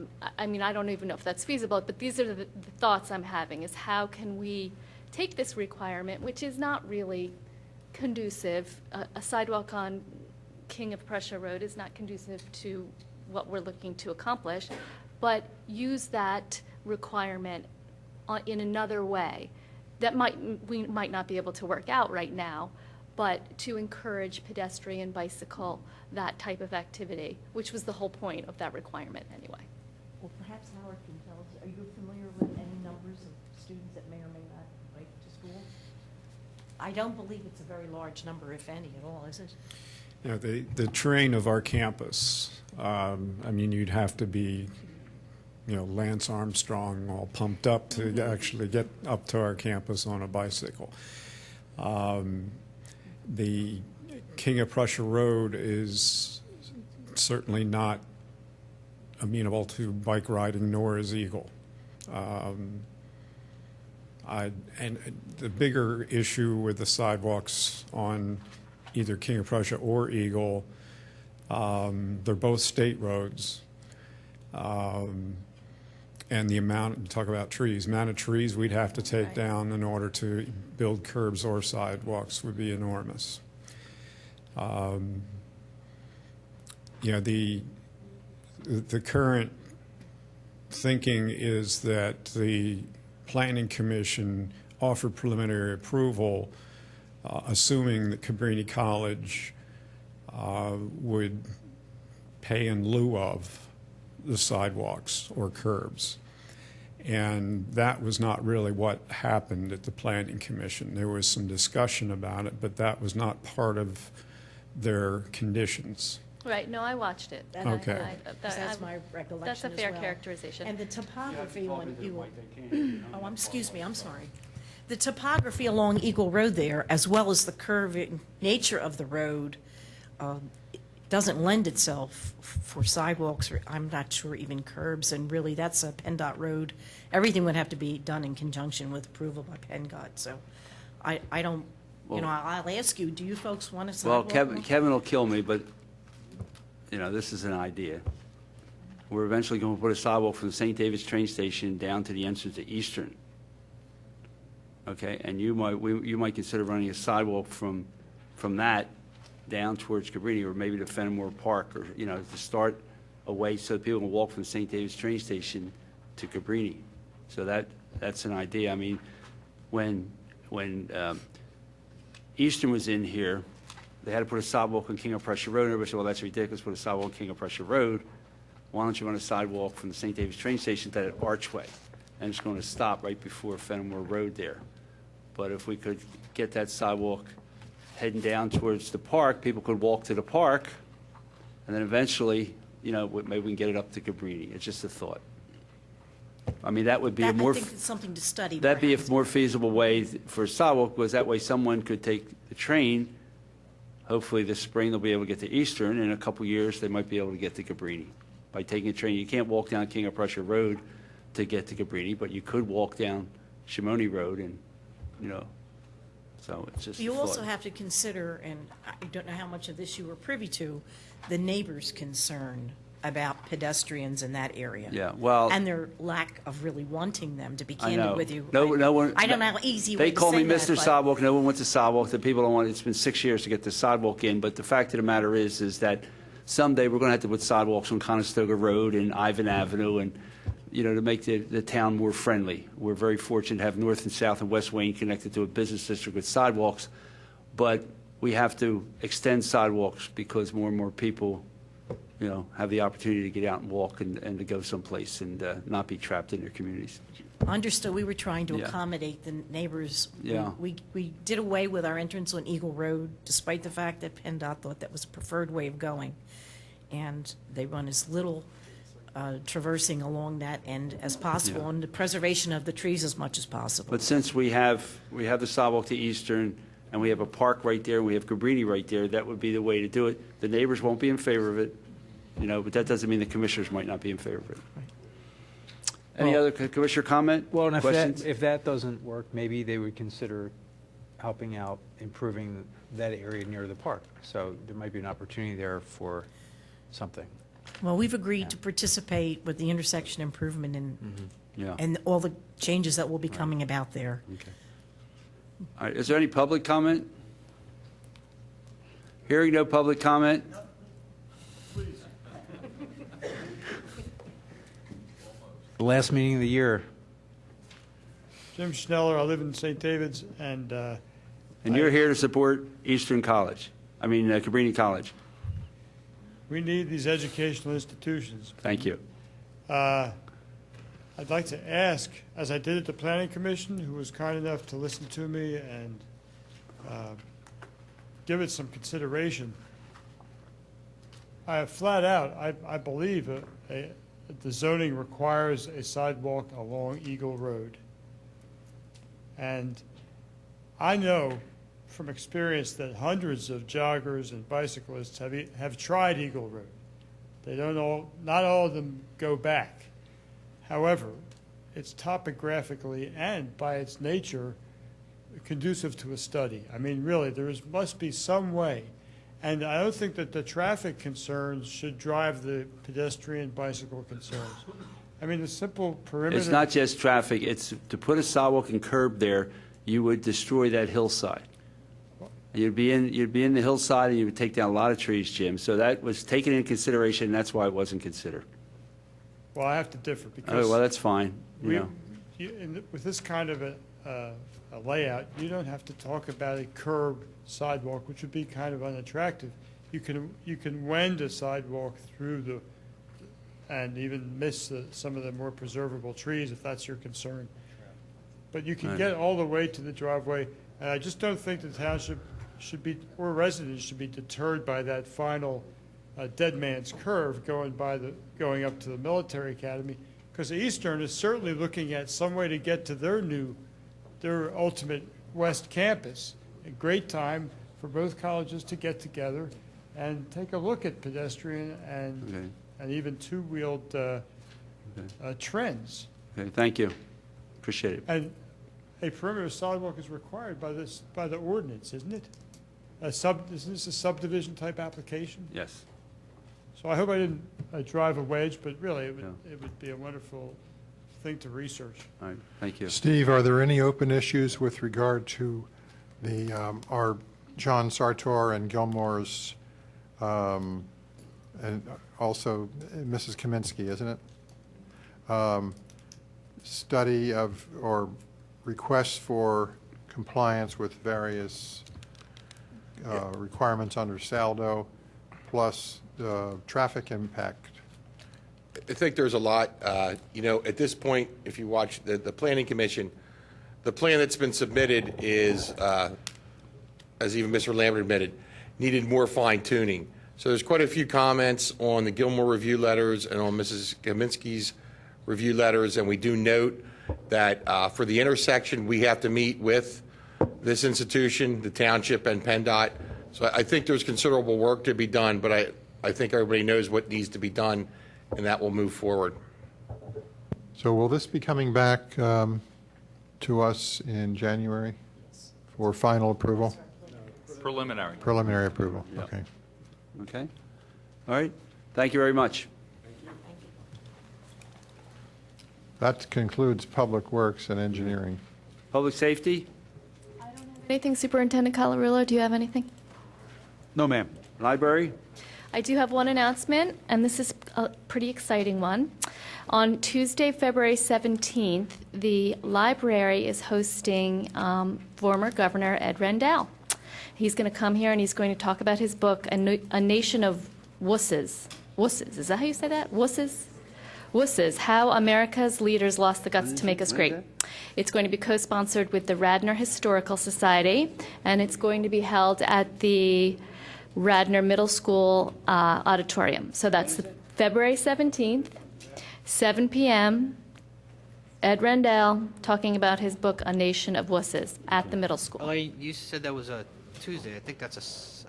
don't even know if that's feasible, but these are the thoughts I'm having, is how can we take this requirement, which is not really conducive. A sidewalk on King of Prussia Road is not conducive to what we're looking to accomplish, but use that requirement in another way that we might not be able to work out right now, but to encourage pedestrian, bicycle, that type of activity, which was the whole point of that requirement anyway. Well, perhaps Howard can tell us, are you familiar with any numbers of students that may or may not bike to school? I don't believe it's a very large number, if any, at all, is it? The terrain of our campus, you'd have to be, Lance Armstrong all pumped up to actually get up to our campus on a bicycle. The King of Prussia Road is certainly not amenable to bike riding, nor is Eagle. And the bigger issue with the sidewalks on either King of Prussia or Eagle, they're both state roads. And the amount, talk about trees, amount of trees we'd have to take down in order to build curbs or sidewalks would be enormous. The current thinking is that the Planning Commission offered preliminary approval, assuming that Cabrini College would pay in lieu of the sidewalks or curbs. And that was not really what happened at the Planning Commission. There was some discussion about it, but that was not part of their conditions. Right, no, I watched it. And Okay. That's my recollection That's a fair as well. characterization. And the topography on Eagle, excuse me, I'm sorry. The topography along Eagle Road there, as well as the curving nature of the road, doesn't lend itself for sidewalks, or I'm not sure even curbs, and really that's a PennDOT road. Everything would have to be done in conjunction with approval by PennDOT, so I don't, I'll ask you, do you folks want a sidewalk? Well, Kevin will kill me, but, this is an idea. We're eventually going to put a sidewalk from the St. David's train station down to the entrance to Eastern. Okay, and you might consider running a sidewalk from that down towards Cabrini, or maybe to Fenimore Park, or, to start a way so people can walk from the St. David's train station to Cabrini. So that's an idea. I mean, when Eastern was in here, they had to put a sidewalk on King of Prussia Road. Everybody said, well, that's ridiculous, put a sidewalk on King of Prussia Road. Why don't you run a sidewalk from the St. David's train station to that archway? And it's going to stop right before Fenimore Road there. But if we could get that sidewalk heading down towards the park, people could walk to the park, and then eventually, maybe we can get it up to Cabrini. It's just a thought. I mean, that would be I think it's something to study. that'd be a perhaps. more feasible way for a sidewalk, because that way someone could take the train. Hopefully this spring they'll be able to get to Eastern. In a couple years they might be able to get to Cabrini by taking a train. You can't walk down King of Prussia Road to get to Cabrini, but you could walk down Shimoni Road and, So it's just a You also thought. have to consider, and I don't know how much of this you were privy to, the neighbors' concern about pedestrians in that area. Yeah, well- And their lack of really wanting them, to be I candid know. with you. No one. I don't know how easy They way to call say me that, Mr. but- Sidewalk. No one wants a sidewalk. The people don't want. It's been 6 years to get the sidewalk in. But the fact of the matter is that someday we're going to have to put sidewalks on Conestoga Road and Ivan Avenue, and to make the town more friendly. We're very fortunate to have North and South and West Wayne connected to a business district with sidewalks, but we have to extend sidewalks because more and more people, have the opportunity to get out and walk and to go someplace and not be trapped in their communities. Understood. We were trying to Yeah. accommodate the neighbors. Yeah. We did away with our entrance on Eagle Road, despite the fact that PennDOT thought that was a preferred way of going. And they run as little traversing along that end as possible, Yeah. and the preservation of the trees as much as possible. But since we have the sidewalk to Eastern, and we have a park right there, and we have Cabrini right there, that would be the way to do it. The neighbors won't be in favor of it, but that doesn't mean the commissioners might not be in favor of it. Any Well- other commissioner comment? Well, and questions? if that doesn't work, maybe they would consider helping out, improving that area near the park. So there might be an opportunity there for something. Well, we've agreed to participate with the intersection improvement Yeah. and all the changes that will be coming about there. Okay. All right, is there any public comment? Hearing no public comment? The last meeting of the year. Jim Schneller, I live in St. David's, and And you're here to support Eastern College, Cabrini College. we need these educational institutions. Thank you. I'd like to ask, as I did at the Planning Commission, who was kind enough to listen to me and give it some consideration, flat out, I believe the zoning requires a sidewalk along Eagle Road. And I know from experience that hundreds of joggers and bicyclists have tried Eagle Road. Not all of them go back. However, it's topographically and by its nature conducive to a study. Really, must be some way. And I don't think that the traffic concerns should drive the pedestrian bicycle concerns. The simple perimeter. It's not just traffic, it's to put a sidewalk and curb there, you would destroy that hillside. You'd be in the hillside and you would take down a lot of trees, Jim. So that was taken into consideration, and that's why it wasn't considered. Well, I have to differ because. Oh, well, that's fine, With this kind of a layout, you don't have to talk about a curb sidewalk, which would be kind of unattractive. You can wend a sidewalk through and even miss some of the more preservable trees if that's your concern. But you can Right. get all the way to the driveway, and I just don't think the township or residents should be deterred by that final dead man's curve going up to the military academy, because Eastern is certainly looking at some way to get to their ultimate west campus. A great time for both colleges to get together and take a look at pedestrian and even two-wheeled trends. Okay, thank you. Appreciate it. And a perimeter sidewalk is required by the ordinance, isn't it? Isn't this a subdivision type application? Yes. So I hope I didn't drive a wedge, but really it would be a wonderful thing to research. All right, thank you. Steve, are there any open issues with regard to our John Sartor and Gilmore's, and also Mrs. Kaminsky, isn't it? Study of, or requests for compliance with various requirements under SALDO, plus traffic impact. I think there's a lot, at this point, if you watch the Planning Commission, the plan that's been submitted is, as even Mr. Lambert admitted, needed more fine tuning. So there's quite a few comments on the Gilmore review letters and on Mrs. Kaminsky's review letters, and we do note that for the intersection, we have to meet with this institution, the Township, and PennDOT. So I think there's considerable work to be done, but I think everybody knows what needs to be done, and that will move forward. So will this be coming back to us in January or final approval? Preliminary. Preliminary approval, Yep. okay. Okay? All right. Thank you very much. That concludes Public Works and Engineering. Public safety? Anything, Superintendent Calarillo? Do you have anything? No, ma'am. Library? I do have one announcement, and this is a pretty exciting one. On Tuesday, February 17th, the library is hosting former Governor Ed Rendell. He's going to come here and he's going to talk about his book, A Nation of Wusses. Wusses, is that how you say that? Wusses? Wusses, How America's Leaders Lost the Guts to Make Us Great. It's going to be co-sponsored with the Radnor Historical Society, and it's going to be held at the Radnor Middle School auditorium. So that's February 17th, 7 p.m., Ed Rendell talking about his book, A Nation of Wusses, at the middle school. Elaine, you said that was a Tuesday. I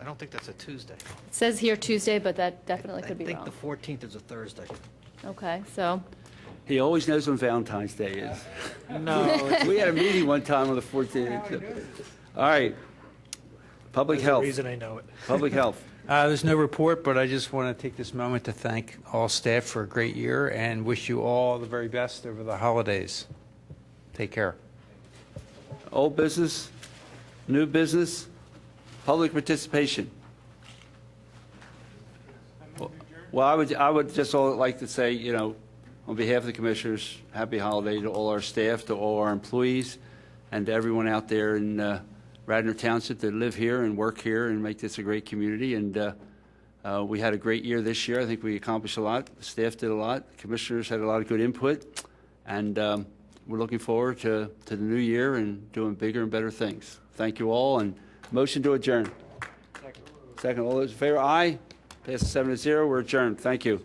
don't think that's a Tuesday. It says here Tuesday, but that definitely could be I think wrong. the 14th is a Thursday. Okay, so He always knows when Valentine's Day is. No. We had a meeting one time on the 14th. All right. Public There's a health. reason I know it. Public health. There's no report, but I just want to take this moment to thank all staff for a great year and wish you all the very best over the holidays. Take care. Old business, new business, public participation. Well, I would just like to say, you know, on behalf of the commissioners, happy holiday to all our staff, to all our employees, and to everyone out there in Radnor Township that live here and work here and make this a great community. And we had a great year this year. I think we accomplished a lot. The staff did a lot. Commissioners had a lot of good input. And we're looking forward to the new year and doing bigger and better things. Thank you all. And motion to adjourn. Second. All those in favor, aye. Passes 7-0. We're adjourned. Thank you.